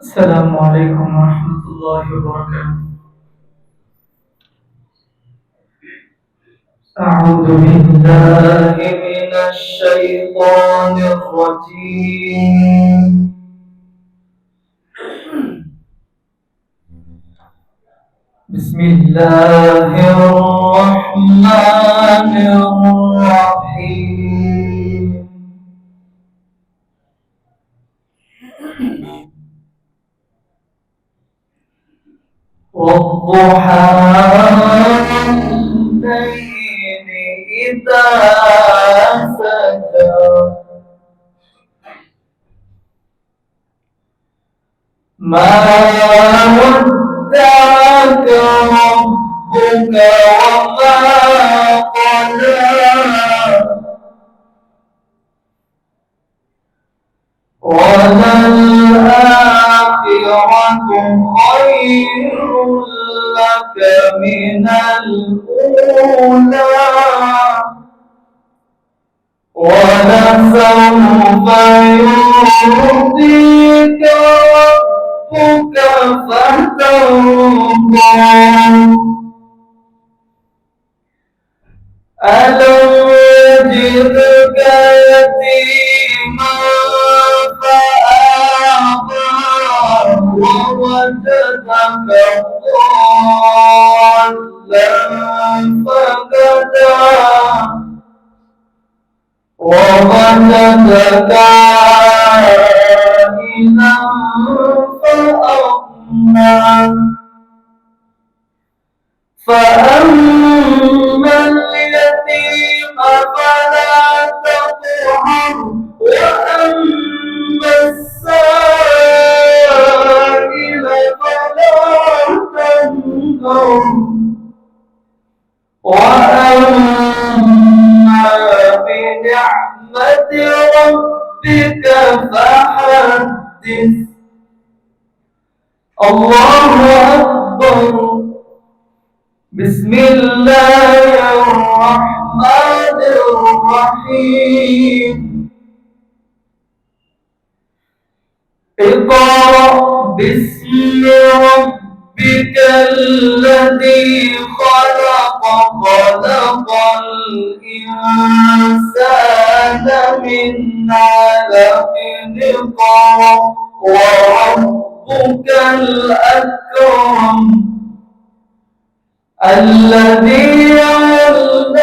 السلام عليكم ورحمة الله وبركاته. أعوذ بالله من الشيطان الرجيم. بسم الله الرحمن الرحيم. والضحى والليل إذا سجى ما ودعك ربك وما قلى وللآخرة خير لك من الأولى ولسوف يعطيك ربك فترضى ألم يجدك يتيما فآوى ووجدك ضالا فهدى ووجدك عائلا فأغنى فأما اليتيم فلا تقهر وأما السائل فلا تنهر وأما بنعمة ربك فحدث. الله أكبر. بسم الله الرحمن الرحيم. اقرأ باسم ربك الذي خلق خلق الإنسان من علق اقرأ وربك الأكرم الذي علم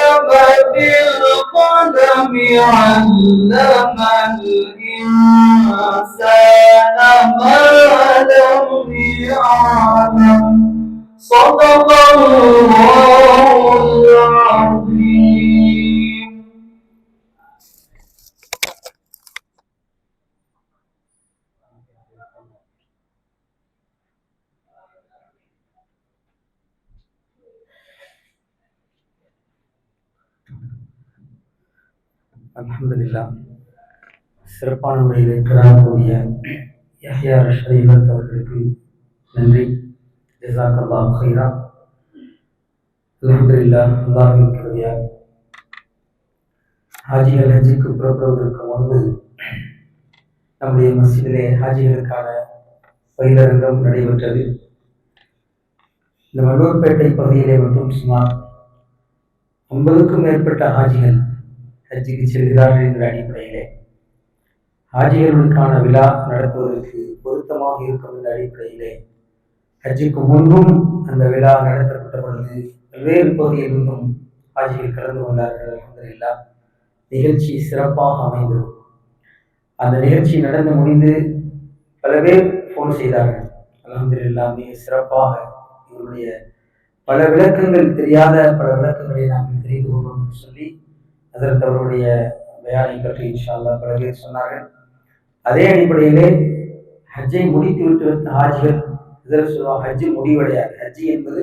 بالقلم علم الإنسان ما لم يعلم. صدق الله العظيم. அல்ஹம்துலில்லாஹ். சிறப்பான முறையில் இருக்கிறாக்கூடிய யஹ்யா ஷரீஃபத் அவர்களுக்கு நன்றி. ஜஸாக்கல்லாஹு கைரா. அல்ஹம்துலில்லாஹ். அல்லாஹ்வின் கிருபையால் ஹாஜிகள் ஹஜ்ஜுக்கு புறப்படுவதற்கு முன்பு நம்முடைய மஸ்ஜிதிலே ஹாஜிகளுக்கான பயிலரங்கம் நடைபெற்றது. இந்த மல்லூர்பேட்டை பகுதியிலே மட்டும் சுமார் 50க்கும் மேற்பட்ட ஹாஜிகள் ஹஜ்ஜுக்கு செல்கிறார்கள் என்ற அடிப்படையிலே ஹாஜிகளுக்கான விழா நடத்துவதற்கு பொருத்தமாக இருக்கும் என்ற அடிப்படையிலே ஹஜ்ஜுக்கு முன்பும் அந்த விழா நடத்தப்பட்ட பொழுது பல்வேறு பகுதியிலிருந்தும் ஹாஜிகள் கலந்து கொண்டார்கள். அல்ஹம்துலில்லாஹ். நிகழ்ச்சி சிறப்பாக அமைந்தது. அந்த நிகழ்ச்சி நடந்து முடிந்து பல பேர் ஃபோன் செய்தார்கள். அல்ஹம்துலில்லாஹ், மிக சிறப்பாக இவருடைய பல விளக்கங்கள் தெரியாத பல விளக்கங்களை நாங்கள் தெரிந்து கொண்டோம் என்று சொல்லி அதற்கு அவருடைய பயானை பற்றி இன்ஷா அல்லாஹ் பல பேர் சொன்னார்கள். அதே அடிப்படையிலே ஹஜ்ஜை முடித்து விட்டு வந்த ஹாஜிகள் இதற்கு சொல்லுவாங்க, ஹஜ்ஜு முடிவடையாது. ஹஜ்ஜி என்பது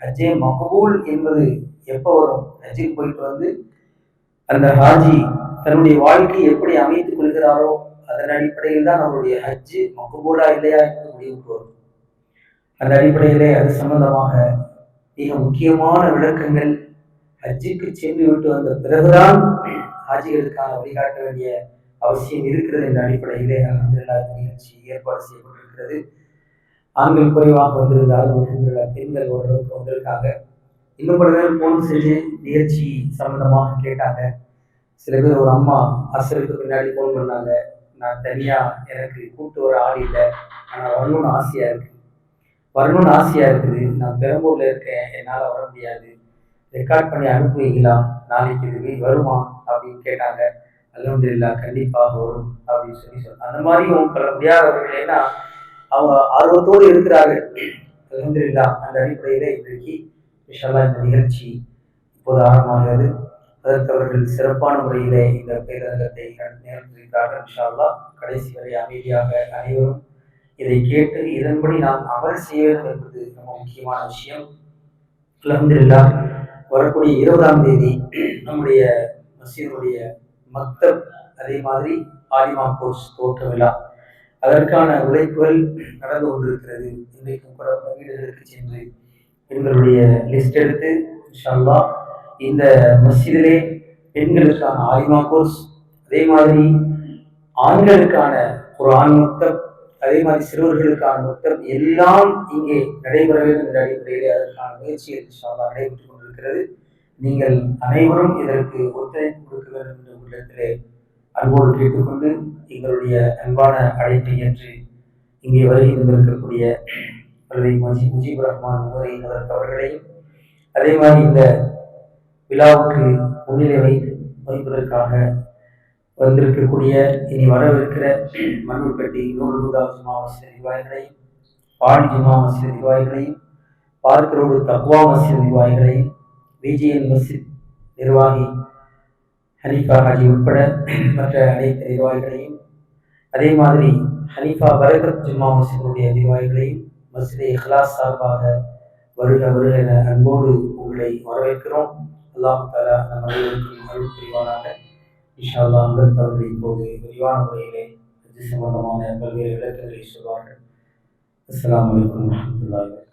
ஹஜ்ஜே மக்பூல் என்பது எப்போ வரும்? ஹஜ்ஜுக்கு போயிட்டு வந்து அந்த ஹாஜி தன்னுடைய வாழ்க்கையை எப்படி அமைத்துக் கொள்கிறாரோ அதன் அடிப்படையில் தான் அவருடைய ஹஜ்ஜு மக்பூலா இல்லையா என்று முடிவுக்கு வரும். அந்த அடிப்படையிலே அது சம்பந்தமாக மிக முக்கியமான விளக்கங்கள் ஹஜ்ஜுக்கு சென்று விட்டு வந்த பிறகுதான் ஹாஜிகளுக்கான வழிகாட்ட வேண்டிய அவசியம் இருக்கிறது என்ற அடிப்படையிலே அல்ஹம்துலில்லாஹ் நிகழ்ச்சி ஏற்பாடு செய்யப்பட்டிருக்கிறது. ஆண்கள் குறைவாக வந்திருந்தாலும் பெண்கள் ஓரளவுக்கு வந்திருக்காங்க. இன்னும் பல பேர் போன் செஞ்சு நிகழ்ச்சி சம்பந்தமாக கேட்டாங்க. சில பேர் ஒரு அம்மா அசருக்கு பின்னாடி போன் பண்ணாங்க, நான் தனியா எனக்கு கூப்பிட்டு வர ஆள் இல்லை, ஆனால் வரணும்னு ஆசையா இருக்குது, நான் பெரம்பூர்ல இருக்கேன், என்னால் வர முடியாது, ரெக்கார்ட் பண்ணி அனுப்புவீங்களா, நாளைக்கு இது வருமா அப்படின்னு கேட்டாங்க. அல்ஹம்துலில்லாஹ் கண்டிப்பாக வரும் அப்படின்னு சொன்னாங்க. அந்த மாதிரியும் பல முடியாதவர்கள் ஏன்னா அவங்க ஆர்வத்தோடு இருக்கிறார்கள். அல்ஹம்துலில்லாஹ் அந்த அடிப்படையில இன்றைக்கு இன்ஷா அல்லாஹ் இந்த நிகழ்ச்சி இப்போது ஆரம்பமாகிறது. அதற்கு அவர்கள் சிறப்பான முறையிலே இந்த பேரங்கத்தை நிகழ்த்தியிருக்கிறார்கள். இன்ஷா அல்லாஹ் கடைசி வரை அமைதியாக அனைவரும் இதை கேட்டு இதன்படி நாம் அமல் செய்ய வேண்டும் என்பது ரொம்ப முக்கியமான விஷயம். அல்ஹம்துலில்லாஹ் வரக்கூடிய 20ஆம் தேதி நம்முடைய மஸ்ஜிதுடைய மக்தப், அதே மாதிரி ஆலிமா கோர்ஸ் துவக்க விழா, அதற்கான உழைப்புகள் நடந்து கொண்டிருக்கிறது. இன்றைக்கும் கூட வீடுகளுக்கு சென்று பெண்களுடைய லிஸ்ட் எடுத்து இன்ஷா அல்லாஹ் இந்த மஸ்ஜிதிலே பெண்களுக்கான ஆலிமா கோர்ஸ், அதே மாதிரி ஆண்களுக்கான குர்ஆன் மக்தப், அதே மாதிரி சிறுவர்களுக்கான மக்தப் எல்லாம் இங்கே நடைபெற வேண்டும் என்ற அடிப்படையிலே அதற்கான முயற்சிகள் இன்ஷா அல்லாஹ் நடைபெற்றுக் கொண்டிருக்கிறது. நீங்கள் அனைவரும் இதற்கு ஒத்துழைப்பு கொடுக்க வேண்டும் என்ற உள்ளத்திலே அன்போடு கேட்டுக்கொண்டு எங்களுடைய அன்பான அழைப்பை ஏற்று இங்கே வருகை தந்திருக்கக்கூடிய முஜீபுர் ரஹ்மான் அவர்களையும், அதே மாதிரி இந்த விழாவுக்கு முன்னிலை வைப்பதற்காக வந்திருக்கக்கூடிய இனி வரவிருக்கிற மண்ணூர்பட்டி நூறு ஜுமா மஸ்ஜித் நிர்வாகிகளையும், பாடி ஜுமா மஸ்ஜித் நிர்வாகிகளையும், பார்க் ரோடு தக்வா மஸ்ஜித் நிர்வாகிகளையும், விஜிஎன் மஸ்ஜித் நிர்வாகி ஹனீஃபா ஹாஜி உட்பட மற்ற அனைத்து நிர்வாகிகளையும், அதே மாதிரி ஹனீஃபா பரகத் ஜும்மா மஸ்ஜிதுடைய நிர்வாகிகளையும் மஸ்ஜித் இஹ்லாஸ் சார்பாக வருக வருக என அன்போடு உங்களை வரவேற்கிறோம். அல்லாஹ் தஆலா நம் அனைவருக்கும் அருள் புரிவானாக. இன்ஷா அல்லாஹ் அவர்கள் இப்போது விரிவான முறையிலே இது சம்பந்தமான பல்வேறு விளக்கங்களை சொல்வார்கள். அஸ்ஸலாமு அலைக்கும் வரஹ்மத்துல்லாஹி வபரகாத்துஹு.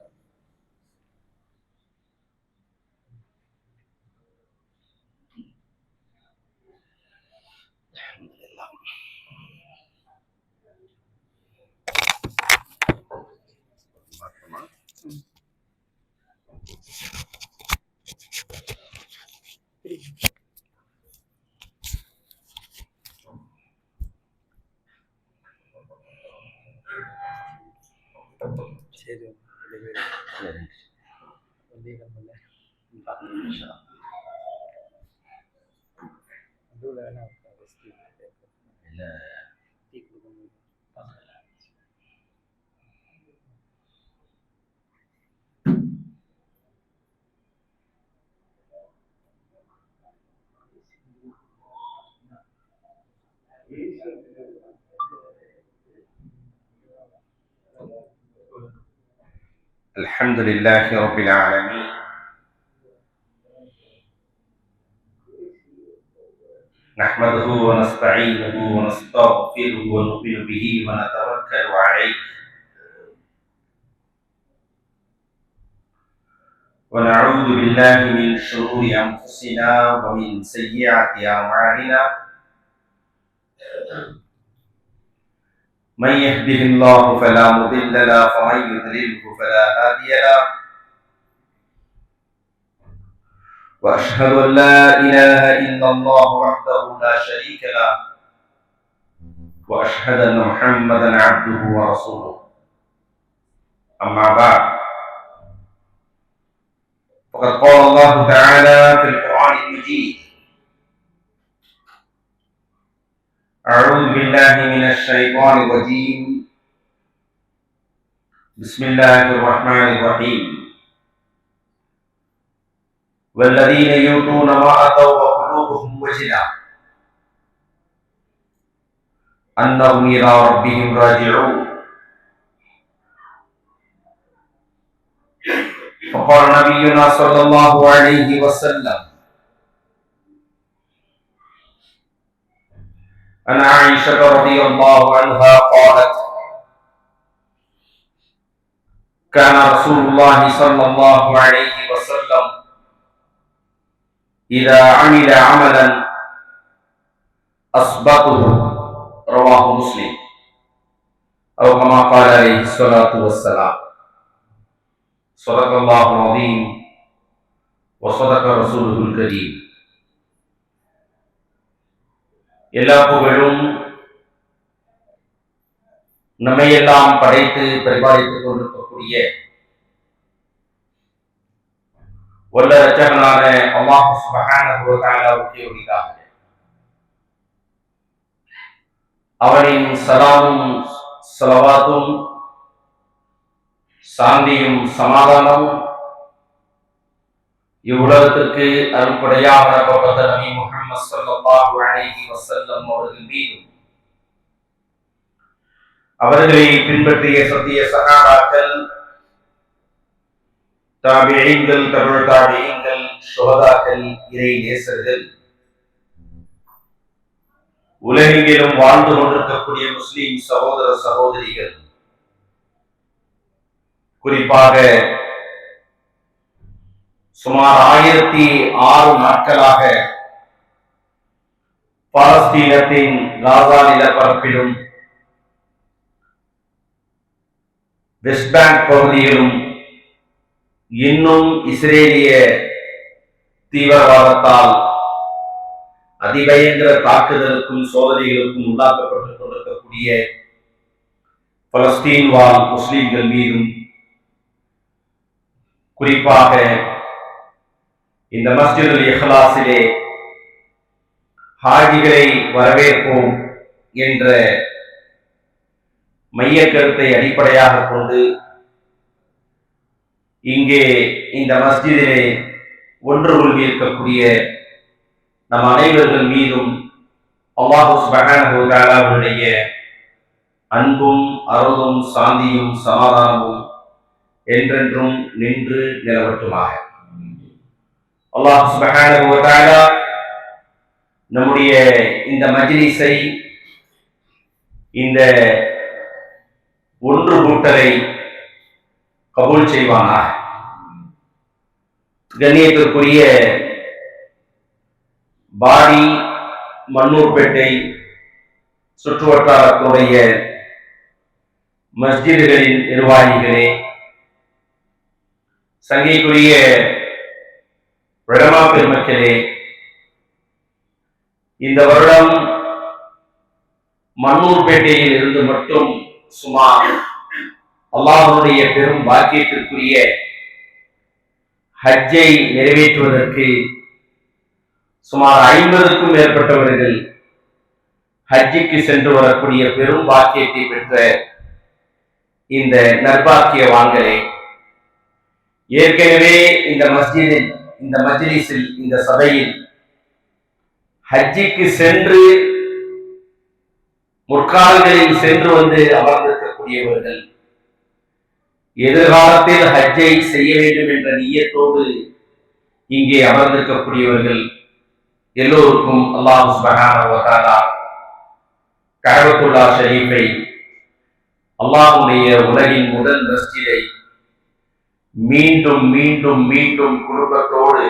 الحمد لله رب العالمين نحمده ونستعينه ونستغفره ونؤمن به ونتوكل عليه ونعوذ بالله من شرور أنفسنا ومن سيئات أعمالنا من يهده الله فلا مضل له ومن يضلله فلا هادي له وأشهد أن لا إله إلا الله وحده لا شريك له وأشهد أن محمدا عبده ورسوله أما بعد فقد قال الله تعالى في القرآن المجيد أعوذ بالله من الشيطان الرجيم بسم الله الرحمن الرحيم والذين يؤتون ما أتوا وقلوبهم وجلة أنهم إلى ربهم راجعون فقال نبينا صلى الله عليه وسلم عن عائشة رضي الله عنها قالت كان رسول الله صلى الله عليه وسلم إذا عمل عملا أثبته رواه مسلم أو كما قال عليه الصلاة والسلام. صدق الله العظيم وصدق رسوله الكريم. எல்லா புகழும் நம்மையெல்லாம் படைத்து பரிபாலித்துக் கொண்டிருக்கக்கூடிய வல்ல இரட்சகனான அல்லாஹ் சுப்ஹானஹு வ தஆலாவுக்கே உரித்தாகுக. அவனின் சலாமும் ஸலவாத்தும் சாந்தியும் சமாதானமும் இவ்வுலகத்திற்கு அருள்படையாக அனுப்பப்பட்ட நபி முஹம்மது ஸல்லல்லாஹு அலைஹி வஸல்லம் அவர்கள் மீதும் அவர்களை பின்பற்றிய சத்திய சஹாபாக்கள், தாபிஈன்கள், தபு தாபிஈன்கள், ஷுஹதாக்கள், இறை நேசர்கள், உலகெங்கிலும் வாழ்ந்து கொண்டிருக்கக்கூடிய முஸ்லிம் சகோதர சகோதரிகள், குறிப்பாக சுமார் 1006 நாட்களாக பாலஸ்தீனத்தின் காசா நிலப்பரப்பிலும் வெஸ்ட் பேங்க் பகுதியிலும் இன்னும் இஸ்ரேலிய தீவிரவாதத்தால் அதிபயங்கர தாக்குதலுக்கும் சோதனைகளுக்கும் உள்ளாக்கப்பட்டுக் கொண்டிருக்கக்கூடிய பலஸ்தீன் வாழ் முஸ்லிம்கள் மீதும், குறிப்பாக இந்த மஸ்ஜிதுல் இஹ்லாஸிலே ஹாஜிகளை வரவேற்போம் என்ற மைய கருத்தை அடிப்படையாக கொண்டு இங்கே இந்த மஸ்ஜிதிலே ஒன்று கொள்வியிருக்கக்கூடிய நம் அனைவர்கள் மீதும் அல்லாஹ் சுப்ஹானஹு வ தஆலாவுடைய அன்பும் அருளும் சாந்தியும் சமாதானமும் என்றென்றும் நின்று நிலவட்டுமாக. அல்லாஹ் சுப்ஹானஹு வ தஆலா நம்முடைய இந்த மஜ்லிஸை, இந்த ஒன்று கூட்டலை கபூல் செய்வானாக. கண்ணியத்திற்குரிய பாடி மன்னூர்பேட்டை சுற்றுவட்டாரத்துடைய மஸ்ஜிதுகளின் நிர்வாகிகளே, சங்கைக்குரிய உலமா பெருமக்களே, இந்த வருடம் மன்னூர்பேட்டையில் இருந்து மட்டும் சுமார் அல்லாஹ்வுடைய பெரும் பாக்கியத்திற்குரிய ஹஜ்ஜை நிறைவேற்றுவதற்கு சுமார் 50க்கும் மேற்பட்டவர்கள் ஹஜ்ஜுக்கு சென்று வரக்கூடிய பெரும் பாக்கியத்தை பெற்ற இந்த நற்பாக்கியவான்களே, ஏற்கனவே இந்த மஸ்ஜிதில், இந்த மஜ்லிஸில், இந்த சபையில் ஹஜ்ஜுக்கு சென்று முற்காலங்களில் சென்று வந்து அமர்ந்திருக்கக்கூடியவர்கள், எதிர்காலத்தில் ஹஜ்ஜை செய்ய வேண்டும் என்ற நியத்தோடு இங்கே அமர்ந்திருக்கக்கூடியவர்கள் எல்லோருக்கும் அல்லாஹ் சுப்ஹானஹு வ தஆலா கஅபத்துல்லாஹ் ஷரீஃபை, அல்லாஹ்வுடைய உலகின் முதல் மஸ்ஜிதை மீண்டும் மீண்டும் மீண்டும் குடும்பத்தோடு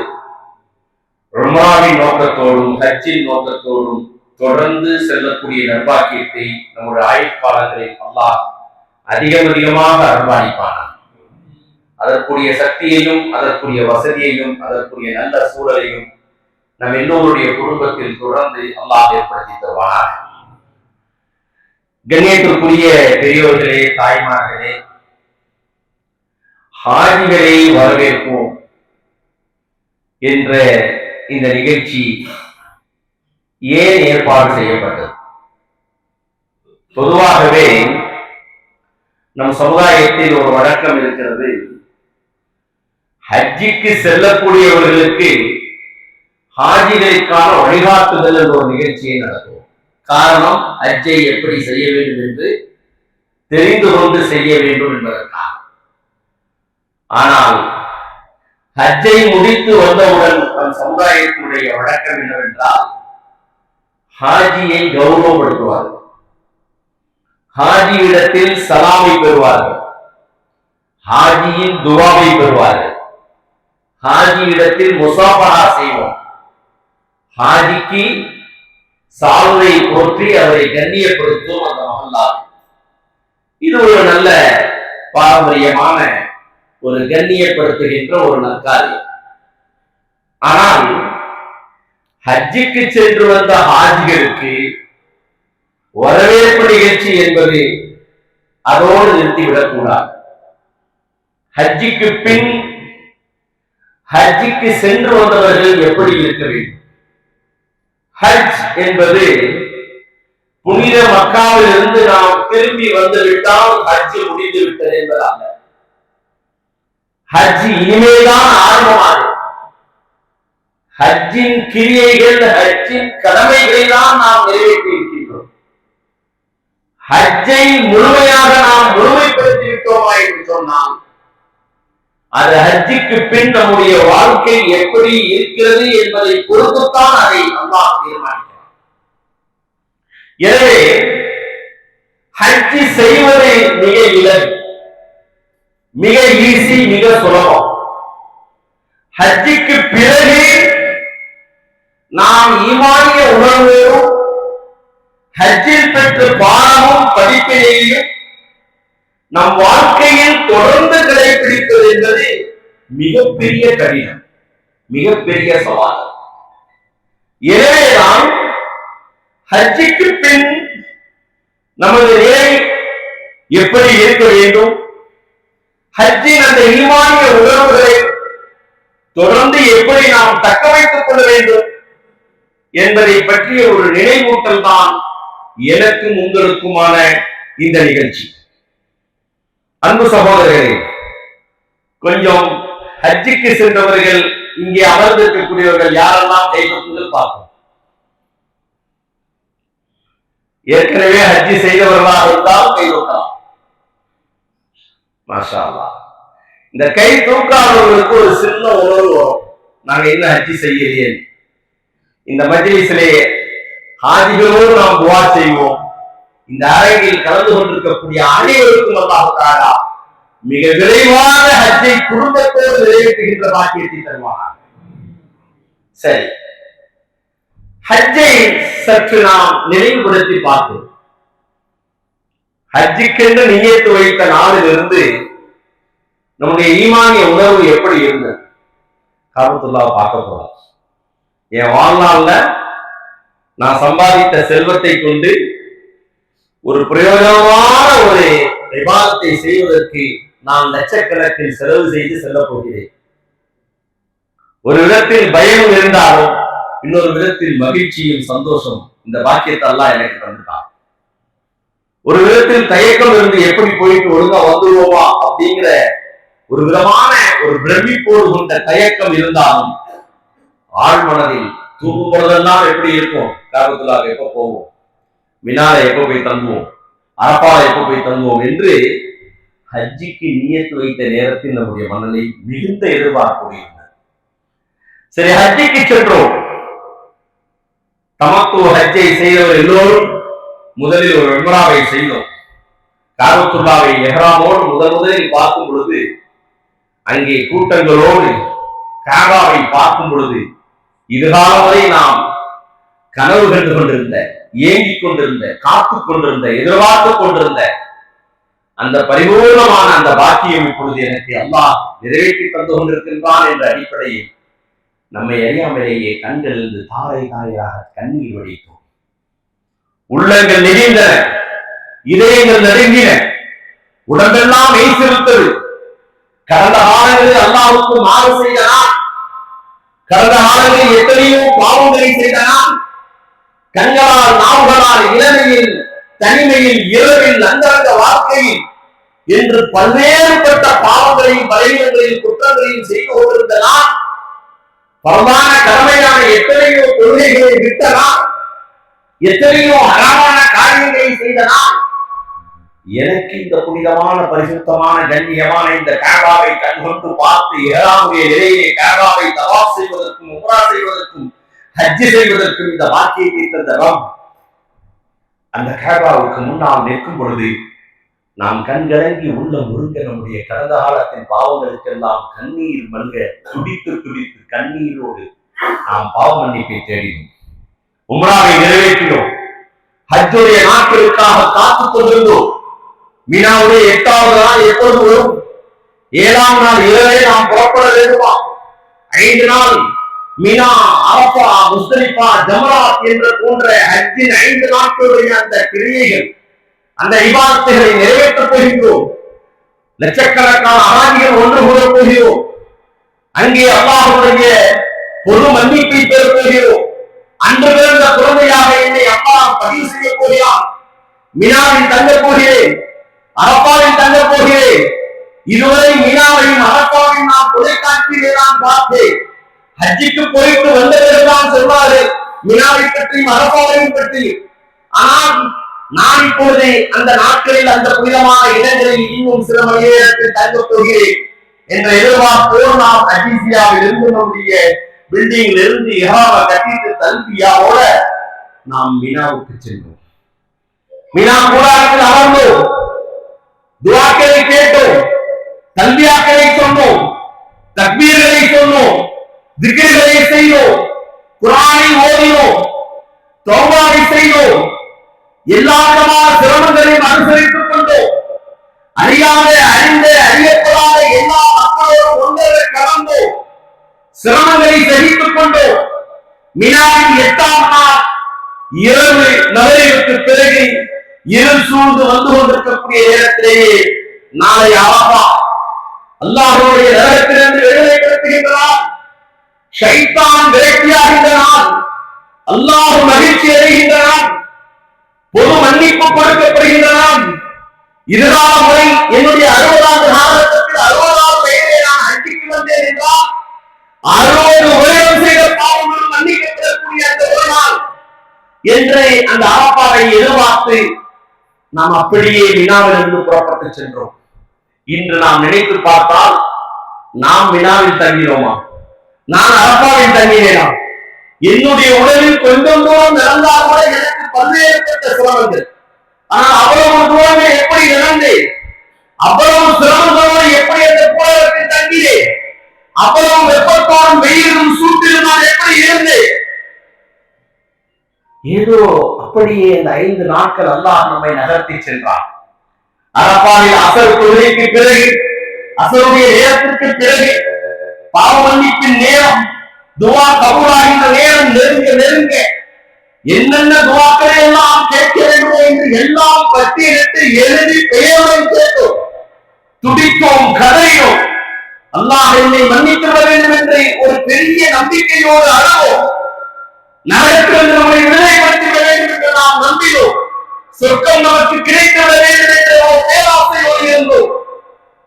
உம்ராவின் நோக்கத்தோடும் ஹஜ்ஜின் நோக்கத்தோடும் தொடர்ந்து செல்லக்கூடிய நற்பாக்கியத்தை நம்முடைய ஆயுட்காலங்களில் அல்லாஹ் அதிகமாக அர்ப்பணிப்பானார். அதற்குரிய சக்தியையும், அதற்குரிய வசதியையும், அதற்குரிய நல்ல சூழலையும் நம் எல்லோருடைய குடும்பத்தில் தொடர்ந்து அல்லாஹ் ஏற்படுத்தி தருவார். கண்ணியத்திற்குரிய பெரியோர்களே, தாய்மார்களே, ஹாஜிகளை வரவேற்போம் என்ற இந்த நிகழ்ச்சி ஏன் ஏற்பாடு செய்யப்பட்டது? பொதுவாகவே நம் சமுதாயத்தில் ஒரு வழக்கம் இருக்கிறது, ஹஜ்ஜிக்கு செல்லக்கூடியவர்களுக்கு ஹாஜிகளுக்கான வழிகாட்டுதல் என்ற ஒரு நிகழ்ச்சியை நடத்துவோம். காரணம், ஹஜ்ஜை எப்படி செய்ய வேண்டும் என்று தெரிந்து கொண்டு செய்ய வேண்டும் என்பதற்காக. ஆனால் ஹஜ்ஜை முடித்து வந்தவுடன் நம் சமுதாயத்தினுடைய வழக்கம் என்னவென்றால், ஹாஜியை கௌரவப்படுத்துவார்கள், ஹாஜியிடத்தில் சலாமை பெறுவார்கள், ஹாஜியின் துவாவை பெறுவார்கள், ஹாஜியிடத்தில் முசாஃபஹா செய்வோம், ஹாஜிக்கு சால்வை போற்றி அவரை கண்ணியப்படுத்தும் அந்த மஹல்லா. இது ஒரு நல்ல பாரம்பரியமான ஒரு கண்ணியப்படுத்துகின்ற ஒரு நற்காரியம். ஆனால் ஹஜ்ஜுக்கு சென்று வந்த ஹாஜிகளுக்கு வரவேற்பு நிகழ்ச்சி என்பது அதோடு நிறுத்திவிடக் கூடாது. ஹஜ்ஜுக்கு பின் ஹஜ்ஜுக்கு சென்று வந்தவர்கள் எப்படி இருக்க வேண்டும்? ஹஜ் என்பது புனித மக்காவில் இருந்து நாம் திரும்பி வந்துவிட்டால் ஹஜ் முடிந்து விட்டது என்பதாக. ஹஜ் இனிமேதான் ஆரம்பமாகும். ஹஜ்ஜின் கிரியைகள், ஹஜ்ஜின் கடமைகளை தான் நாம் நிறைவேற்றி இருக்கின்றோம். ஹஜ்ஜை முழுமையாக நாம் முழுமைப்படுத்தி விட்டோமா என்று சொன்னால் அது ஹஜ்ஜுக்கு பின் நம்முடைய வாழ்க்கை எப்படி இருக்கிறது என்பதை பொறுத்துத்தான் அதை அல்லாஹ் தீர்மானிக்கிறார். எனவே ஹஜ் செய்வது மிக இலகு, மிக ஈஸி, மிக சுலபம். ஹஜ்ஜுக்கு பிறகு நாம் ஈமானிய உணர்வோடும் ஹஜ்ஜில் பெற்ற பாடமும் படிப்பினையும் நம் வாழ்க்கையில் தொடர்ந்து கடைபிடிப்பது என்பது மிகப்பெரிய கடினம், மிகப்பெரிய சவால். எனவேதான் ஹஜ்ஜுக்கு பின் நமது நிலை எப்படி இருக்க வேண்டும், ஹஜ்ஜின் அந்த ஈமானிய உணர்வுகளை தொடர்ந்து எப்படி நாம் தக்க வைத்துக் கொள்ள வேண்டும் என்பதை பற்றிய ஒரு நினைவூட்டல் தான் எனக்கும் உங்களுக்குமான இந்த நிகழ்ச்சி. அன்பு சகோதரர்களே, கொஞ்சம் ஹஜ்ஜுக்கு சென்றவர்கள் இங்கே அமர்ந்திருக்கக்கூடியவர்கள் யாரெல்லாம் கைப்பற்றுங்கள் பார்ப்போம். ஏற்கனவே ஹஜ்ஜி செய்தவர்களாக இருந்தால் கை தூக்கலாம். மாஷா அல்லாஹ். இந்த கை தூக்காதவர்களுக்கு ஒரு சின்ன உணர்வு வரும், நாங்க என்ன ஹஜ்ஜி செய்யலையே. இந்த மஜ்லிஸிலே ஹாஜிகளோடு நாம் துஆ செய்வோம். இந்த அரங்கில் கலந்து கொண்டிருக்கக்கூடிய அனைவருக்கும் அல்லாஹ் தஆலா மிக விரைவான ஹஜ்ஜை குடும்பத்தோடு நிறைவேற்றுகின்ற பாக்கியத்தை தருவார். சரி, ஹஜ்ஜை சற்று நாம் நினைவுபடுத்தி பார்ப்போம். ஹஜ்ஜுக்கென்று நியத்து வைத்த நாளிலிருந்து நம்முடைய ஈமானிய உணர்வு எப்படி இருந்தது காபத்துல்லாஹ் பார்க்க போறோம். என் வாழ்நாள்ல நான் சம்பாதித்த செல்வத்தை கொண்டு ஒரு பிரயோஜனமான ஒரு இபாதத்தை செய்வதற்கு நான் லட்சக்கணக்கில் செலவு செய்து செல்ல போகிறேன். ஒரு விதத்தில் பயம் இருந்தாலும் இன்னொரு விதத்தில் மகிழ்ச்சியும் சந்தோஷம், இந்த பாக்கியத்தை அல்லாஹ் எனக்கு தந்துட்டான். ஒரு விதத்தில் தயக்கம் இருந்து எப்படி போயிட்டு ஒழுங்கா வந்துருவோமா அப்படிங்கிற ஒரு விதமான ஒரு பிரமிப்போடு கொண்ட தயக்கம் இருந்தாலும் ஆழ்மனதில் தூங்கும் பொழுதெல்லாம் எப்படி இருக்கும், காபத்துல்லாஹ் எப்ப போவோம், மினால எப்ப போய் தங்குவோம், அரபால எப்ப போய் தங்குவோம் என்று ஹஜ்ஜிக்கு நியத்து வைத்த நேரத்தில் நம்முடைய மனதை மிகுந்த எதிர்பார்ப்பு இருந்தது. சரி, ஹஜ்ஜிக்கு சென்றோம். தமத்துவ ஹஜ்ஜை செய்தவர் எல்லோரும் முதலில் ஒரு உம்ராவை செய்தோம். காபத்துல்லாவை எஹ்ராமோடு முதலில் பார்க்கும் பொழுது, அங்கே கூட்டங்களோடு காபாவை பார்க்கும் பொழுது, இதுகாலம் வரை நாம் கனவு கண்டு கொண்டிருந்த, ஏங்கிக் கொண்டிருந்த, காத்துக் கொண்டிருந்த, எதிர்பார்த்துக் கொண்டிருந்த அந்த பரிபூர்ணமான அந்த பாக்கியம் இப்பொழுது எனக்கு அல்லாஹ் நிறைவேற்றி தந்து கொண்டிருக்கின்றான் என்ற அடிப்படையில் நம்மை அறியாமலேயே கண்களிலிருந்து தாரை தாரையாக கண்ணீர் வடித்தோம். உள்ளங்கள் நெகிழ்ந்தன, இதயங்கள் நெருங்கின, உடம்பெல்லாம் மெய் சிறுத்தது. கடந்த காலங்களில் அல்லாஹ்வுக்கு மாறு செய்த நான், கடந்த காலங்களில் எத்தனையோ பாவங்களை செய்த நான், கண்களால், நாவுகளால், இளமையில், தனிமையில், இரவில், அந்தரங்க வாழ்க்கையில் என்று பல்வேறுபட்ட பாவங்களையும் பலவீனங்களையும் குற்றங்களையும் செய்து கொண்டிருந்த நான், பரவான கடமையான எத்தனையோ கொள்கைகளை விட்ட நான், எத்தனையோ அறமான காரியங்களை செய்த நான், எனக்கு இந்த புனிதமான பரிசுத்தமான கண்ணியமான இந்த காபாவை கண்கொண்டு பார்த்து ஏழாமுடைய நிலையிலே காபாவை தவாப் செய்வதற்கும் உம்ரா செய்வதற்கும் ஹஜ் செய்வதற்கும் இந்த வாக்கியத்தை தந்த ரப் அந்த காபாவுக்கு முன்னால் நிற்கும் பொழுது நாம் கண்கலங்கி உள்ள முருங்க நம்முடைய கடந்த காலத்தின் பாவங்களுக்கெல்லாம் கண்ணீர் மல்க துடித்து துடித்து கண்ணீரோடு நாம் பாவ மன்னிப்பை தேடினோம், உம்ராவை நிறைவேற்றினோம், ஹஜ்ஜுடைய நாட்களுக்காக காத்துக் கொண்டிருந்தோம். மினாவுடைய 8வது நாள் எப்பொழுது வரும்? 7ஆம் நாள் இரவே நாம் புறப்பட வேண்டுமா? 5 நாள் மினா, அரபா, முஸ்தலிஃபா, ஜம்ராத் என்ற போன்ற ஹஜ்ஜின் 5 நாட்களுடைய அந்த கிரியைகள், அந்த இபாதத்துகளை நிறைவேற்றப் போகின்றோம். லட்சக்கணக்கான ஆஜிகள் ஒன்று கூட போகிறோம். அங்கே அல்லாஹ்வுடைய பொது மன்னிப்பை பெறப் போகிறோம். அன்று பிறந்த குழந்தையாக என்னை அல்லாஹ் பதிவு செய்ய போகிறான். மினாவில் தங்கப் போகிறேன், அரபாவில் தங்கப் போகிறேன். இதுவரை மினாவையும் அரபாவையும் நான் தொலைக்காட்சியிலே நான் பார்த்தேன். ஹஜ்ஜுக்கு போயிட்டு வந்தவர்கள் சொல்வாரு மினாவை பற்றியும் அரபாவையும் பற்றி. ஆனால் நான் இப்போது அந்த நாட்களில் அந்த புனிதமான இடங்களில் இன்னும் சில மணி நேரத்தில் தங்கப் போகிறேன் என்ற எதிர்பார்ப்போடு நாம் அஜீசியாவில் இருந்து நம்முடைய பில்டிங்ல இருந்து இஹ்ராம கட்டிட்டு தல்பியாவோட நாம் மினாவுக்கு சென்றோம். மினா கூடாரத்தில் அமர்ந்தோம், துஆக்களை கேட்டோம், தல்பியாக்களை சொன்னோம், தக்பீர்களை சொன்னோம், திக்ர்களை செய்தோம், குர்ஆனை ஓதினோம், தௌபாவை செய்தோம், எல்லா விதமான சிரமங்களையும் அனுசரித்துக் கொண்டோம். அறியாத, அறிந்த, அறியப்படாத எல்லா மக்களோடும் ஒன்றரை கலந்தோம், சிரமங்களை சகித்துக் கொண்டோம். மினாவின் 8ஆம் நாள் இரவு நகரிற்கு பிறகு இருள் சூழ்ந்து வந்து கொண்டிருக்கக்கூடிய நேரத்திலேயே நாளை அரபா, அல்லாஹ்வுடைய நரகத்திலிருந்து விடுதலைப்படுத்துகின்றான், ஷைத்தான் விரக்தியாகின்றான், அல்லாஹ் மகிழ்ச்சி அடைகின்றான், பொது மன்னிப்பு கொடுக்கப்படுகின்றான். இதுகால முறை என்னுடைய 60வது காலகட்டத்தில் 60வது வயதிலே நான் ஹஜ்ஜுக்கு வந்தேன் என்றால் 60 வருடம் செய்த பாவங்களும் மன்னிக்கப்படக்கூடிய அந்த ஒரு நாள் என்று அந்த அரபாவை எதிர்பார்த்து நாம் அப்படியே மினாவிலிருந்து புறப்பட்டு சென்றோம். இன்று நாம் நினைத்து பார்த்தால் நாம் மினாவில் தங்கினோமா? நான் அரபாவில் தங்கினேனா? என்னுடைய உடலில் கொஞ்சம் தூரம் நடந்தால் கூட எனக்கு பல்வேறுபட்ட சிரமங்கள். ஆனால் அவ்வளவு தூரமே எப்படி நடந்தேன், அவ்வளவு சிரமங்களோடு எப்படி அந்த போராட்டத்தில் தங்கினேன், அவ்வளவு வெப்பத்தோடும் வெயிலும் சூட்டிலும் நான் எப்படி இருந்தேன். ஏதோ அப்படியே இந்த 5 நாட்கள் அல்லாஹ் நம்மை நகர்த்தி சென்றான். அரபாவில் அசர் தொழுகைக்கு பிறகு, அசருடைய நேரத்திற்கு பிறகு, பாவ மன்னிப்பின் நேரம், துவா கபூலாகின்ற நேரம் நெருங்க நெருங்க என்னென்ன துவாக்களை எல்லாம் கேட்க வேண்டும் என்று எல்லாம் பட்டியலிட்டு எழுதி பெயருடன் கேட்டோம், துடித்தோம், கதறினோம். அல்லாஹ் என்னை மன்னித்து விட வேண்டும் என்று ஒரு பெரிய நம்பிக்கையோடு அழுவோம். நரகத்திலிருந்து நம்மை விடுதலைப்படுத்தி விட வேண்டும் என்று நாம் நம்பினோம். சொர்க்கம் நமக்கு கிடைத்து விட வேண்டும் என்ற ஒரு பேராசையோடு இருந்தோம்.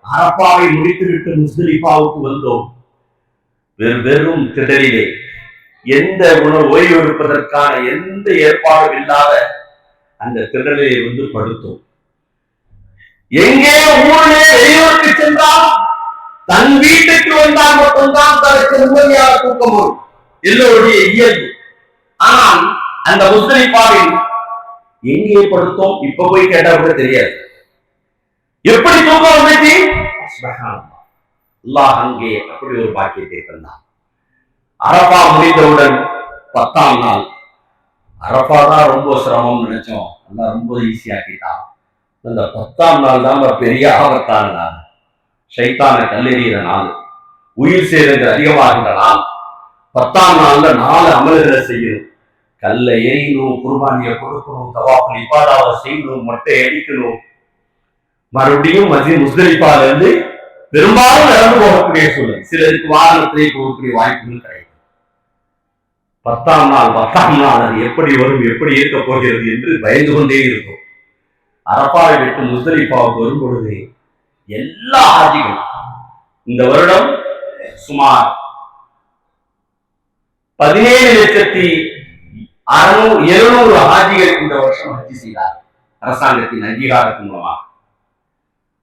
அரபாவை முடித்துவிட்டு முஸ்தலிஃபாவுக்கு வந்தோம். வெறும் திடலிலே எந்த உணவு ஓய்வு எடுப்பதற்கான எந்த ஏற்பாடும் இல்லாத அந்த திடலிலே வந்து படுத்தோம். எங்கே ஊரிலே வெளியூருக்கு சென்றால் தன் வீட்டுக்கு வந்தால் மட்டும்தான் தனக்கு நிம்மதியாக தூக்கம் வரும், எல்லோருடைய இயல்பு. ஆனால் அந்த முஸ்தலிஃபாவில் எங்கே படுத்தோம் இப்ப போய் கேட்டா கூட தெரியாது. எப்படி தூக்கம் வந்துச்சு? அல்லாஹ் அங்கே அப்படி ஒரு பாக்கியத்தை தந்தான். அரபா முடிந்தவுடன் 10ஆம் நாள், அரபா தான் ரொம்ப சிரமம் நினைச்சோம், அல்லாஹ் ரொம்ப ஈஸியாக்கிட்டான். அந்த 10ஆம் நாள் தான் பெரிய ஆபத்தான நாள், ஷைத்தானை கல்லெறிகிற நாள், உயிர் சேதங்கள் அதிகமாகின்ற நாள். 10ஆம் நாள்ல 4 அமல்களை செய்யணும். கல்ல எரியணும், குர்பானியை கொடுக்கணும், தவாஃப் இபாதாவை செய்யணும், மொட்டை அடிக்கணும். மறுபடியும் முஸ்தலிஃபால இருந்து பெரும்பாலும் நடந்து போகக்கூடிய சூழல், சிலருக்கு வாகனத்திலே போகக்கூடிய வாய்ப்புகள் கிடைக்கும். 10ஆம் நாள் அது எப்படி வரும், எப்படி இருக்க போகிறது என்று பயந்து கொண்டே இருக்கும். அரபாவை விட்டு முஸ்தலிஃபாவுக்கு வரும் பொழுது எல்லா ஹாஜிகளும் இந்த வருடம் சுமார் 17,700,000 ஹாஜிகள் இந்த வருஷம் ஹஜ்ஜி செய்தார். அரசாங்கத்தின் அங்கீகாரத்தின் மூலமாக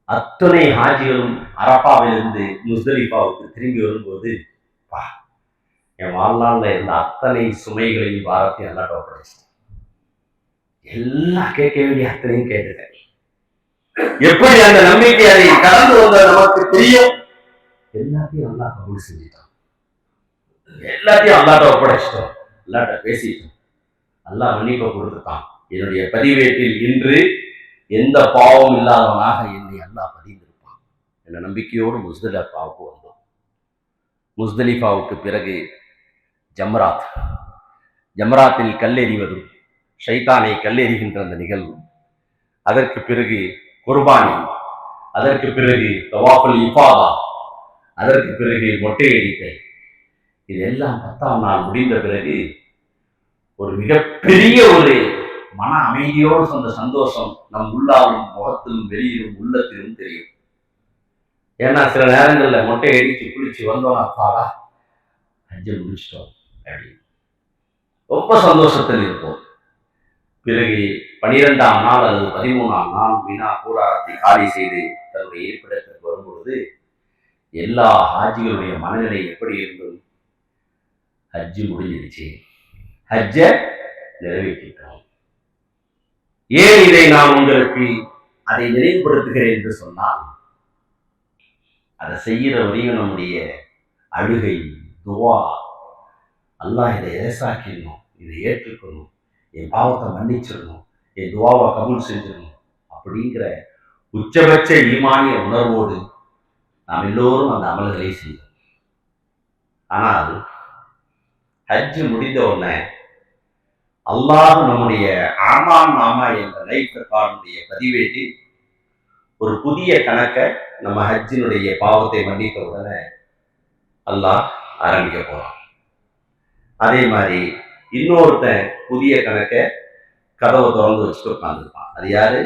அத்தனை ஹாஜிகளும் அரபாவிலிருந்து முஸ்தலிஃபாவுக்கு திரும்பி வரும்போது என் வாழ்நாள்ல இருந்த அத்தனை சுமைகளையும் பாரத்தையும் நல்லா ஒப்படைச்சிட்டேன். எல்லாம் கேட்க வேண்டிய அத்தனையும் கேட்டுட்டேன். எப்படி அந்த நம்பிக்கை அதை கடந்து வந்த நமக்கு தெரியும். எல்லாத்தையும் நல்லா கபூல் செஞ்சுட்டான். எல்லாத்தையும் அல்லாட்ட ஒப்படைச்சிட்டோம், அல்லாட்ட பேசிட்டோம். அல்லாஹ் மன்னிப்பை கொடுத்துட்டான். என்னுடைய பதிவேட்டில் இன்று எந்த பாவம் இல்லாதவனாக என்னை அல்லாஹ் பதிந்திருப்பான் என்ற நம்பிக்கையோடு முஸ்தலிஃபாவுக்கு வந்தோம். முஸ்தலிஃபாவுக்கு பிறகு ஜம்ராத், ஜம்ராத்தில் கல்லெறிவதும் ஷைத்தானை கல்லெறிகின்ற அந்த நிகழ்வு, அதற்கு பிறகு குர்பானி, அதற்கு பிறகு தவாஃபுல் இஃபாதா, அதற்கு பிறகு மொட்டையடிக்கை. இதெல்லாம் 10ஆம் நாள் முடிந்த பிறகு ஒரு மிகப்பெரிய ஒரு மன அமைதியோடு சொன்ன சந்தோஷம் நம் உள்ளாலும் முகத்திலும் வெளியிலும் உள்ளத்திலும் தெரியும். ஏன்னா சில நேரங்களில் மொட்டை அடித்து குளிச்சு வந்தோம், அப்பாடா ஹஜ்ஜை முடிச்சிட்டோம் அப்படின்னு ரொம்ப சந்தோஷத்தில் இருப்போம். பிறகு 12ஆம் நாள் அல்லது 13ஆம் நாள் மினா கூடாரத்தை காலி செய்து தன்னுடைய இருப்பிடத்திற்கு வரும்பொழுது எல்லா ஹாஜிகளுடைய மனநிலை எப்படி இருந்தது? ஹஜ்ஜு முடிஞ்சிருச்சு, ஹஜ்ஜை நிறைவேற்றிட்டோம். ஏன் இதை நான் உங்களுக்கு அதை நினைவுபடுத்துகிறேன் என்று சொன்னால், அதை செய்கிற வரையும் நம்முடைய அழுகை, துவா, அல்லாஹ் இதை ஏசாக்கிடணும், இதை ஏற்றுக்கணும், என் பாவத்தை மன்னிச்சிடணும், என் துவாவை கபூல் செஞ்சிடணும் அப்படிங்கிற உச்சபட்ச ஈமானிய உணர்வோடு நாம் எல்லோரும் அந்த அமல்களை செய்வோம். ஆனால் ஹஜ்ஜு முடிந்த உடனே அல்லாஹ் நம்முடைய ஆமான் நாமா என்ற லைஃப்காரனுடைய பதிவேட்டில் ஒரு புதிய கணக்கை நம்ம ஹஜ்ஜினுடைய பாவத்தை மன்னித்த உடனே அல்லாஹ் ஆரம்பிக்க போறான். அதே மாதிரி இன்னொருத்தன் புதிய கணக்கை கதவை திறந்து வச்சுட்டு உட்காந்துருப்பான். அது யாரு?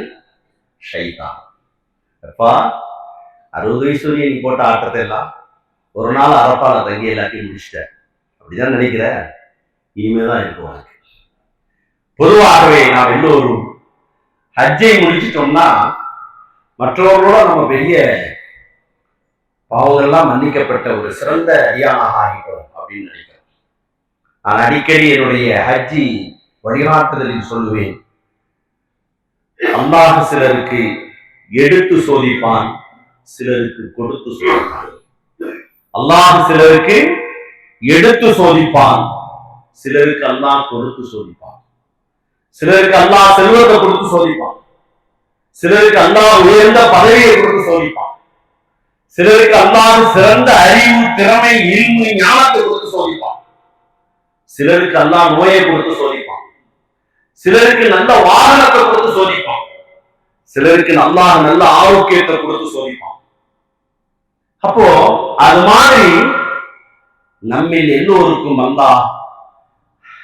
ஷைத்தான். அப்பா 60 வயசு நீ போட்ட ஆட்டத்தை எல்லாம் ஒரு நாள் அரப்பால தங்கி எல்லாத்தையும் முடிச்சிட்ட, அப்படிதான் நினைக்கிற, இனிமேதான் இருக்கும் உனக்கு. பொதுவாகவே நாம் எல்லோரும் ஹஜ்ஜை முடிச்சிட்டோம்னா மற்றவர்களோட நம்ம பெரிய பாவங்கள்லாம் மன்னிக்கப்பட்ட ஒரு சிறந்த அடியானாக ஆகிட்டோம் அப்படின்னு நினைக்கிறோம். நான் அடிக்கடி என்னுடைய ஹஜ்ஜி வழிகாட்டுதலில் சொல்லுவேன், அல்லாஹ் சிலருக்கு எடுத்து சோதிப்பான், சிலருக்கு கொடுத்து சோதிப்பான். அல்லாஹ் சிலருக்கு எடுத்து சோதிப்பான், சிலருக்கு அல்லாஹ் கொடுத்து சோதிப்பான். சிலருக்கு அல்லாஹ் செல்வத்தை கொடுத்து சோதிப்பான், சிலருக்கு அல்லாஹ் உயர்ந்த பதவியை கொடுத்து சோதிப்பான், சிலருக்கு அல்லாஹ் சிறந்த அறிவு, திறமை, இல்மு, ஞானத்தை கொடுத்து சோதிப்பான், சிலருக்கு அல்லாஹ் நோயை கொடுத்து சோதிப்பான், சிலருக்கு நல்ல வாகனத்தை கொடுத்து சோதிப்பான், சிலருக்கு அல்லாஹ் நல்ல ஆரோக்கியத்தை கொடுத்து சோதிப்பான். அப்போ அது மாதிரி நம்மில் எல்லோருக்கும் அல்லாஹ்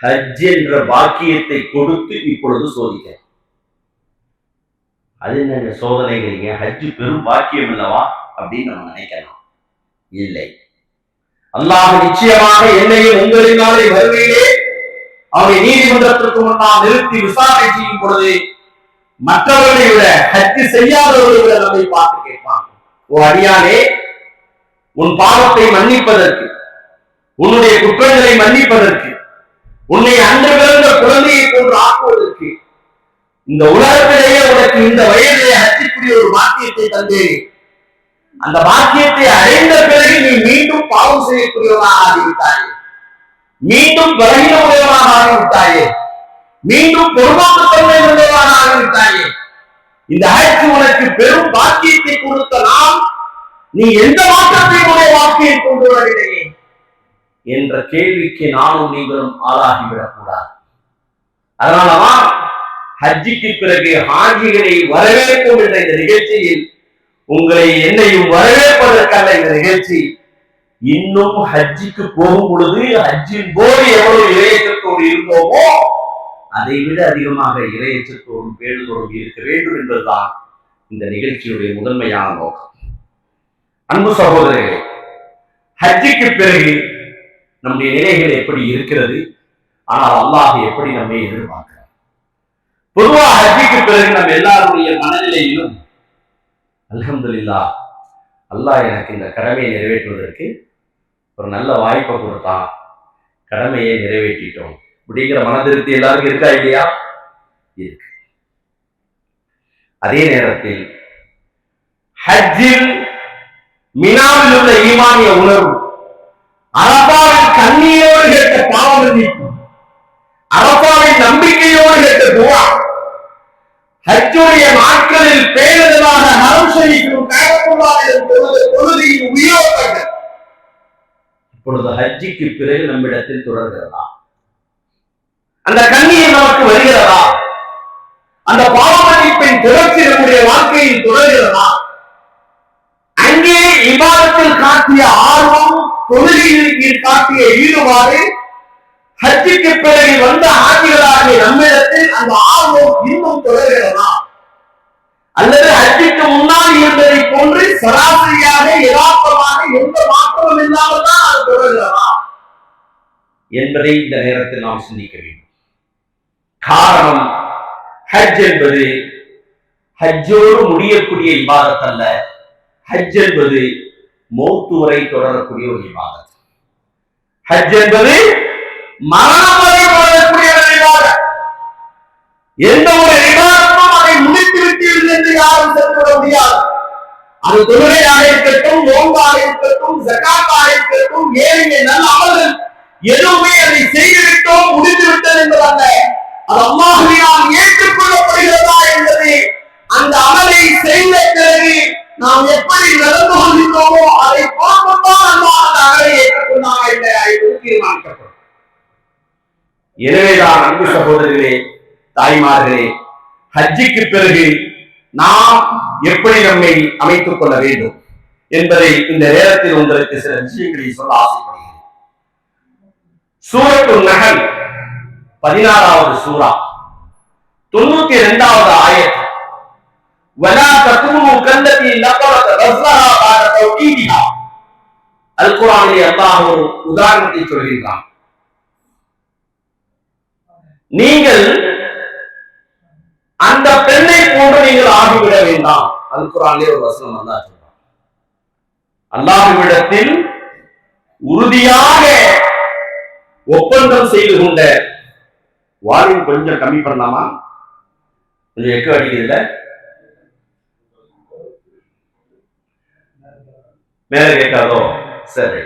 ஹஜ் என்ற பாக்கியத்தை கொடுத்து இப்பொழுது சோதிக்க. அது என்ன சோதனைங்கிறீங்க? ஹஜ் பெரும் பாக்கியம் இல்லவா அப்படின்னு நம்ம நினைக்கலாம். இல்லை, அல்லாஹ் நிச்சயமாக என்னையும் உங்களினாலே வருகையிலே அவரை நீதிமன்றத்திற்கு முன்னால் நிறுத்தி விசாரணை செய்யும் பொழுது மற்றவர்களை விட ஹஜ் செய்யாதவர்களை விட நம்மை பார்த்து கேட்பான், ஓ அடியானே, உன் பாவத்தை மன்னிப்பதற்கு, உன்னுடைய குற்றங்களை மன்னிப்பதற்கு, உன்னை அன்று பிறந்த குழந்தையை போன்று ஆக்குவதற்கு இந்த உலகத்திலேயே உனக்கு இந்த வயதிலே ஹஜ்ஜுக்குரிய ஒரு பாக்கியத்தை தந்தேன். அந்த பாக்கியத்தை அடைந்த பிறகு நீ மீண்டும் பாவம் செய்யக்கூடியவனாக ஆகிவிட்டாயே, மீண்டும் பலகீனமுடையவனாக ஆகிவிட்டாயே, மீண்டும் பொறுமாற்றத்தன்மை உள்ளவனாக ஆகிவிட்டாயே. இந்த ஹஜ் உனக்கு பெரும் பாக்கியத்தை கொடுத்த நாம் நீ எந்த மாற்றத்தையுடைய வாழ்க்கையை கொண்டு வரவில்லையே என்ற கேள்விக்கு நானும் நீங்களும் ஆளாகிவிடக் கூடாது. அதனாலதான் ஹஜ்ஜிக்கு பிறகு ஹாஜிகளை வரவேற்போம் என்ற இந்த நிகழ்ச்சியில் உங்களை என்னையும் வரவேற்பதற்கான இந்த நிகழ்ச்சி, இன்னும் ஹஜ்ஜிக்கு போகும் பொழுது ஹஜ்ஜின் போது எவ்வளவு இறையச்சத்தோடு இருந்தோமோ அதை விட அதிகமாக இறையச்சத்தோடும் பேணுதோடும் இருக்க வேண்டும் என்பதுதான் இந்த நிகழ்ச்சியுடைய முதன்மையான நோக்கம். அன்பு சகோதரர்களே, ஹஜ்ஜிக்கு பிறகு நம்முடைய நிலைகள் எப்படி இருக்கிறது, ஆனால் அல்லாஹ் எப்படி நம்மை எதிர்பார்க்கிறார்? பொதுவாக ஹஜ்ஜிக்கு பிறகு நம்ம எல்லாருடைய மனநிலையிலும் அல்ஹம்துலில்லாஹ், அல்லாஹ் எனக்கு இந்த கடமையை நிறைவேற்றுவதற்கு ஒரு நல்ல வாய்ப்பை கொடுத்தான், கடமையை நிறைவேற்றிட்டோம் அப்படிங்கிற மனதிருப்தி எல்லாருக்கும் இருக்கா இல்லையா? இருக்கு. அதே நேரத்தில் ஹஜ்ஜில் மினாவில் உள்ள ஈமானிய உணர்வு, அரபாவில் கண்ணீரை மன்னிப்பு, அரபாவின் நம்பிக்கையோடு கேட்ட துஆ, ஹஜ்ஜுடைய நாட்களில் பேருதலாக ஹரம் ஷரீஃபிலும் கஅபத்துல்லாஹிலும் தொழுகையின் உயிரோட்டங்கள் இப்பொழுது ஹஜ்ஜிக்கு பிறகு நம்மிடத்தில் தொடர்கிறதா? அந்த கண்ணியம் நமக்கு வருகிறதா? அந்த பாவ மன்னிப்பின் தொடர்ச்சி நம்முடைய வாழ்க்கையில் தொடர்கிறதா? அங்கே இபாதத்தில் காட்டிய ஆர்வம், தொழுகையில் காட்டிய ஈடுபாடு, ஹஜ்ஜுக்கு பிறகு வந்த ஆட்சிகளாகிய நம்மிடத்தில் அந்த ஆர்வம் இன்னும் தொடர்கிறதா? அல்லது ஹஜ்ஜுக்கு முன்னால் இருந்ததை போன்று சராசரியாக யதார்த்தமாக எந்த மாற்றமும் இல்லாமல் தான் அது தொடர்கிறதா என்பதை இந்த நேரத்தில் நாம் சிந்திக்க வேண்டும். காரணம், ஹஜ் என்பது ஹஜ்ஜோடு முடியக்கூடிய இபாதத் அல்ல. ஹஜ் என்பது மௌத்து வரை தொடரக்கூடிய ஒரு இபாதத். ஹஜ் என்பது மரணம் வரை தொடரக்கூடிய ஒரு இபாதத். எந்த ஒரு இபாதத்தும் அதை முடித்து விட்டீர்கள் என்று யாரும் சென்று விட முடியாது. அது தொழுகையாக இருக்கட்டும், நோன்பாக இருக்கட்டும், ஸகாத்தாக இருக்கட்டும், ஏனைய நல்ல அமல்கள் எதுவுமே அதை செய்துவிட்டோம், முடித்து விட்டது என்பதல்ல. அது அல்லாஹ்வினால் ஏற்றுக்கொள்ளப்படுகிறதா என்பது அந்த அமலை செய்த பிறகு நாம் எப்படி நடந்து கொள்கிறோமோ அதை போன்றுதான் அல்லாஹ் அந்த அமலை ஏற்றுக்கொண்டாங்க இல்லையா என்பது தீர்மானிக்கப்படும். எனவேதான் அன்பு சகோதரர்களே, தாய்மார்களே, ஹஜ்ஜிக்கு பிறகு நாம் எப்படி நம்மை அமைத்துக் கொள்ள வேண்டும் என்பதை இந்த நேரத்தில் உங்களுக்கு சில விஷயங்களை சொல்ல ஆசைப்படுகிறேன். சூரத்துல் நஹல் 16வது சூரா 92வது ஆயத். வலா தகுனு கல்லதி நகரத் ரஸ்ஸஹா பாத தௌஹீதிஹா. அல் குர்ஆனிலே அல்லாஹ் ஒரு உதாரணத்தை சொல்கிறான். நீங்கள் அந்த பெண்ணை போன்று நீங்கள் ஆகிவிட வேண்டாம். அல் குர்ஆனிலே ஒரு வசனம் அல்லாஹ் சொல்றான். அல்லாஹ்விடத்தில் உறுதியாக ஒப்பந்தம் செய்து கொண்ட, வால்யூம் கொஞ்சம் கம்மி பண்ணலாமா? கொஞ்சம் எக்கு அடிக்கிறதுல மேல கேட்காதோ? சரி.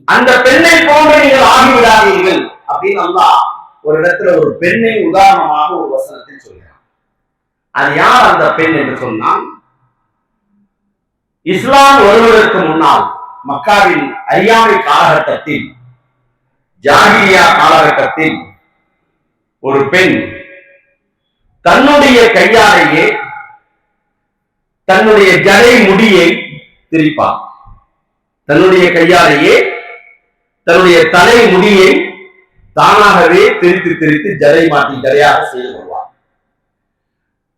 அந்த பெண்ணை போன்று நீங்கள் ஆகிவிடாதீர்கள் அப்படின்னு அல்லாஹ் ஒரு இடத்துல ஒரு பெண்ணை உதாரணமாக ஒரு வசனத்தில் சொல்கிறான். அது யார் அந்த பெண் என்று சொன்னால், இஸ்லாம் வருவதற்கு முன்னால் மக்காவின் அறியாமை காலகட்டத்தில், ஜாஹிலியா காலகட்டத்தில் ஒரு பெண் தன்னுடைய கையாலேயே தன்னுடைய ஜடை முடியை திரிப்பார். தன்னுடைய கையாலேயே தன்னுடைய தலை முடியை தானாகவே திரித்து திரித்து ஜடை மாற்றி ஜடையாக செய்து கொள்வார்.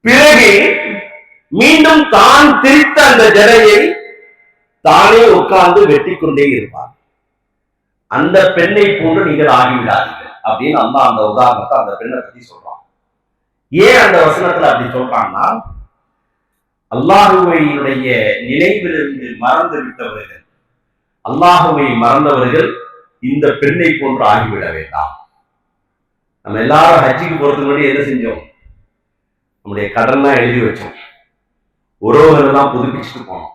பிறகு மீண்டும் தான் திரித்த அந்த ஜடையை தானே உட்கார்ந்து வெட்டி கொண்டே இருப்பார். அந்த பெண்ணை போன்று நீங்கள் ஆகிவிடாதீர்கள் அப்படின்னு அல்லாஹ் அந்த உதாரணத்தை அந்த பெண்ணை பத்தி சொல்றான். ஏன் அந்த வசனத்துல அப்படி சொல்றான்னா, அல்லாஹுவையுடைய நினைவிலிருந்து மறந்து விட்டவர்கள், அல்லாஹுவை மறந்தவர்கள் இந்த பெண்ணை போன்று ஆகிவிட வேண்டாம். நம்ம எல்லாரும் ஹஜ்ஜிக்கு போறதுக்கு முன்னாடி என்ன செஞ்சோம்? நம்முடைய கடன்லாம் எழுதி வச்சோம், உறவுகள் எல்லாம் புதுப்பிச்சுட்டு போனோம்,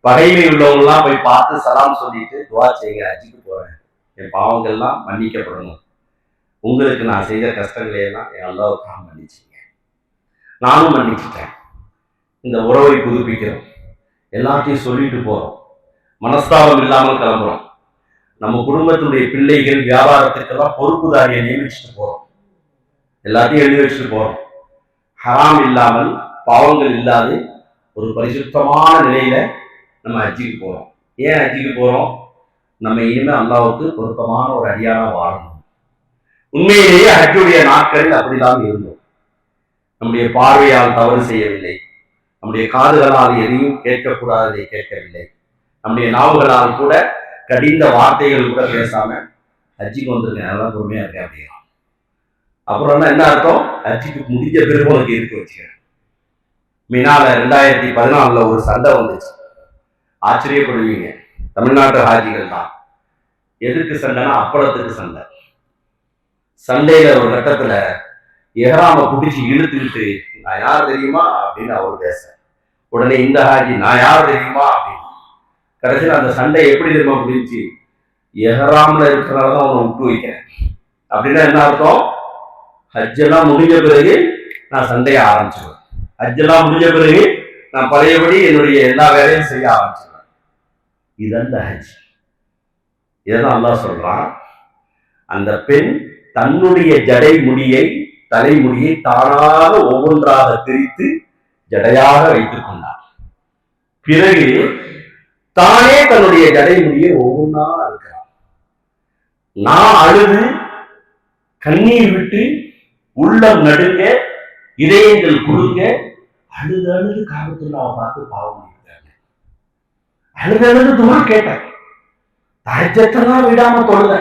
பகைமை உள்ளவங்க எல்லாம் போய் பார்த்து சலாம் சொல்லிட்டு துவா செய்யுங்க, ஹஜ்ஜிக்கு போறேன், என் பாவங்கள்லாம் மன்னிக்கப்படணும், உங்களுக்கு நான் செய்த கஷ்டங்களை எல்லாம் என் அல்லாஹ்வுக்காக மன்னிச்சிங்க, நானும் மன்னிச்சுட்டேன். இந்த உறவை புதுப்பிக்கிறோம், எல்லாத்தையும் சொல்லிட்டு போறோம், மனஸ்தாபம் இல்லாமல் கிளம்புறோம். நம்ம குடும்பத்துடைய பிள்ளைகள் வியாபாரத்துக்கெல்லாம் பொறுப்புதாரியை நியமிச்சுட்டு போறோம், எல்லாத்தையும் எழுதி வச்சுட்டு போறோம். ஹராம் இல்லாமல், பாவங்கள் இல்லாது ஒரு பரிசுத்தமான நிலையில நம்ம ஹஜ்ஜிக்கு போறோம். ஏன் ஹஜ்ஜிக்கு போறோம்? நம்ம இனிமே அல்லாஹ்வுக்கு பொருத்தமான ஒரு அடியானா வாழணும். உண்மையிலேயே ஹஜ்ஜுடைய நாட்களில் அப்படிதான் இருந்தோம். நம்முடைய பார்வையால் தவறு செய்யவில்லை, நம்முடைய காதுகளால் எதையும் கேட்கக்கூடாததை கேட்கவில்லை, நம்முடைய நாவுகளால் கூட கடிந்த வார்த்தைகள் கூட பேசாம ஹஜ்ஜிக்கு வந்துருக்கேன், அதெல்லாம் பொறுமையா இருக்கேன் அப்படின்னா அப்புறம் என்ன அர்த்தம்? ஹஜ்ஜிக்கு முடிஞ்ச பிறகு உனக்கு இருக்கு வச்சுக்கிறேன். மினால 2014 ஒரு சண்டை வந்துச்சு, ஆச்சரியப்படுவீங்க. தமிழ்நாட்டு ஹாஜிகள் தான். எதுக்கு சண்டைனா அப்பளத்துக்கு சண்டை. சண்டையில ஒரு கட்டத்துல எஹ்ராம குடிச்சு இழுத்துக்கிட்டு, நான் யார் தெரியுமா அப்படின்னு அவர் பேச, உடனே இந்த ஹாஜி நான் யார் தெரியுமா அப்படின்னு. கடைசியில் அந்த சண்டை எப்படி தெரியுமா முடிஞ்சு, எஹராம்ல இருக்கிறனால தான் அவனை விட்டு வைக்கிறேன் அப்படின்னா என்ன அர்த்தம்? ஹஜ்ஜெல்லாம் முடிஞ்ச பிறகு நான் சண்டையை ஆரம்பிச்சிடுவேன். ஹஜ்ஜெல்லாம் முடிஞ்ச பிறகு நான் பழையபடி என்னுடைய எல்லா வேலையும் செய்ய ஆரம்பிச்சிடுவேன். இதல்ல ஹஜ். இதான் அல்லாஹ் சொல்றான், அந்த பெண் தன்னுடைய ஜடை முடியை தலைமுடியை தானாக ஒவ்வொன்றாக பிரித்து ஜடையாக வைத்துக் கொண்டார். பிறகு தானே தன்னுடைய ஜடை முடியை ஒவ்வொன்றா இருக்கிறார். நான் அழுது கண்ணீர் விட்டு உள்ளம் நடுங்க இதயங்கள் குறுங்க அழுது அழுது காபத்துல்லாவை பார்த்து பாவம் பண்ணிட்டாங்க. அழுது அழுது துவா கேட்டேன். தஹஜ்ஜத்தெல்லாம் விடாம தொழுத,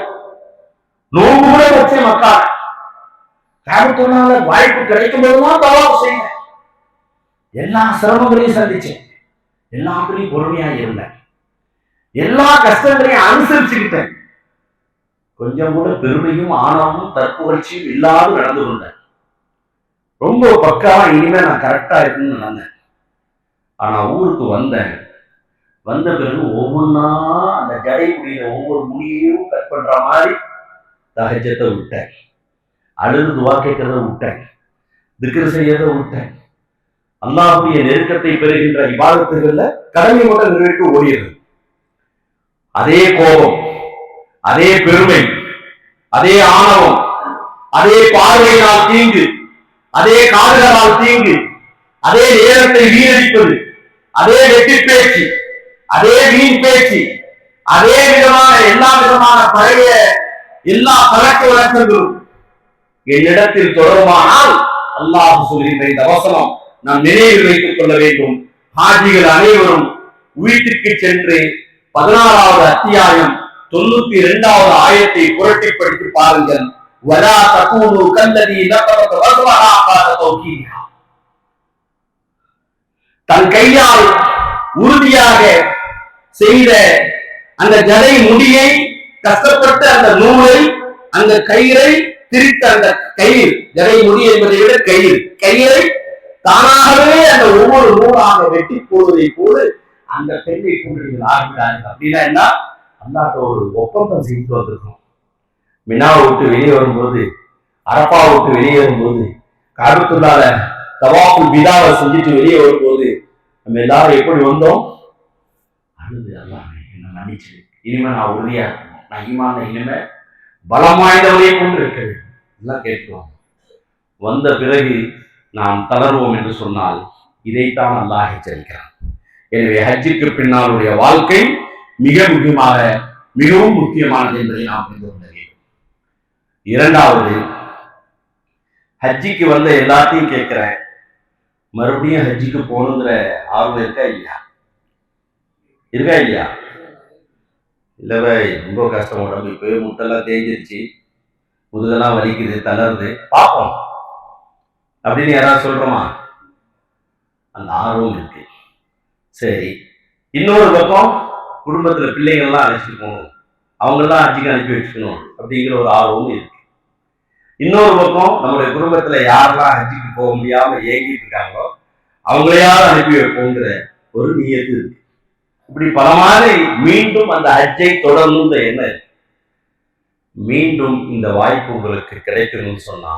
நோம்பு கூட வச்ச மக்கா காபத்துல்லால வாய்ப்பு கிடைக்கும் போதுதான் தவாப் செய்தேன். எல்லா சிரமங்களையும் சந்திச்சேன், எல்லாத்துலையும் பொறுமையா இருந்தேன், எல்லா கஷ்டங்களையும் அனுசரிச்சுக்கிட்டேன். கொஞ்சம் கூட பெருமையும் ஆணவமும் தற்புகழ்ச்சியும் இல்லாது நடந்து கொண்டேன். ரொம்ப பக்காவா இனிமே நான் கரெக்டா இருக்குன்னு நடந்தேன். ஆனா ஊருக்கு வந்தேன். வந்த பிறகு ஒவ்வொன்னா அந்த ஜடை முடியில ஒவ்வொரு முடியையும் கட் பண்ற மாதிரி தஹஜ்ஜத்தை விட்டேன், அழுது துவா கேட்கறத விட்டேன், திக்ர் செய்யறத விட்டேன். அல்லாஹ்வுடைய நெருக்கத்தை பெறுகின்ற இபாதத்துகள்ல கடமை மட்டும் நிறைவேற்றி ஓடியது. அதே கோபம், அதே பெருமை, அதே ஆணவம், அதே பார்வையினால் தீங்கு, அதே காதுகளால் தீங்கு, அதே நேரத்தை வீணடிப்பது, அதே வெற்றி பேச்சு, அதே வீண் பேச்சு, அதே விதமான எல்லா விதமான பழைய எல்லா பழக்க வழக்கங்களும் என்னிடத்தில் தொடருமானால் அல்லாஹ் சொல்கின்ற இந்த வசனம் நாம் நினைவில் வைத்துக் கொள்ள வேண்டும். ஹாஜிகள் அனைவரும் வீட்டுக்கு சென்று 16வது அத்தியாயம் 92வது ஆயத்தை புரட்டி படித்து பாருங்கள். வலா தகூனு கல்லதி நகரத் வஸ்வஹா காத தௌகீஹா. தன் கையால் உறுதியாக செய்த அந்த ஜடை முடியை கஷ்டப்பட்டு அந்த நூலை அந்த கயிறை திரித்த அந்த கயிறு, ஜடை முடி என்பதை விட கயிறை தானாகவே அந்த ஒவ்வொரு நூலாக வெட்டி போடுவதை போல அந்த பெண்ணை கொண்டு ஆரம்பித்தார்கள். அப்படின்னா என்ன, அல்லாஹ் ஒரு ஒப்பந்தம் செய்து வந்திருக்கோம். மினாவை விட்டு வெளியே வரும்போது, அரப்பா விட்டு வெளியே வரும்போது, காபத்துல்லாஹ்ல தவாஃபுல் விதாவை செஞ்சுட்டு வெளியே வரும்போது நம்ம எல்லாரும் எப்படி வந்தோம்? அழுது அல்லாஹ் என்ன மன்னிச்சு, இனிமே நான் உறுதியா இருக்கணும், நான் ஈமான்ல இனிமே பலம் வாய்ந்தவரையை கொண்டு இருக்க வேண்டும் எல்லாம் கேட்கிறோம். வந்த பிறகு நாம் தளர்வோம் என்று சொன்னால் இதைத்தான் அல்லாஹ் எச்சரிக்கிறான். எனவே ஹஜ்ஜுக்கு பின்னாலுடைய வாழ்க்கை மிக முக்கியமாக மிகவும் முக்கியமானது என்பதை நாம் புரிந்து கொள்ள வேண்டும். இரண்டாவது, ஹஜ்ஜிக்கு வந்த எல்லாத்தையும் கேட்கிறேன், மறுபடியும் ஹஜ்ஜிக்கு போகணுங்கிற ஆர்வம் இருக்கா இல்லையா? இல்லவே ரொம்ப கஷ்டம், உடம்பு இப்பவே முட்டெல்லாம் தேஞ்சிருச்சு, முதுகெல்லாம் வலிக்குது, தளருது, பார்ப்போம் அப்படின்னு யாராவது சொல்றோமா? அந்த ஆர்வம் இருக்கு. சரி, இன்னொரு பக்கம் குடும்பத்துல பிள்ளைகள்லாம் அழைச்சிட்டு போகணும், அவங்கெல்லாம் ஹஜ்ஜுக்கு அனுப்பி வச்சுக்கணும் அப்படிங்கிற ஒரு ஆர்வமும் இருக்கு. இன்னொரு பக்கம் நம்முடைய குடும்பத்துல யாரெல்லாம் ஹஜ்ஜுக்கு போக முடியாம ஏங்கிட்டு இருக்காங்களோ அவங்களையாவது அனுப்பி வைப்போங்கிற ஒரு நியத்து இருக்கு. இப்படி பல மாதிரி மீண்டும் அந்த ஹஜ்ஜை தொடரணுன்ற எண்ணம் இருக்கு. மீண்டும் இந்த வாய்ப்பு உங்களுக்கு கிடைக்கணும்னு சொன்னா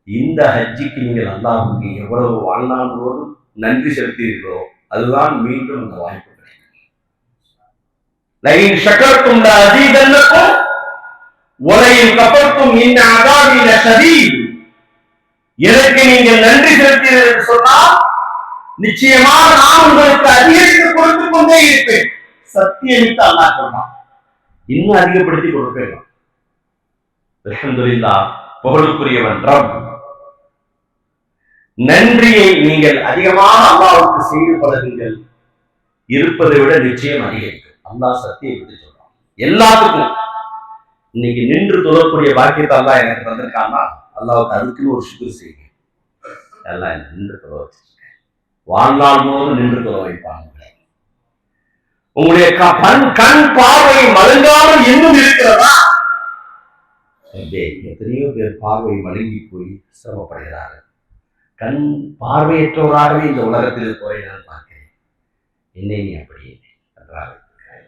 இந்த ஹஜ்ஜிக்கு நீங்கள் அல்லாஹ்வுக்கு எவ்வளவு வாழ்நாள் போதும் நன்றி செலுத்தீர்களோ அதுதான் மீண்டும் இந்த வாய்ப்பு கிடைக்கும். லஇன் ஷக்கர்தும் லஅஸீதன்னக்கும் வலஇன் கஃபர்தும் இன் அஸாபி லஷதீத். எனக்கு நீங்கள் நன்றி செலுத்தீர்கள் என்று சொன்னால் நிச்சயமாக நான் உங்களுக்கு அதிகரித்து கொடுத்து கொண்டே இருப்பேன். சத்தியமிட்டு அல்லாஹ் சொல்றான், இன்னும் அதிகப்படுத்தி கொடுப்பேன். அல்ஹம்துலில்லாஹ், புகழுக்குரியவன் ரப். நன்றியை நீங்கள் அதிகமாக அல்லாஹ்வுக்கு செய்து பழகுங்கள், இருப்பதை விட நிச்சயம் அதிகரிக்கும். அல்லாஹ் சத்தியம் விட்டு சொல்றான் எல்லாத்துக்கும். இன்னைக்கு நின்று தொழக்கூடிய பாக்கியத்தை அல்லாஹ் எனக்கு தந்திருக்கான்னா அல்லாஹ்வுக்கு அதுக்குன்னு ஒரு சுக்ர் செய்யுங்க. எல்லாம் நின்று தொழ வச்சிருக்கேன், வாழ்நாள் போது நின்று தொழ வைப்பாங்க. உங்களுடைய கண் பார்வை மழுங்காமல் இன்னும் இருக்கிறதா? எத்தனையோ பேர் பார்வை மழுங்கி போய் சிரமப்படுகிறார்கள். கண் பார்வையற்றவராகவே இந்த உலகத்தில் இருப்பவரை நான் பார்க்கிறேன். என்னை நீ அப்படி நன்றாக இருக்கிறாய்.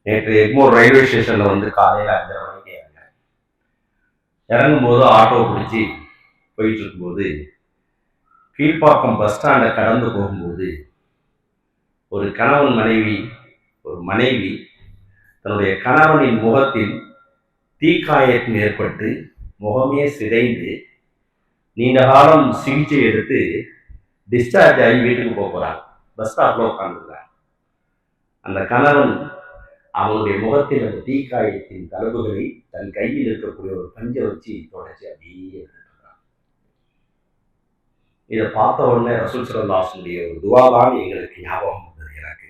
நேற்று எக்மோர் ரயில்வே ஸ்டேஷன்ல வந்து காலையில் 5:30 மணிக்கு இறங்கும் போது ஆட்டோ பிடிச்சி போயிட்டு இருக்கும்போது கீழ்ப்பாக்கம் பஸ் ஸ்டாண்டை கடந்து போகும்போது ஒரு கணவன் மனைவி தன்னுடைய கணவனின் முகத்தில் தீக்காயத்தில் ஏற்பட்டு முகமே சிதைந்து நீண்ட காலம் சிகிச்சை எடுத்து டிஸ்சார்ஜ் ஆகி வீட்டுக்கு போகிறாங்க. பஸ் ஸ்டாப்ல உட்காந்துருக்காங்க. அந்த கணவன் அவனுடைய முகத்தில் அந்த தீக்காயத்தின் தழும்புகளை தன் கையில் இருக்கக்கூடிய ஒரு பஞ்சை வச்சு தொடச்சி அப்படியே எடுத்துட்டான். இதை பார்த்த உடனே ரசூல் ஸல்லல்லாஹு அலைஹி வஸல்லம் ஒரு துஆதான் எங்களுக்கு ஞாபகம் வந்தது. எனக்கு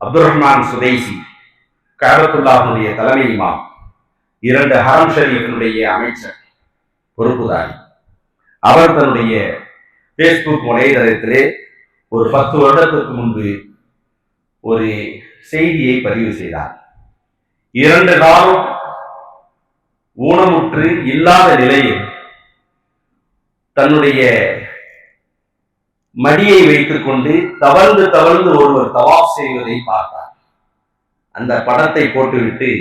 அப்துல் ரஹ்மான் சுதைசி கஅபத்துல்லாஹ்வுடைய தலைமை இமாம், 2 ஹரம் ஷரீஃபினுடைய அமைச்சர் பொறுப்புதாரி, அவர் தன்னுடைய பேஸ்புக் வலைதளத்திலே ஒரு 10 வருடத்திற்கு முன்பு ஒரு செய்தியை பதிவு செய்தார். 2 நாளும் ஊனமுற்று இல்லாத நிலையில் தன்னுடைய மடியை வைத்துக் கொண்டு தவழ்ந்து தவழ்ந்து ஒருவர் தவாப் செய்வதை பார்த்தார். அந்த படத்தை போட்டுவிட்டு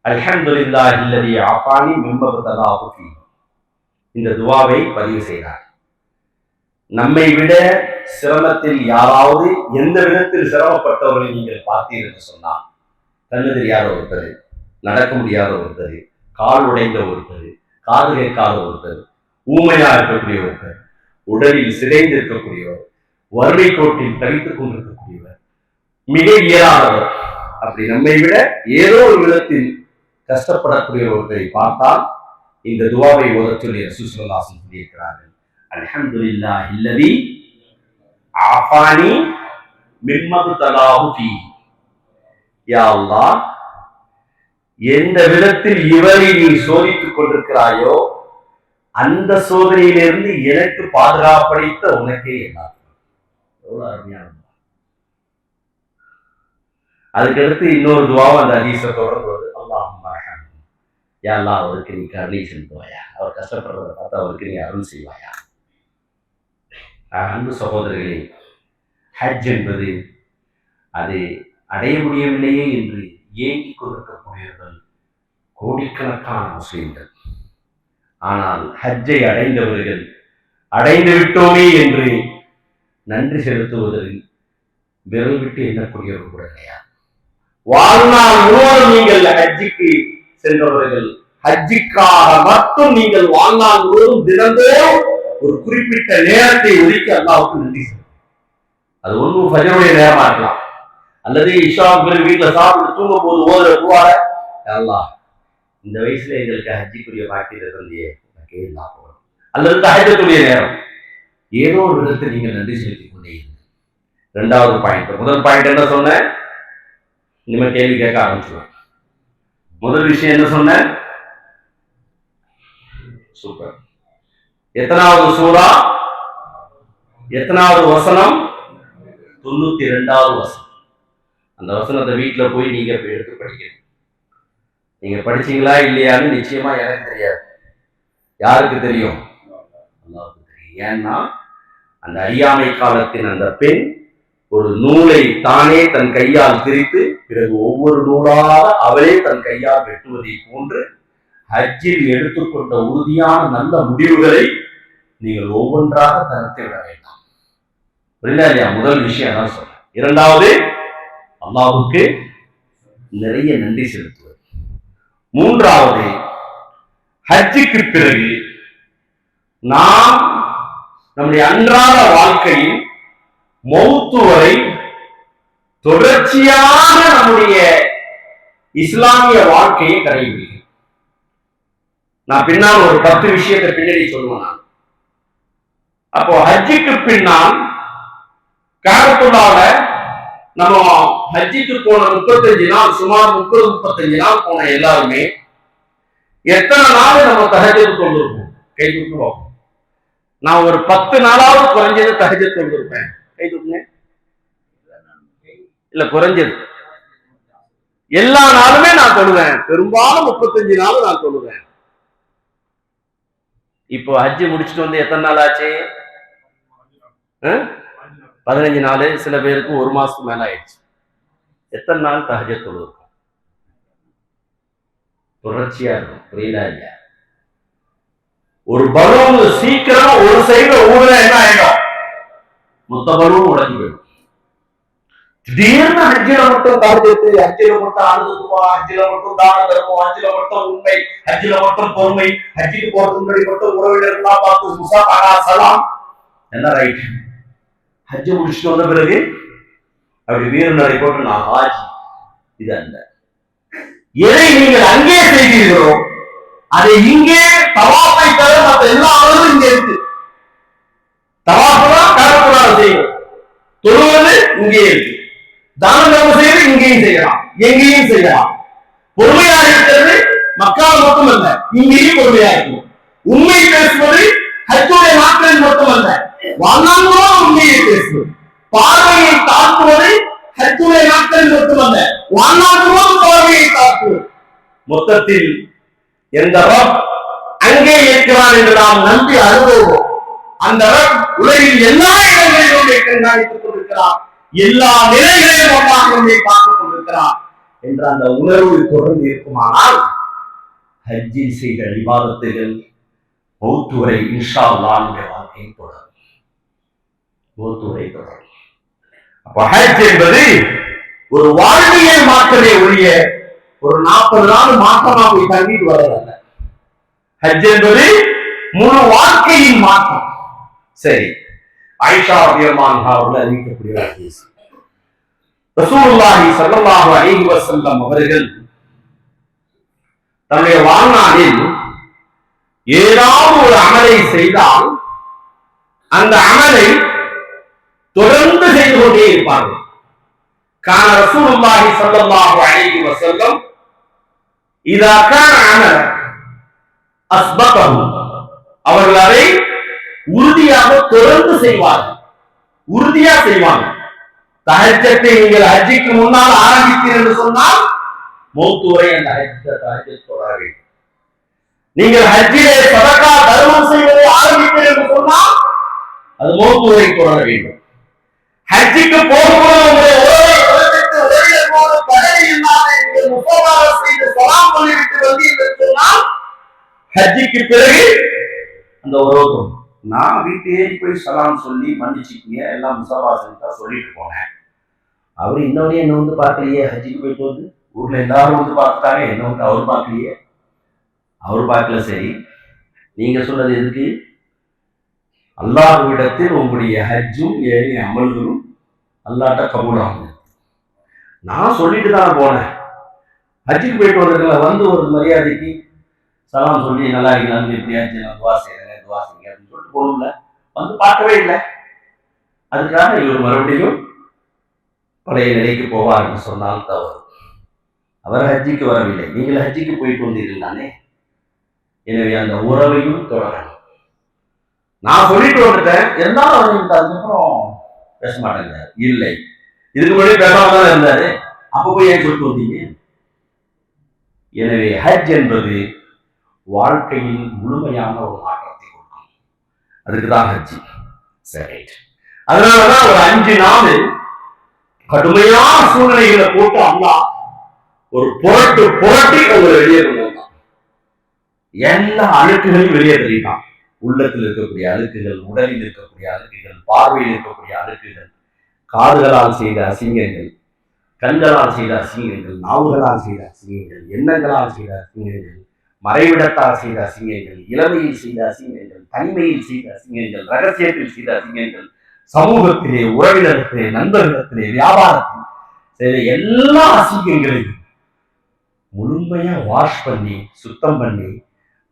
அல்ஹம்துலில்லாஹி அல்லதி ஆஃபானி மிம்ம பதலாஹு ஃபீ இந்த துஆவை பதிவு செய்தார். நம்மை விட சிரமத்தில் யாராவது எந்த விதத்தில் சிரமப்பட்டவர்களை நீங்கள் பார்த்தீர்கள் என்று சொன்னால், கண்ணு தெரியாத ஒருத்தர், நடக்க முடியாத ஒருத்தர், கால் உடைந்த ஒருத்தர், காது கேட்காத ஒருத்தர், ஊமையா இருக்கக்கூடிய ஒருத்தர், உடலில் சிதைந்து இருக்கக்கூடியவர், வறுமை கோட்டில் தவித்துக் கொண்டிருக்கக்கூடியவர், மிக இயலாதவர், அப்படி நம்மை விட ஏதோ ஒரு விதத்தில் கஷ்டப்படக்கூடிய ஒருத்தரை பார்த்தால் இந்த துஆவை ஓதச் சொல்லி ரசூல் ஸல்லல்லாஹு அலைஹி வஸல்லம் சொல்லியிருக்கிறார்கள். அல்ஹம்துலில்லாஹி அல்லதி ஆஃபானி மிம்ம பதலாஹு ஃபீ. யா அல்லாஹ், எந்த விதத்தில் இவரை நீ சோதித்துக் கொண்டிருக்கிறாயோ அந்த சோதனையிலிருந்து எனக்கு பாதுகாப்பளித்த உனக்கே எல்லாம். எவ்வளவு அருமையான. அதுக்கடுத்து இன்னொரு துஆவை அந்த ஹதீஸை தொடர்ந்து வருது. அல்லாஹும்ம அர்ஹம், யா அல்லாஹ், அவருக்கு நீ கருணை செலுத்துவாயா, அவர் கஷ்டப்படுறதை பார்த்து அவருக்கு நீ அருள் செய்வாயா. அன்பு சகோதரர்களே, ஹஜ் என்பது அது அடைய முடியவில்லையே என்று ஏங்கிக் கொண்டிருக்கக்கூடியவர்கள் கோடிக்கணக்கான முஸ்லிம்கள். ஆனால் ஹஜ்ஜை அடைந்தவர்கள் அடைந்து விட்டோமே என்று நன்றி செலுத்துவதில் விரல் விட்டு எண்ணக்கூடியவர்கள் கூட கிடையாது. வாழ்நாள் முழுவதும் நீங்கள் ஹஜ்ஜுக்கு சென்றவர்கள், ஹஜ்ஜுக்காக மட்டும் நீங்கள் வாழ்நாள் முழுவதும் தினந்தோறும் ஒரு குறிப்பிட்ட நேரத்தை ஒதுக்கி அல்லாஹ்வுக்கு நன்றி செலுத்தும். அது ஒன்றும் ஃபஜ்ருடைய நேரமா இருக்கலாம், அல்லது இஷாவுக்கு பிறகு வீட்டில் சாப்பிட்டு தூங்கும் போது ஓதுற துஆவை, அல்லாஹ் இந்த வயசுல எங்களுக்கு ஹஜ்ஜுக்குரிய பாக்கியத்தை தந்தியே, எனக்கே எல்லாம் போகணும், அல்லது தஹஜ்ஜுடைய நேரம், ஏதோ ஒரு விதத்தில் நீங்கள் நன்றி செலுத்திக் கொண்டே இருங்க. 2வது பாயிண்ட். முதல் பாயிண்ட் என்ன சொன்னேன்? இனிமே கேள்வி கேட்க ஆரம்பிச்சுடுவேன். முதல் விஷயம் என்ன சொன்னேன்? சூப்பர். எத்தனாவது சூரா, எத்தனாவது வசனம்? 92வது வசனம். அந்த வசனத்தை வீட்டுல போய் நீங்க எடுத்து படிக்கணும். நீங்க படிச்சீங்களா இல்லையான்னு நிச்சயமா எனக்கு தெரியாது. யாருக்கு தெரியும்? அல்லாஹ்வுக்கு தெரியும். ஏன்னா அந்த அறியாமை காலத்தின் அந்த பெண் ஒரு நூலை தானே தன் கையால் திரித்து பிறகு ஒவ்வொரு நூலாக அவளே தன் கையால் வெட்டுவதை போன்று ஹஜ்ஜில் எடுத்துக்கொண்ட உறுதியான நல்ல முடிவுகளை நீங்கள் ஒவ்வொன்றாக தரத்தை விட வேண்டாம். புரியல இல்லையா? முதல் விஷயம் தான் சொல்றேன். 2வது, அல்லாஹ்வுக்கு நிறைய நன்றி செலுத்துவது. 3வது, ஹஜ்ஜுக்கு பிறகு நாம் நம்முடைய அன்றாட வாழ்க்கையில் மௌத்து வரை தொடர்ச்சியாக நம்முடைய இஸ்லாமிய வாழ்க்கையை கடைபிடிக்கும். நான் பின்னால் ஒரு 10 விஷயத்தை பின்னாடி சொல்லுவேன். அப்போ ஹஜ்ஜுக்கு பின்னால் கஅபத்துல்லாஹ்ல நம்ம ஹஜ்ஜுக்கு போன 35 நாள், சுமார் 30-35 நாள் போன எல்லாருமே எத்தனை நாள் நம்ம தஹஜ்ஜுத் தொழுதிருப்போம்? கை தூக்குவோம். நான் ஒரு 10 நாளாவது குறைஞ்சது தஹஜ்ஜுத் தொழுதிருப்பேன். கை தூக்குங்க. இல்ல, குறைஞ்சது எல்லா நாளுமே நான் தொழுவேன். பெரும்பாலும் 35 நாள் நான் தொழுவேன். இப்போ ஹஜ்ஜு முடிச்சுட்டு வந்து எத்தனை நாள் ஆச்சு? 15 நாள், சில பேருக்கு 1 மாசத்துக்கு மேல ஆயிடுச்சு. எத்தனை நாள் தஹஜ்ஜத் தொழுது? தொடர்ச்சியா இருக்கும். புரியுதா இல்லையா? ஒரு பலூன் சீக்கிரம் ஒரு சைடு ஊர்ல என்ன ஆயிடும்? மொத்த பலூன் உடைஞ்சு போயிடும். திடீர்னு ஹஜ்ஜில மட்டும் தஹஜ்ஜத், ஹஜ்ஜில மட்டும் அழுதுவா, ஹஜ்ஜில மட்டும் தான தர்மம், ஹஜ்ஜில மட்டும் உண்மை, ஹஜ்ஜில மட்டும் பொறுமை, ஹஜ்ஜிக்கு போறதுக்கு முன்னாடி மட்டும் உறவினர்கள்லாம் பார்த்து முசாஃபஹா சலாம் என்ன ரைட். ஹஜ்ஜு முடிச்சுட்டு வந்த பிறகு அப்படி வீர நடை போட்டு நான் ஹாஜி. இது அல்ல. எதை நீங்கள் அங்கே செய்கிறீர்களோ அதை இங்கே தவாஃபை தவிர மற்ற எல்லா அளவும் இங்கே இருக்கு. தவாஃபுலாம் காரக்குறால செய்யும், தொழுவது இங்கே இருக்கு, தான தர்மம் செய்வது இங்கேயும் செய்யலாம், எங்கேயும் செய்யலாம். பொறுமையா இருக்கிறது மக்கள் மட்டுமல்ல, இங்கேயும் பொறுமையா இருக்கும். உண்மை பேசுவது ஹஜ்ஜுடைய நாட்களில் மட்டுமல்ல, வாழ்நாள்களும் உண்மையை பேசுவது. பார்வையை தாக்குவது ஹஜ்ஜுடைய நாட்களில் மட்டுமல்ல, வாழ்நாள்களும் பார்வையை தாக்குவது. மொத்தத்தில் எந்த ரப் அங்கே இருக்கிறான் என்று நாம் நம்பி அனுபவம், அந்த ரப் உலகில் எல்லா இடங்களிலும் கண்காணித்துக் கொண்டிருக்கிறார், எல்லா நிலைகளிலும் ஒன்றாக பார்த்துக் கொண்டிருக்கிறார் என்ற அந்த உணர்வு தொடர்ந்து இருக்குமானால் ஹஜ்ஜில் செய்த இபாதத்துகள் மௌத்து வரை இன்ஷா அல்லாஹ் வாழ்க்கை தொடரும். மௌத்து வரை தொடரும். அப்ப ஹஜ் என்பது ஒரு வாழ்வியல் மாற்றமே ஒழிய ஒரு 40 நாள் மாற்றமா போய் தங்கிட்டு வர்றதல்ல. ஹஜ் என்பது முழு வாழ்க்கையின் மாற்றம். சரி, ஆயிஷா ரலியல்லாஹு அன்ஹா அவர்கள் அறிவிக்கக்கூடிய ஹதீஸ். ரசூலுல்லாஹி ஸல்லல்லாஹு அலைஹி வஸல்லம் அவர்கள் தன்னுடைய வாழ்நாளில் ஏதாவது ஒரு அமலை செய்தால் அந்த அமலை தொடர்ந்து செய்து கொண்டே இருப்பார்கள். கான ரசூலுல்லாஹி ஸல்லல்லாஹு அலைஹி வஸல்லம் இதா கான அமல் அஸ்பகஹு, அவர்கள் அதை உறுதியாக தொடர்ந்து செய்வார்கள், உறுதியா செய்வாங்க. தஹஜ்ஜத்தை நீங்கள் ஹஜ்ஜுக்கு முன்னால் ஆரம்பித்தீர்கள் என்று சொன்னால் மௌத்து வரை அந்த தஹஜ்ஜத் தொடர வேண்டும். நீங்கள் ஹஜ்ஜிலே சதகா தர்மம் செய்வதை ஆரம்பித்தீர்கள் என்று சொன்னால் அது மௌத்து வரை தொடர வேண்டும். ஹஜ்ஜுக்கு போகும்போது உங்களுடைய உறவை கொடுத்துட்டு உறவினர்களோடு பதவி இல்லாத முப்பதாக செய்து சலாம் சொல்லிவிட்டு வந்தீர்கள் என்று சொன்னால் ஹஜ்ஜுக்கு பிறகு அந்த உறவு, நான் வீட்டு ஏறி போய் சலாம் சொல்லி மன்னிச்சுக்கீங்க எல்லாம் முசாபாசன் சொல்லிட்டு போனேன், அவரு இன்னொரு என்ன வந்து பார்க்கலையே, ஹஜ்ஜுக்கு போயிட்டு வந்து ஊர்ல எல்லாரும் வந்து பார்த்துட்டாங்க, என்ன வந்து அவர் பார்க்கலையே, அவர் பார்க்கல. சரி, நீங்க சொன்னது எதுக்கு? அல்லாஹ்விடத்தில் உங்களுடைய ஹஜ்ஜும் ஏனைய அமல்களும் அல்லாஹ்ட்ட கபூல் ஆகும். நான் சொல்லிட்டு தான் போனேன், ஹஜ்ஜுக்கு போயிட்டு வந்திருக்கல, வந்து ஒரு மரியாதைக்கு சலாம் சொல்லி நல்லா இருக்கலாம்னு எப்படியாச்சு நான் துவா செய்யறேன், துவா செய்யுங்க அப்படின்னு சொல்லிட்டு போகணும்ல, வந்து பார்க்கவே இல்லை. அதுக்காக இவர் மறுபடியும் பழைய நிலைக்கு போவார்னு சொன்னால் தவறு. அவர் ஹஜ்ஜிக்கு வரவில்லை, நீங்கள் ஹஜ்ஜிக்கு போயிட்டு வந்தீர்கள் தானே, எனவே அந்த உறவையும் தொடரணும். நான் சொல்லிட்டு வந்துட்டேன், இருந்தாலும் அவர் அதுக்கப்புறம் பேச மாட்டேங்க. இல்லை, இதுக்கு முன்னாடி பேசாம தான் இருந்தாரு, அப்ப போய் ஏன் சொல்லிட்டு வந்தீங்க? எனவே ஹஜ் என்பது வாழ்க்கையில் முழுமையான ஒரு மாற்றத்தை கொடுக்கும், அதுக்குதான் ஹஜ். சரி, அதனாலதான் ஒரு 5 நாள் கடுமையான சூழ்நிலைகளை போட்டு அல்லாஹ் ஒரு புரட்டி உங்களை வெளியே கொண்டு வந்தான். எல்லா அழுக்குகளையும் வெளியே தெரியுதான். உள்ளத்தில் இருக்கக்கூடிய அழுக்குகள், உடலில் இருக்கக்கூடிய அழுக்குகள், பார்வையில் இருக்கக்கூடிய அழுக்குகள், காதுகளால் செய்த அசிங்கங்கள், கண்களால் செய்த அசிங்கங்கள், நாவுகளால் செய்த அசிங்கங்கள், எண்ணங்களால் செய்த அசிங்கங்கள், மறைவிடத்தால் செய்த அசிங்கங்கள், இளமையில் செய்த அசிங்கங்கள், தனிமையில் செய்த அசிங்கங்கள், ரகசியத்தில் செய்த அசிங்கங்கள், சமூகத்திலே, உறவினத்திலே, நண்பர்களிடத்திலே, வியாபாரத்தில் செய்த எல்லா அசிங்கங்களையும் முழுமையா வாஷ் பண்ணி சுத்தம் பண்ணி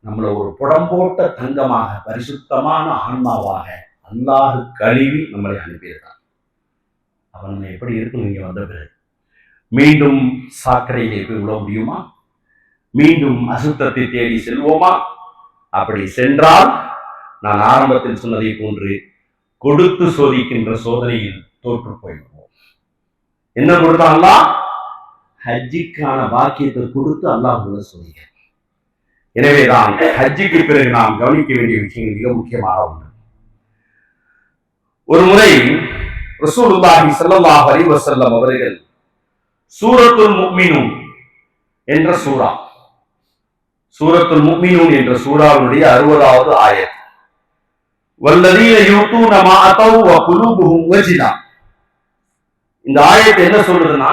நம்மளை ஒரு புடம்போட்ட தங்கமாக பரிசுத்தமான ஆன்மாவாக அல்லாஹ் கழுவி நம்மளை அனுப்பியிருக்கான். அவன் நம்ம எப்படி இருக்கும்? நீங்க வந்த பிறகு மீண்டும் சாக்கடையிலே போய் விட முடியுமா? மீண்டும் அசுத்தத்தை தேடி செல்வோமா? அப்படி சென்றால் நான் ஆரம்பத்தில் சொன்னதை போன்று கொடுத்து சோதிக்கின்ற சோதனையில் தோற்று போய்விடுவோம். என்ன கொடுத்தான்? அல்லாஹ் ஹஜ்ஜிக்கான பாக்கியத்தை கொடுத்து அல்லாஹ் சோதிக்க. எனவேதான் ஹஜ்ஜுக்கு பிறகு நாம் கவனிக்க வேண்டிய விஷயங்கள் மிக முக்கியமான ஒன்று. ஒரு முறை ரசூலுல்லாஹி ஸல்லல்லாஹு அலைஹி வஸல்லம் அவர்கள் சூரத்துல் முஃமினூன் என்ற சூரத்துல் முஃமினூன் என்ற சூராவுடைய 60வது ஆயத், வல்லதீன யூதூன மா அதவ் வ குலூபுஹும் வஜிலா. இந்த ஆயத் என்ன சொல்றதுன்னா,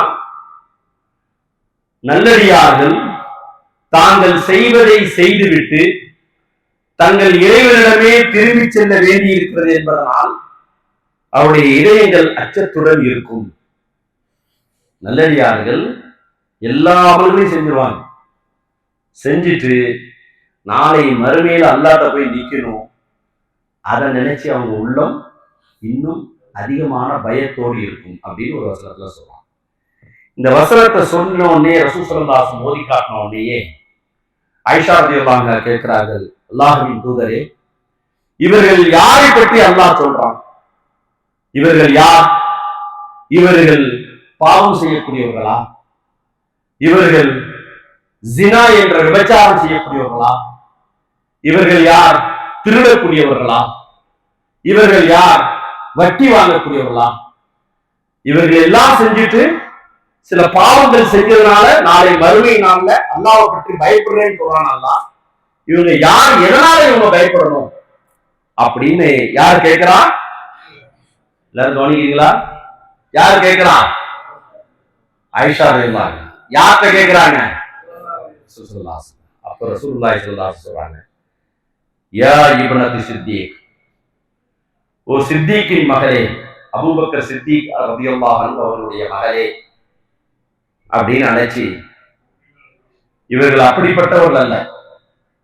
நல்லடியார்கள் தாங்கள் செய்வதை செய்துவிட்டு தங்கள் இறைவனிடமே திரும்பி செல்ல வேண்டி இருக்கிறது என்பதனால் அவருடைய இதயங்கள் அச்சத்துடன் இருக்கும். நல்லடியார்கள் எல்லா அமல்களையும் செஞ்சிருவாங்க, செஞ்சுட்டு நாளை மறுமையில அல்லாஹ்ட்ட போய் நிக்கணும், அதை நினைச்சு அவங்க உள்ளம் இன்னும் அதிகமான பயத்தோடு இருக்கும் அப்படின்னு ஒரு வசனத்துல சொல்றாங்க. இந்த வசனத்தை சொன்ன உடனே ரசூல் ஸல்லல்லாஹு அலைஹி வஸல்லம் மோதி காட்டின உடனேயே ஆயிஷா ரலியல்லாஹு அன்ஹா கேட்கிறார்கள், அல்லாஹ்வின் தூதரே, இவர்கள் யாரை பற்றி அல்லாஹ் சொல்றான்? இவர்கள் யார்? இவர்கள் பாவம் செய்யக்கூடியவர்களா? இவர்கள் ஜினா என்ற விபச்சாரம் செய்யக்கூடியவர்களா? இவர்கள் யார்? திருடக்கூடியவர்களா? இவர்கள் யார்? வட்டி வாங்கக்கூடியவர்களா? இவர்கள் எல்லாம் செஞ்சுட்டு சில பாவங்கள் செஞ்சதுனால நாளை மறுமை நாள்ல அல்லாஹ்வை பற்றி பயப்படுறேன்னு சொல்றான் அல்லாஹ். இவங்க யார்? எதனால இவங்க பயப்படணும் அப்படின்னு யார் கேட்கிறா? எல்லாரும் கவனிக்கிறீங்களா? யார் கேட்கிறா? ஆயிஷா ரலியல்லாஹு அன்ஹா. யார்கிட்ட கேட்கிறாங்க? அப்ப ரசூலுல்லாஹி ஸல்லல்லாஹு அலைஹி வஸல்லம் சொல்றாங்க, யா இப்னதி சித்தீக், ஓ சித்தீக்கின் மகளே, அபூபக்கர் சித்தீக் ரலியல்லாஹு அன்ஹு அவருடைய மகளே அப்படின்னு அழைச்சி, இவர்கள் அப்படிப்பட்டவர்கள் அல்ல,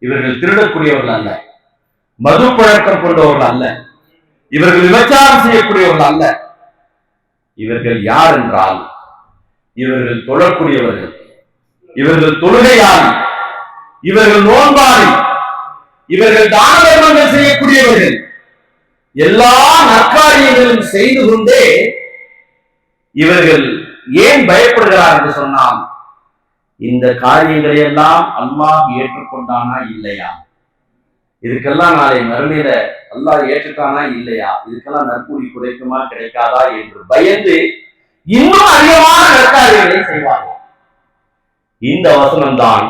இவர்கள் திருடக்கூடியவர்கள் அல்ல, மது பழக்கம் கொண்டவர்கள் அல்ல, இவர்கள் விபச்சாரம் செய்யக்கூடியவர்கள் அல்ல. இவர்கள் யார் என்றால், இவர்கள் தொழக்கூடியவர்கள், இவர்கள் தொழுகையாளி, இவர்கள் நோன்பாளி, இவர்கள் தான தர்மங்கள் செய்யக்கூடியவர்கள், எல்லா நற்காரியங்களும் செய்து கொண்டே இவர்கள் ஏன் பயப்படுகிறார் என்று சொன்னால், இந்த காரியங்களை எல்லாம் அல்லாஹ் ஏற்றுக்கொண்டானா இல்லையா, இதுக்கெல்லாம் நாளை மறுமையில அல்லாஹ் ஏற்றுட்டானா இல்லையா, இதுக்கெல்லாம் நற்கூலி கிடைக்குமா கிடைக்காதா என்று பயந்து இன்னும் அதிகமான நற்காரியங்களை செய்வார்கள். இந்த வசனம் தான்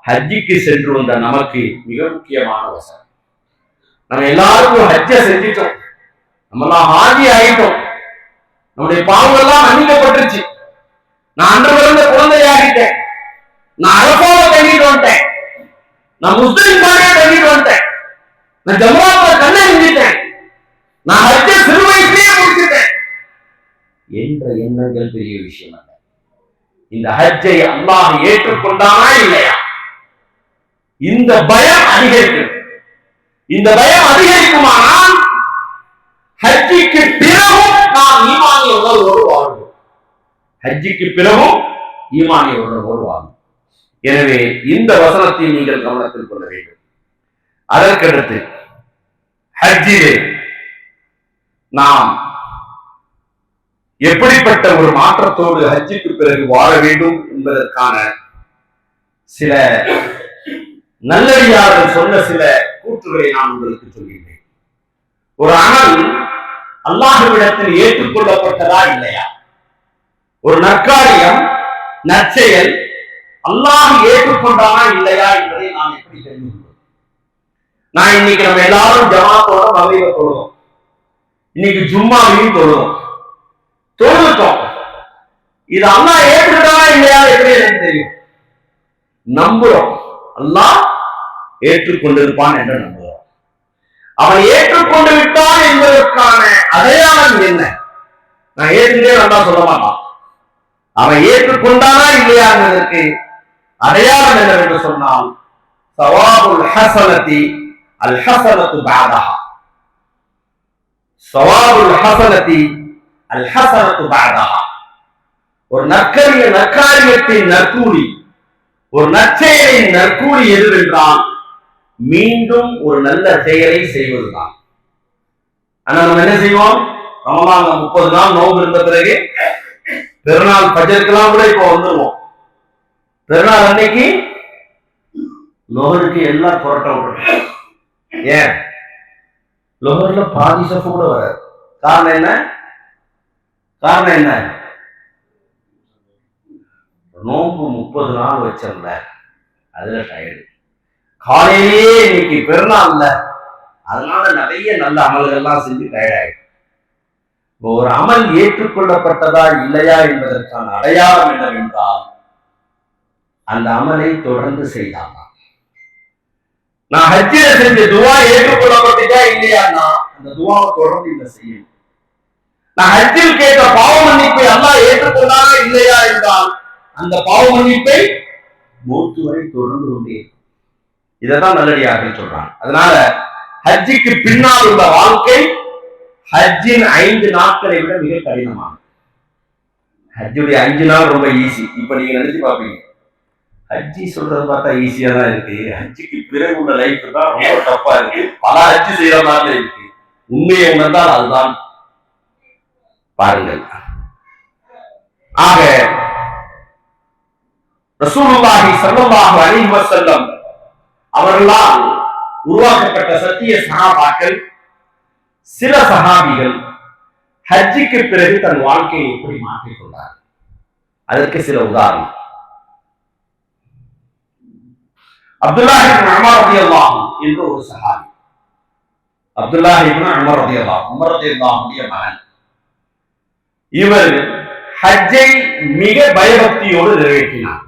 ஹஜ்ஜிக்கு சென்று வந்த நமக்கு மிக முக்கியமான வசனம். நம்ம எல்லாருக்கும் ஹஜ்ஜ செஞ்சிட்டோம், நம்மெல்லாம் ஹாஜி ஆகிட்டோம், நம்முடைய பாவங்கள் எல்லாம் மன்னிக்கப்பட்டுருச்சு. நான் அன்று பிறந்த குழந்தையாகிட்டேன், நான் அரபாவை தங்கிட்டு வந்துட்டேன், நான் முஸ்லிம் பாடியா தங்கிட்டு வந்துட்டேன், நான் ஜமாத்ல கண்ணை செஞ்சிட்டேன், நான் ஹஜ்ஜ சிறு வயசுலயே முடிச்சுட்டேன் என்ற எண்ணங்கள் பெரிய விஷயம் அல்ல. இந்த ஹஜ்ஜை அல்லாஹ் ஏற்றுக்கொண்டானா இல்லையா, இந்த பயம் அதிகரிக்கும். இந்த பயம் அதிகரிக்குமானால் ஹஜ்ஜிக்கு பிறகும் நாம் ஈமானிய உணர்வோடு வாழ்வோம். ஹஜ்ஜிக்கு பிறகும் ஈமானிய உணர்வோடு வாழ்வோம். எனவே இந்த வசனத்தை நீங்கள் கவனத்தில் கொள்ள வேண்டும். அதற்கடுத்து ஹஜ்ஜிலே நாம் எப்படிப்பட்ட ஒரு மாற்றத்தோடு ஹஜ்ஜிக்கு பிறகு வாழ வேண்டும் என்பதற்கான சில நல்லடியார்கள் சொன்ன சில கூற்றுகளை நான் உங்களுக்கு சொல்கிறேன். ஒரு அமல் அல்லாஹ்விடத்தில் ஏற்றுக்கொள்ளப்பட்டதா இல்லையா, ஒரு நற்காரியம் நற்செயல் அல்லாஹ் ஏற்றுக்கொண்டானா இல்லையா என்பதை நாம் எப்படி தெரிந்து கொள்வோம்? நான் இன்னைக்கு நம்ம எல்லாரும் ஜமாத்தோட மகரிப தொழுவோம், இன்னைக்கு ஜும்மாவையும் தொழுவோம், தொழுதுட்டோம். இது அல்லாஹ் ஏற்றுக்கிட்டானா இல்லையா எப்படி எனக்கு தெரியும்? நம்புறோம், அல்லாஹ் ஏற்றுக்கொண்டிருப்பான் என்று நம்புகிறோம். அவன் ஏற்றுக்கொண்டு விட்டான் என்பதற்கான அடையாளம் என்ன? நான் ஏற்கனவே நல்லா சொல்ல மாட்டான். அவன் ஏற்றுக்கொண்டானா இல்லையா என்பதற்கு அடையாளம் என்னவென்று சொன்னால், சவாபுல் ஹஸனதி அல் ஹஸனத்து பஅதஹா, சவாபுல் ஹஸனதி அல் ஹஸனத்து பஅதஹா. ஒரு நற்காரியத்தின் நற்கூலி, ஒரு நற்செயலின் நற்கூலி எதுவென்றால் மீண்டும் ஒரு நல்ல செயலை செய்வதுதான். ஆனா நம்ம என்ன செய்வோம்? ரமலான் 30 நாள் நோன்பு இருந்த பிறகு பெருநாள் பஜருக்கெல்லாம் கூட இப்போ வந்துருவோம். பெருநாள் அன்னைக்கு லோகருக்கு எல்லாம் புரட்ட விட்டு ஏன் லோகர்ல பாதி சப்பு கூட வராது. காரணம் என்ன? காரணம் என்ன? நோம்பு 30 நாள் வச்சோம்ல, அதுல டயர்டு. காலையிலேயே இன்னைக்கு பெருநாள்ல, அதனால நிறைய நல்ல அமல்கள்லாம் செஞ்சு டயர்ட் ஆயிடும். ஒரு அமல் ஏற்றுக்கொள்ளப்பட்டதா இல்லையா என்பதற்கான அடையாளம் என்னவென்றால் அந்த அமலை தொடர்ந்து செய்தாங்க. நான் ஹஜ்ஜில செஞ்ச துவா ஏற்றுக்கொள்ளப்பட்டதா இல்லையான்னா அந்த துவாவை தொடர்ந்து இதை செய்யணும். நான் ஹஜ்ஜில் கேட்ட பாவ மன்னிப்பை அல்லாஹ் ஏற்றுக்கொண்டாரா இல்லையா என்றால் அந்த பாவ மன்னிப்பை மௌத்து வரை தொடர்ந்து கொண்டே. இதைதான் நல்லடியார்கள் சொல்றாங்க. அதனால ஹஜ்ஜிக்கு பின்னால் உள்ள வாழ்க்கை ஹஜ்ஜின் 5 நாட்களை விட மிக கடினமானது. ஹஜ்ஜுடைய 5 நாள் ரொம்ப ஈஸி. இப்ப நீங்க நினைச்சு பாப்பீங்க, ஹஜ்ஜி சொல்றது பார்த்தா ஈஸியா தான் இருக்கு, ஹஜ்ஜிக்கு பிறகு உள்ள லைஃப் தான் ரொம்ப டஃப்பா இருக்கு, பல ஹஜ்ஜி செய்யற மாதிரி இருக்கு. உண்மையை உணர்ந்தால் அதுதான். பாருங்கள், ஆக ரசூலுல்லாஹி ஸல்லல்லாஹு அலைஹி வஸல்லம் அவர்களால் உருவாக்கப்பட்ட சத்திய சஹாபாக்கள், சில சஹாபிகள் ஹஜ்ஜிக்கு பிறகு தன் வாழ்க்கையை எப்படி மாற்றிக் கொண்டார். அதற்கு சில உதாரணம். அப்துல்லாஹ் இப்னு உமர் ரலியல்லாஹு அன்ஹு என்ற ஒரு சஹாபி. அப்துல்லாஹ் இப்னு உமர் ரலியல்லாஹு அன்ஹு, உமர் ரலியல்லாஹு அன்ஹுடைய மகன். இவர் ஹஜ்ஜை மிக பயபக்தியோடு நிறைவேற்றினார்.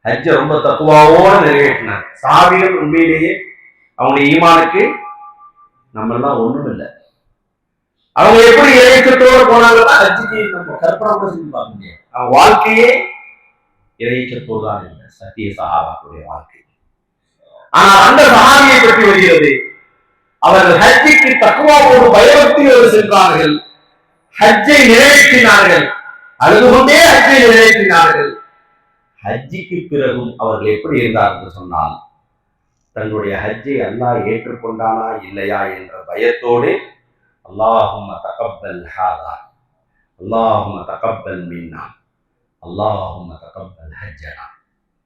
ஹஜ்ஜை ரொம்ப தக்குவாவோடு நிறைவேற்றினார். சஹாபிகள் உண்மையிலேயே அவங்களுடைய ஈமானுக்கு நம்ம எல்லாம் ஒண்ணும் இல்லை. அவங்க எப்படி இறைச்சத்தோடு போனாங்கன்னா ஹஜ்ஜுக்கு நம்ம கற்பனை கூட செஞ்சு பார்க்க முடியாது. அவங்க வாழ்க்கையே இறைச்சத்தோடு தான் இல்லை, சத்திய சஹாபாக்களுடைய வாழ்க்கை. ஆனால் அந்த சஹாபியை பற்றி வருகிறது, அவர்கள் ஹஜ்ஜுக்கு தக்குவாவோடு பயபக்தியோடு சென்றார்கள், ஹஜ்ஜை நிறைவேற்றினார்கள், அழுது கொண்டே ஹஜ்ஜை நிறைவேற்றினார்கள். ஹஜ்ஜிக்கு பிறகும் அவர்கள் எப்படி இருந்தார் என்று சொன்னால், தன்னுடைய ஹஜ்ஜை அல்லாஹ் ஏற்றுக்கொண்டானா இல்லையா என்ற பயத்தோடு அல்லாஹும்ம தகப்பல் ஹாதா, அல்லாஹும்ம தகப்பல் மின்னா, அல்லாஹும்ம தகப்பல் ஹஜ்ஜனா.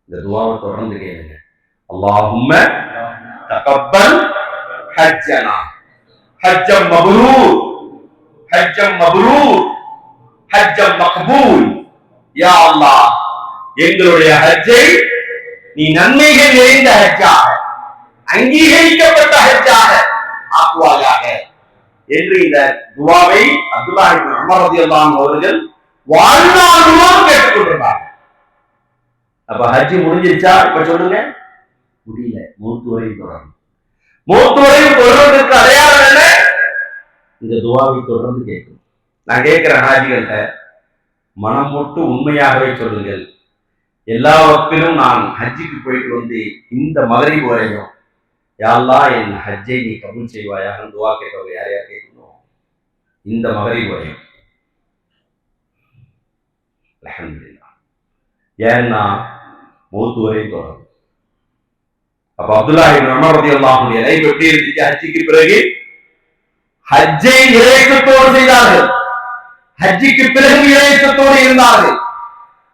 இந்த துஆவை தொடர்ந்து கேளுங்க. அல்லாஹும்ம தகப்பல் ஹஜ்ஜனா, ஹஜ்ஜம் மப்ரூர், ஹஜ்ஜம் மப்ரூர், ஹஜ்ஜம் மக்பூல். யா அல்லாஹ், எங்களுடைய ஹஜ்ஜை நீ நன்மைகள் நிறைந்த ஹஜ்ஜாக, அங்கீகரிக்கப்பட்ட ஹஜ்ஜாக ஆக்குவாயாக என்று இந்த துஆவை அப்துல்லாஹ் இப்னு உமர் ரலியல்லாஹு அன்ஹு அவர்கள் வாழ்நாள் முழுவதும் கேட்டுக்கொண்டிருந்தாங்க. அப்ப ஹஜ் முடிஞ்சிருச்சா? இப்ப சொல்லுங்க. முடியல, மௌத்து வரையும் தொடரும். மௌத்து வரையும் தொடர்வதற்கு அடையாளம் என்ன? இந்த துஆவை தொடர்ந்து கேட்கணும். நான் கேட்கிறேன் ஹாஜிகள்கிட்ட, மனம் போட்டு உண்மையாகவே சொல்லுங்கள், எல்லா வக்திலும் நான் ஹஜ்ஜுக்கு போயிட்டு வந்து இந்த மகரிப் வரையும் யா அல்லாஹ் என் ஹஜ்ஜை நீ கபூல் செய்வாயாக துஆ கேட்டவங்க யார் யார் கேட்கணும்? இந்த மகரிப் வரையும். அல்ஹம்துலில்லாஹ். ஏன்னா மௌத்து வரையும் தொடரும். அப்ப அப்துல்லாஹ் இப்னு உமர் ரலியல்லாஹு அன்ஹு லைஃப் எப்படி இருந்துச்சு? ஹஜ்ஜுக்கு பிறகு ஹஜ்ஜை இறைச்சத்தோடு செய்தார்கள், ஹஜ்ஜுக்கு பிறகு இறைச்சத்தோடு இருந்தார்கள்.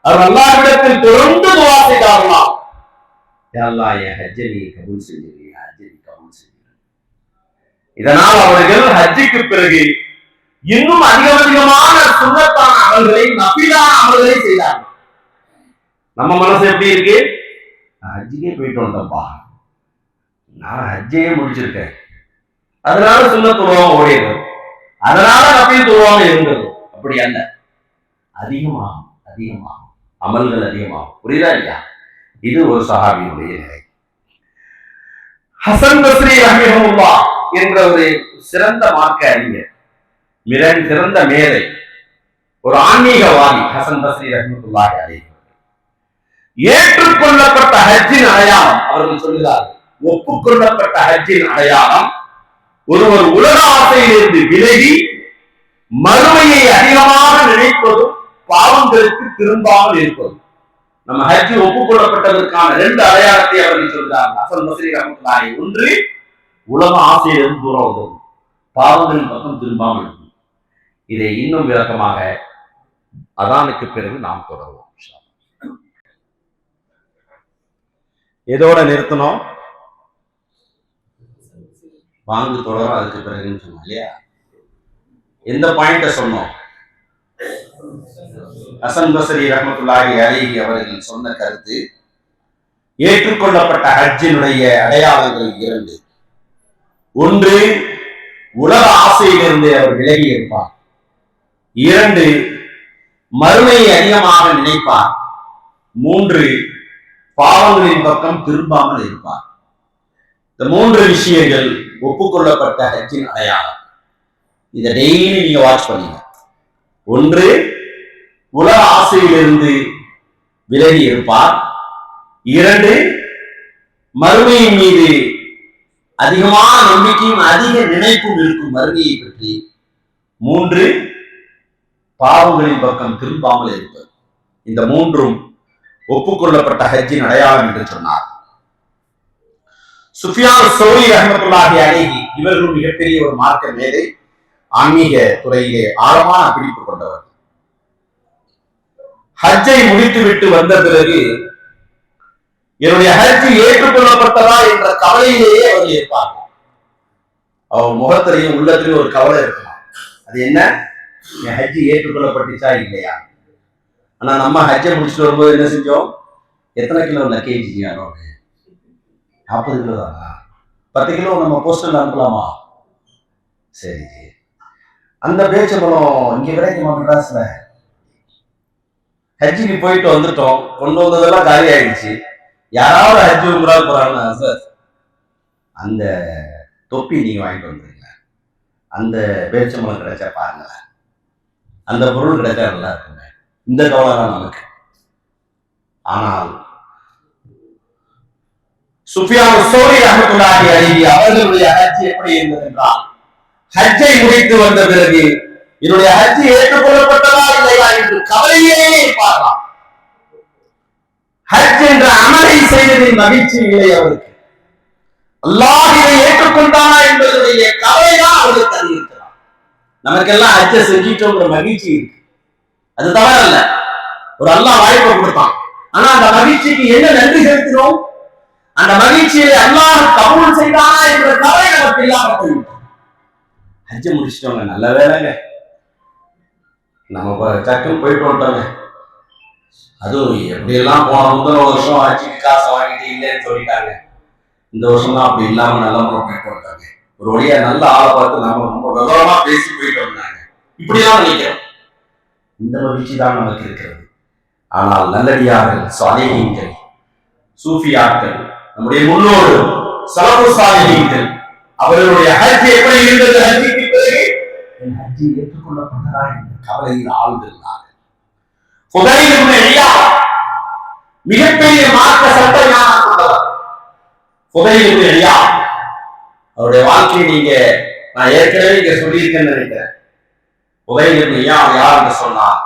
அவர் அல்லாஹ்விடத்தில் தொடர்ந்து துஆ செய்தார்களாம், யா அல்லாஹ் என் ஹஜ்ஜை நீ கபூல் செய்யுங்க, ஹஜ்ஜை நீ கபூல் செய்யுங்க. இதனால் அவர்கள் ஹஜ்ஜுக்கு பிறகு இன்னும் அதிகமான சுன்னத்தான அமல்களை, நஃபிலான அமல்களை செய்தார்கள். நம்ம மனசு எப்படி இருக்கு? நான் ஹஜ்ஜுக்கே போயிட்டு வந்தேன்ப்பா, நான் ஹஜ்ஜையே முடிச்சிருக்கேன், அதனால சுன்னத் தொழுவாம ஓடிடுறது, அதனால நஃபில் தொழுவாம இருந்தது. அப்படி அல்ல, அதிகமாகும் அதிகமாகும் அமல்கள் அதிகமாகும். புரியுதா இல்லையா? இது ஒரு சஹாபியுடைய நிலை. ஹசன் பஸ்ரி ரஹிமஹுல்லாஹ் என்ற ஒரு சிறந்த மார்க்க அறிஞர், மிக சிறந்த மேதை, ஒரு ஆன்மீகவாதி. ஹசன் பஸ்ரி ரஹிமத்துல்லாஹி அலைஹி ஏற்றுக்கொள்ளப்பட்ட ஹஜ்ஜின் அடையாளம் அவர்கள் சொல்கிறார்கள். ஒப்புக்கொள்ளப்பட்ட ஹஜ்ஜின் அடையாளம் ஒருவர் உலக ஆசையிலிருந்து விலகி மறுமையை அதிகமாக நினைப்பதும் பாவங்களுக்கு திரும்பாமல் இருப்பதும். நம்ம ஹஜ் ஒப்புக்கொள்ளப்பட்டதற்கான 2 அடையாளத்தை அவர்கள் சொல்கிறார்கள் ஹசன் பஸ்ரி ரஹ்மத்துல்லாஹி. ஒன்று, உலக ஆசையிலிருந்து தூரம் வந்தது, பாவங்களின் பக்கம் திரும்பாமல் இருக்கும். இதை இன்னும் விளக்கமாக அதானுக்கு பிறகு நாம் தொடருவோம். எதோட நிறுத்தணும்? வாங்கு தொடரும் அதுக்கு பிறகுன்னு சொன்னோம் இல்லையா? எந்த பாயிண்ட சொன்னோம்? ஹசன் பஸ்ரி ரஹ்மத்துல்லாஹி அலைஹி அவர்கள் சொன்ன கருத்து, ஏற்றுக்கொள்ளப்பட்ட ஹஜ்ஜினுடைய அடையாளங்கள் 2. ஒன்று, உலக ஆசையிலிருந்து அவர் விலகி இருப்பார். 2, மறுமையை அதிகமாக நினைப்பார். 3, பாவங்களின் பக்கம் திரும்பாமல் இருப்பார். இந்த 3 விஷயங்கள் ஒப்புக்கொள்ளப்பட்ட ஹஜ்ஜின் அடையாளம். இதை டெய்லி நீங்க வாட்ச் பண்ணீங்க. 1, உலக ஆசையிலிருந்து விலகி இருப்பார். 2, மறுமையின் மீது அதிகமான நம்பிக்கையும் அதிக நினைப்பும் இருக்கும் மறுமையை பற்றி. 3, பாவங்களின் பக்கம் திரும்பாமல் இருப்பது. இந்த 3ம் ஒப்புக்கொள்ளப்பட்ட ஹஜ்ஜின் அடையாளம் என்று சொன்னார். சுஃபியான் ஸௌரி ரஹ்மத்துல்லாஹி அலைஹி இவர்கள் மிகப்பெரிய ஒரு மார்க்க மேதை, ஆன்மீக துறையிலே ஆழமான பிடிப்பு கொண்டவர். ஹஜ்ஜை முடித்துவிட்டு வந்த பிறகு என்னுடைய ஹஜ் ஏற்றுக்கொள்ளப்பட்டதா என்ற கவலையிலேயே அவர்கள் இருப்பார்கள். அவர் முகத்திலையும் உள்ளத்திலையும் ஒரு கவலை இருக்கலாம். அது என்ன? என் ஹஜ் ஏற்றுக்கொள்ளப்பட்டுச்சா இல்லையா? ஆனா நம்ம ஹஜ்ஜை முடிச்சுட்டு வரும்போது என்ன செஞ்சோம்? எத்தனை கிலோ லக்கேஜ்? 40 கிலோ தானா? 10 கிலோ நம்ம போஸ்டல் அனுப்பலாமா? சரி, அந்த பேச்சம்பளம் இங்க கிடைக்குமா? மெட்ராஸ்ல ஹஜ்ஜுக்கு போயிட்டு வந்துட்டோம், கொண்டு வந்ததெல்லாம் காலி ஆயிடுச்சு. யாராவது ஹஜ்ஜு உம்ரா போறாங்கன்னா, சார் அந்த தொப்பி நீங்க வாங்கிட்டு வந்துருங்க, அந்த பேச்சம்பளம் கிடைச்சா பாருங்களேன், அந்த பொருள் கிடைச்சா நல்லா இருக்குங்க. இந்த கவலை தான் நமக்கு. ஆனால் சுஃபியான் ஸௌரி ரஹ்மத்துல்லாஹி அலைஹி அவர்களுடைய ஹஜ் எப்படி இருந்தது என்றால், ஹஜ்ஜை முடித்து வந்த பிறகு என்னுடைய ஹஜ் ஏற்றுக்கொள்ளப்பட்டதா இல்லையா என்று கவலையிலேயே இருப்பார்களாம். ஹஜ் என்ற அமலை செய்ததின் மகிழ்ச்சி இல்லை அவருக்கு. அல்லாஹ் இதை ஏற்றுக்கொண்டானா என்பதனுடைய கவலைதான் அவருக்கு அது இருக்கிறார். நமக்கெல்லாம் ஹஜ்ஜை செஞ்சிட்டோங்கிற மகிழ்ச்சி இருக்கு, அது தவறு அல்ல. ஒரு அல்லாஹ் வாய்ப்பை கொடுத்தான். ஆனா அந்த மகிழ்ச்சிக்கு என்ன நன்றி செலுத்தினோம்? அந்த மகிழ்ச்சியை அல்லாஹ் கபூல் செய்தானா என்ற கவலை நமக்கு இல்லாம போய்விட்டோம். ஹஜ்ஜை முடிச்சிட்டோங்க, நல்ல வேலைங்க, நம்ம டக்குன்னு போயிட்டு வந்துட்டோங்க. அதுவும் எப்படியெல்லாம் போன முதல் வருஷம் ஹஜ்ஜுக்கு காசு வாங்கிட்டு இல்லைன்னு சொல்லிட்டாங்க. இந்த வருஷம் தான் அப்படி இல்லாம நல்ல முறை போயிட்டு வந்தாங்க. ஒரு வழியா நல்ல ஆளை பார்த்து நம்ம ரொம்ப விவரமா பேசி போயிட்டு வந்தாங்க. இப்படிதான் நினைக்கிறோம். இந்த மகிழ்ச்சி தான் நமக்கு இருக்கிறது. ஆனால் நல்லடியார்கள், சாலிஹீன்கள், சூஃபியாக்கள், நம்முடைய முன்னோடு ஸலஃபு ஸாலிஹீன்கள், அவர்களுடைய ஹஜ் எப்படி இருந்தது? ஹஜ்ஜுக்கு பிறகு என் ஹஜ் ஏற்றுக்கொள்ளப்பட்டதா என்ற கவலையில் ஆழ்ந்திருந்தார்கள். ஃபுதைல் இப்னு இயாத் மிகப்பெரிய மார்க்க சட்ட ஞானம் கொண்டவர். ஃபுதைல் இப்னு இயாத் அவருடைய வாழ்க்கையை நீங்க நான் ஏற்கனவே இங்க சொல்லியிருக்கேன்னு நினைக்கிறேன். ஃபுதைல் இப்னு இயாத் யார் என்று சொன்னார்?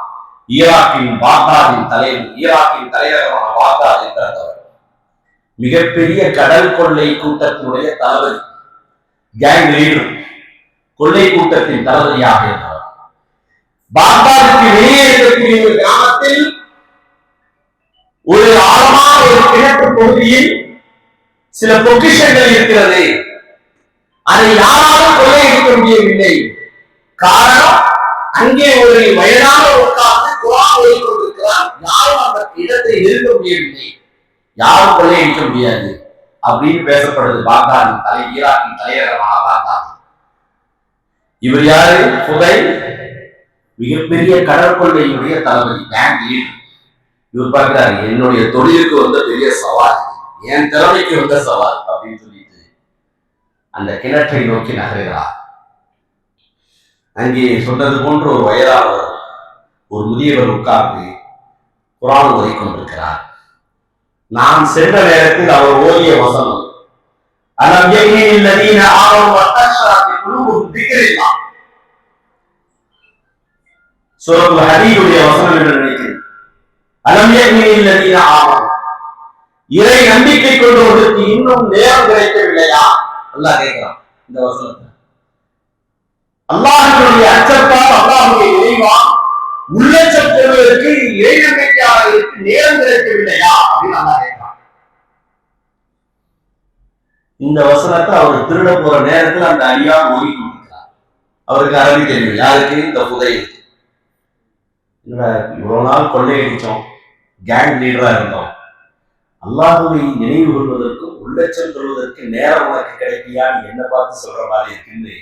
ஈராக்கின் பாக்தாதின் தலைவர், ஈராக்கின் தலைநகரமான பாக்தாதில் பிறந்தவர். மிகப்பெரிய கடல் கொள்ளை கூட்டத்தினுடைய தளபதி, கேங் லீடர், கொள்ளை கூட்டத்தின் தளபதியாக இருந்தவர். பாக்தாதுக்கு வெளியே இருக்கக்கூடிய ஒரு கிராமத்தில் ஒரு ஆழமான ஒரு கிணற்று பகுதியில் சில பொக்கிஷங்கள் இருக்கிறது. அதை யாராலும் கொள்ளையடிக்க முடியவில்லை. காரணம், அங்கே ஒரு வயதான உட்கார்ந்து குர்ஆன் ஓதிக் கொண்டிருக்கிறார். யாரும் அந்த இடத்தை நெருங்க முடியவில்லை, யாரும் கொள்ளையடிக்க முடியாது அப்படின்னு பேசப்படுது. பாக்தாதின் ஈராக்கின் தலைநகரமான பாக்தாத். இவர் யாரு? ஃபுதைல், மிகப்பெரிய கடற்கொள்ளையுடைய தளபதி, பேங்க் லீடர். இவர் பார்க்கிறாரு, என்னுடைய தொழிலுக்கு வந்த பெரிய சவால், என் திறமைக்கு வந்த சவால் அப்படின்னு சொல்லிட்டு அந்த கிணற்றை நோக்கி நகர்கிறார். அங்கே சொன்னது போன்ற ஒரு வயதானவர், ஒரு முதியவர் உட்கார்ந்து குர்ஆன் ஓதிக் கொண்டிருக்கிறார். நான் சென்ற நேரத்தில் அவர் ஓதிய வசனம், அலம் யக்னில் லதீன ஆமனு வதக்ஷா குலூபுஹும் திக்ரில்லாஹ். சூரத்துல் ஹதீதுடைய வசனம் என்று நினைக்கிறேன். அலம் யக்னில் லதீன ஆமனு, இறை நம்பிக்கை கொண்டவர்களுக்கு இன்னும் நேரம் கிடைக்கவில்லையா? அல்லாஹ் கேட்கிறான் இந்த வசனத்தை. அல்லாஹ்வுடைய அச்சத்தால், அல்லாஹ்வுடைய இறைவான் உள்ளச்சம் பெறுவதற்கு இறை நம்பிக்கையாளர்களுக்கு நேரம் கிடைக்கவில்லையா அப்படின்னு அல்லாஹ் கேட்கிறான். இந்த வசனத்தை அவர் திருட போற நேரத்தில் அந்த அடியான் ஓடி கொண்டிருக்கிறார். அவருக்கு அரபி தெரியும். யாருக்கு? இந்த புதையலுக்கு. இவ்வளவு நாள் கொள்ளையடிச்சோம், கேங் லீடரா இருந்தோம், அல்லாஹ்வை நினைவு கொள்வதற்கும் உள்ளச்சம் கொள்வதற்கு நேரம் உனக்கு கிடைக்கியான்னு என்ன பார்த்து சொல்ற மாதிரி இருக்குன்னு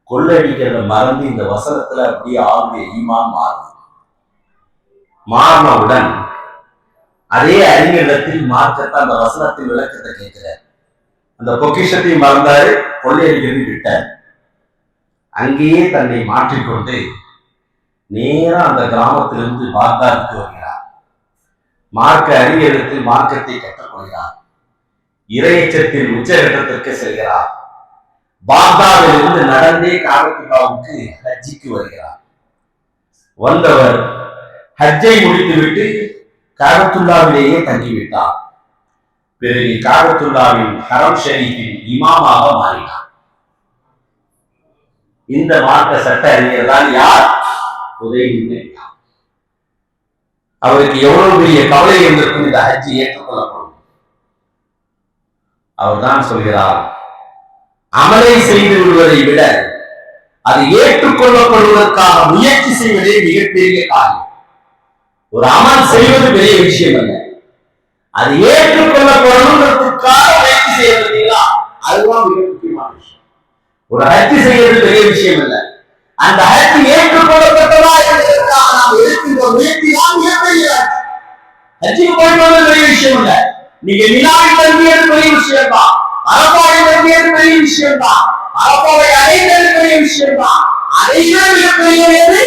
கொள்ளையடிக்கிறத மறந்து இந்த வசனத்துல அப்படியே ஆளுடைய ஈமான் மாறினவுடன் அதே அறிஞரிடத்தில் மார்க்கத்தை அந்த வசனத்தின் விளக்கத்தை கேட்கிறார். அந்த பொக்கிஷத்தையும் மறந்தாரு, கொள்ளையடிக்கிறது விட்டார். அங்கேயே தன்னை மாற்றிக்கொண்டு நேரா அந்த கிராமத்திலிருந்து பாக்தாதுக்கு வருகிறார். மார்க்க அறிஞரிடத்தில் மார்க்கத்தை கற்றுக்கொள்கிறார். இறையச்சத்தின் உச்சகட்டத்திற்கு செல்கிறார். பாக்தாதிலிருந்து நடந்தே காபத்துல்லாவுக்கு ஹஜ்ஜிக்கு வருகிறார். வந்தவர் ஹஜ்ஜை முடித்துவிட்டு காபத்துல்லாவிலேயே தங்கிவிட்டார். பிறகு காபத்துல்லாவின் ஹரம் ஷரீஃபின் இமாமாக மாறினார். இந்த மார்க்க சட்ட அறிஞர் தான் யார்? உதயநிதி. அவருக்கு எவ்வளவு பெரிய கவலை இருந்திருக்கும் இந்த ஹஜ்ஜி ஏற்றுக்கொள்ளப்படும். அவர் தான் சொல்கிறார், அமலை செய்து விடுவதை விட அது ஏற்றுக்கொள்ளப்படுவதற்காக முயற்சி செய்வதே மிகப்பெரிய காரியம். ஒரு அமல் செய்வது பெரிய விஷயம் அல்ல, அது ஏற்றுக்கொள்ளப்படுவதற்காக முயற்சி செய்வதா அதுதான் மிக முக்கியமான விஷயம். ஒரு ஹஜ்ஜி செய்வது பெரிய விஷயம் அல்ல, அந்த ஹஜ்ஜி ஏற்றுக்கொள்ளப்பட்டதா என்பதற்காக நாம் எடுக்கின்ற முயற்சி தான் மிகப்பெரிய ஹஜ்ஜிக்கு போயிட்டு வந்தது பெரிய விஷயம் இல்ல. நீங்க மினாவில் தங்கியது பெரிய விஷயம் தான், அரபாவில் தங்கியது பெரிய விஷயம் தான், அரபாவை அடைந்தது பெரிய விஷயம் தான். அதையும் மிகப்பெரியது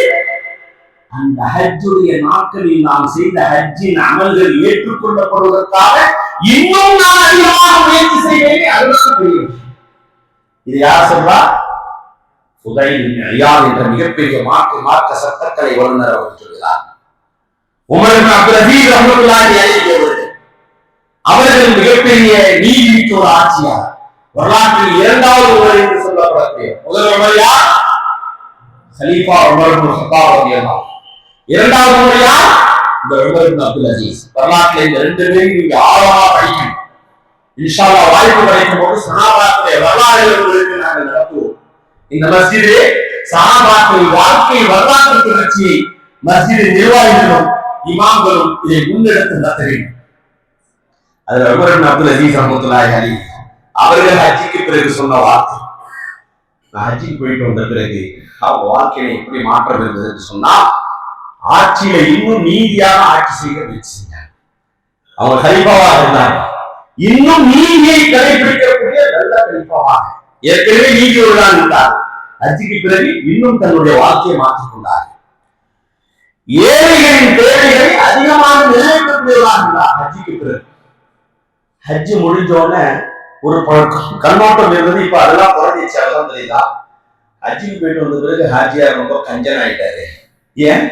அந்த ஹஜ்ஜுடைய நாட்களில் நாம் செய்த ஹஜ்ஜின் அமல்கள் ஏற்றுக்கொள்ளப்படுவதற்காக இன்னும் நான் அதிகமாக முயற்சி செய்வேன். அதுதான் பெரிய விஷயம். இது யார் சொல்றா? ஃபுதைல் இப்னு இயாத் என்ற மிகப்பெரிய மார்க்க சட்டக்கலை வல்லுநர் அவர் சொல்கிறார். உமர் இப்னு அப்துல் அஸீஸ் ரஹ்மத்துல்லாஹி அலைஹி அவர்கள் மிகப்பெரிய நீதிமிக்க ஒரு ஆட்சியாளர். வரலாற்றில் இரண்டாவது உமர் என்று சொல்லப்படக்கூடிய முதல் உமர் யார்? கலீஃபா உமர் இப்னு கத்தாப் ரலியல்லாஹு அன்ஹு. இரண்டாவது உமர் யார்? இந்த உமர் இப்னு அப்துல் அஸீஸ். வரலாற்றில் இந்த ரெண்டு பேரும் நீங்க ஆழமா படிக்கணும். இன்ஷா அல்லாஹ் வாய்ப்பு கிடைக்கும் போது சஹாபாக்களுடைய வரலாறுகளுக்கு நாங்கள் நடத்துவோம். இந்த மஸ்ஜிது சஹாபாக்கள் வாழ்க்கை வரலாற்று தொடர்ச்சியை மஸ்ஜிது நிர்வாகிகளும் இமாம்களும் இதை முன்னெடுத்து நடத்த வேண்டும். அதுல உமர் இப்னு அப்துல் அஸீஸ் ரஹ்மத்துல்லாஹி அலைஹி அவர்கள் ஹஜ்ஜிக்கு பிறகு சொன்ன வார்த்தை, நான் ஹஜ்ஜிக்கு போயிட்டு வந்த பிறகு அவங்க வாழ்க்கையில எப்படி மாற்றம் இருந்தது என்று சொன்னா, ஆட்சியில இன்னும் நீதியான ஆட்சி செய்ய முயற்சி செஞ்சாங்க. அவங்க கலீஃபாவாக இருந்தாங்க, இன்னும் நீதியை கடைபிடிக்கக்கூடிய நல்ல கலீஃபாவாக. ஏற்கனவே நீதியோடுதான் இருந்தார். ஹஜ்ஜிக்கு பிறகு இன்னும் தன்னுடைய வாழ்க்கையை மாற்றிக் கொண்டார். ஏழைகளின் தேவைகளை அதிகமாக நிறைவேற்றக்கூடியவராக இருந்தார். ஹஜ்ஜிக்கு பிறகு ஹஜ்ஜு முடிஞ்சோடனே ஒரு கண்ணோட்டம் இருந்தது, இப்ப அதெல்லாம் குறைஞ்சிச்சு. அதெல்லாம் தெரியுதா? ஹஜ்ஜிக்கு போயிட்டு வந்த பிறகு ஹாஜியார் ரொம்ப கஞ்சன் ஆயிட்டாரு. ஏன்?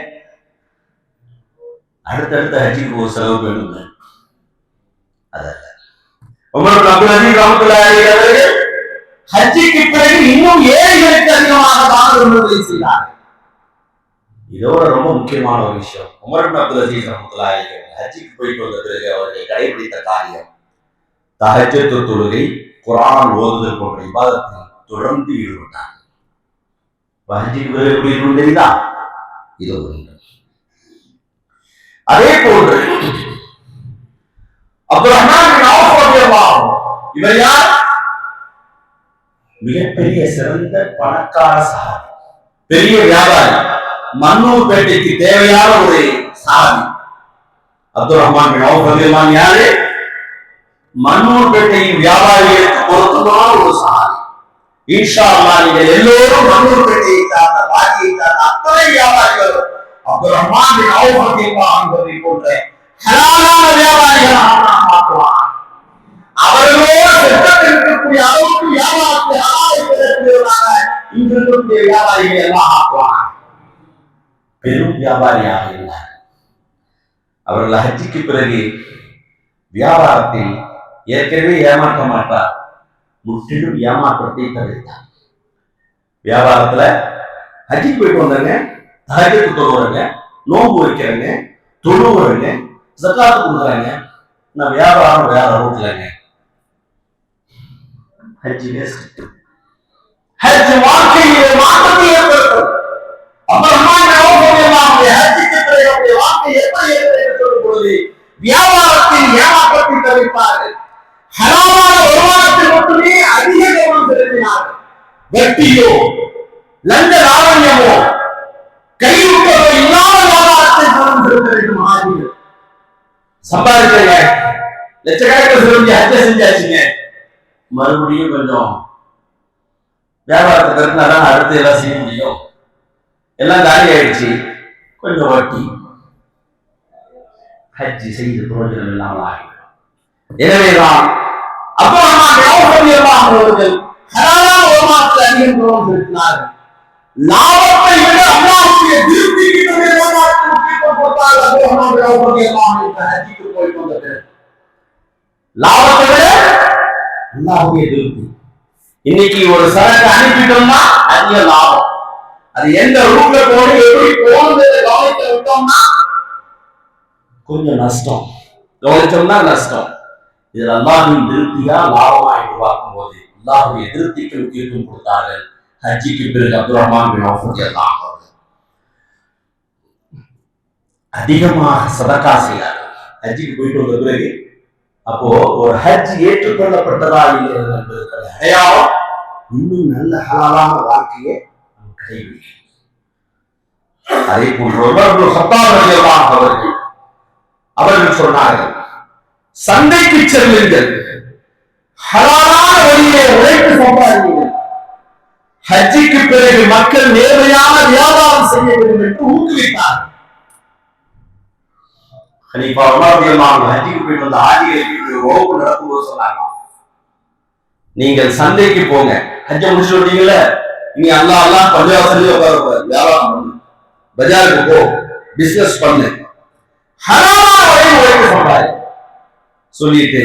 அடுத்தடுத்த ஹஜ்ஜிக்கு ஒரு செலவு வேணுங்க. அதல்ல, உமர் இப்னு அப்துல் அஸீஸ் ரஹ்மத்துல்லாஹி அலைஹி அவர்கள் ஹஜ்ஜிக்கு பிறகு இன்னும் ஏழைகளுக்கு அதிகமாக தானங்களை செய்தார். இதோட ரொம்ப முக்கியமான ஒரு விஷயம், உமர் இப்னு அப்துல் அஸீஸ் ரஹ்மத்துல்லாஹி அலைஹி ஹஜ்ஜிக்கு போயிட்டு வந்த பிறகு அவர்கள் கடைபிடித்த காரியம் தஹஜ்ஜத் தொழுகை, குர்ஆன் ஓதுதல் போன்ற இபாதத்தில் தொடர்ந்து ஈடுபட்டார். ஹஜ்ஜிக்கு பிறகு எப்படி இருக்கும் தெரியுதா? இது ஒன்று. அதே போன்று அப்துல் ரஹ்மான் பின் அவ்ஃப் ரலியல்லாஹு அன்ஹு, இவர் யார்? மிகப்பெரிய சிறந்த பணக்கார சஹாபி, பெரிய வியாபாரி, மன்னூர் பேட்டைக்கு தேவையான ஒரு சஹாபி. அப்துல் ரஹ்மான் பின் அவ்ஃப் ரலியல்லாஹு அன்ஹு யாரு? மன்னூர் பேட்டையின் வியாபாரிகளுக்கு பொருத்தமான ஒரு சஹாபி. இன்ஷா அல்லாஹ் நீங்கள் எல்லோரும் மன்னூர் பேட்டையை சார்ந்த பாதியை சார்ந்த அத்தனை வியாபாரிகளும் அப்துல் ரஹ்மான் பின் அவ்ஃப் ரலியல்லாஹு அன்ஹு போன்ற ஹலாலான வியாபாரிகளாக நாம் மாற்றுவார். அவர்களோடு இருக்கக்கூடிய அளவுக்கு வியாபாரத்தை ஆராய்வதற்காக இன்று இருக்கக்கூடிய வியாபாரிகளை எல்லாம் ஆக்குவார். பெரும் வியாபாரியாக இருந்தார். அவர்கள் ஹஜ்ஜிக்கு பிறகு வியாபாரத்தில் ஏற்கனவே ஏமாற்ற மாட்டார், முற்றிலும் ஏமாற்றத்தை தவிர்த்தார். வியாபாரத்துல ஹஜ்ஜிக்கு போயிட்டு வந்தாங்க, தஹஜ்ஜுத் தொழுவுறங்க, நோன்பு வைக்கிறங்க, தொழுவுறங்க, ஜகாத் கொடுக்குறாங்க. நான் வியாபாரம் வேற ரூட்லங்க. ஹஜ்ஜிலே ஹஜ் வாழ்க்கையிலே மாற்றத்தை ஏற்படுத்தும். ஹஜ்ஜுக்கு பிறகு அவருடைய வாழ்க்கை எப்படி என்று சொல்லும் பொழுது வியாபாரத்தில் ஏமாற்றத்தை தவிர்த்தார்கள். ஹலாலான வருமானத்தில் மட்டுமே அதிக கவனம் செலுத்தினார்கள். வெட்டியோ லஞ்ச லாவண்யமோ கைவிட்டதோ இல்லாத வியாபாரத்தை கவனம் செலுத்த வேண்டும். ஆகியோர் சம்பாதிக்கிறீங்க, லட்சக்கணக்கில் செலுத்தி ஹஜ்ஜை செஞ்சாச்சுங்க, மறுபடியும் கொஞ்சம் வியாபாரத்தை கருத்துனாதான் அடுத்து எல்லாம் செய்ய முடியும், எல்லாம் காலி ஆயிடுச்சு, கொஞ்சம் வட்டி, ஹஜ்ஜி செய்து பிரயோஜனம் இல்லாமல் ஆகிவிடும். எனவேதான் அவர்கள் ஹலாலான வருமானத்தில் அதிகம் கவனம் செலுத்தினார்கள். லாபத்தை விட அல்லாஹ்வுடைய திருப்திக்கு முக்கியத்துவம் கொடுத்தார்கள். ஹஜ்ஜிக்கு போயிட்டு வந்தது லாபத்தை விட அல்லாஹ்வுடைய திருப்தி. இன்னைக்கு ஒரு சரக்கு அனுப்பிட்டோம்னா அதிக லாபம். அது எந்த ரூட்ல போய் எப்படி போகுது கவனிக்க விட்டோம்னா கொஞ்சம் நஷ்டம், கவனிச்சோம்னா நஷ்டம். இதுல அல்லாஹ்வின் திருப்தியா லாபமா என்று பார்க்கும் போது அல்லாஹ்வுடைய திருப்திக்கு முக்கியத்துவம் கொடுத்தார்கள். ஹஜ்ஜிக்கு பிறகு அப்துல் ரஹ்மான் பின் அவுஃப் ரலியல்லாஹு அன்ஹு அதிகமாக சதகா செய்தார்கள். ஹஜ்ஜிக்கு போயிட்டு வந்த பிறகு அப்போ ஒரு ஹஜ் ஏற்றுக்கொள்ளப்பட்டதா இல்லையா என்பதற்கான அடையாளம் இன்னும் நல்ல ஹலாலான வாழ்க்கையை கைவிடுகிறது. அதே போன்று அவர்கள் சொன்னார்கள், சந்தைக்கு செல்லுங்கள், ஹலாலான வழியை உழைத்து சம்பாதிங்கள், ஹஜ்ஜிக்கு பிறகு மக்கள் நேர்மையான வியாபாரம் செய்ய வேண்டும் என்று ஊக்குவித்தார்கள். கலீஃபா உமர் ரலியல்லாஹு அன்ஹு ஹஜ்ஜிக்கு போயிட்டு வந்த ஆஜிகளுக்கு வகுப்பு நடக்கும்போது சொன்னாங்க, நீங்கள் சந்தைக்கு போங்க, ஹஜ்ஜை முடிச்சு விட்டீங்கல்ல, நீ அல்லாஹ் அல்லாஹ் பள்ளிவாசல்ல உட்கார வியாபாரம் பண்ணு, பஜாருக்கு போ, பிசினஸ் பண்ணு, ஹலாலான வழியை உழைத்து சம்பாதி சொல்லிட்டு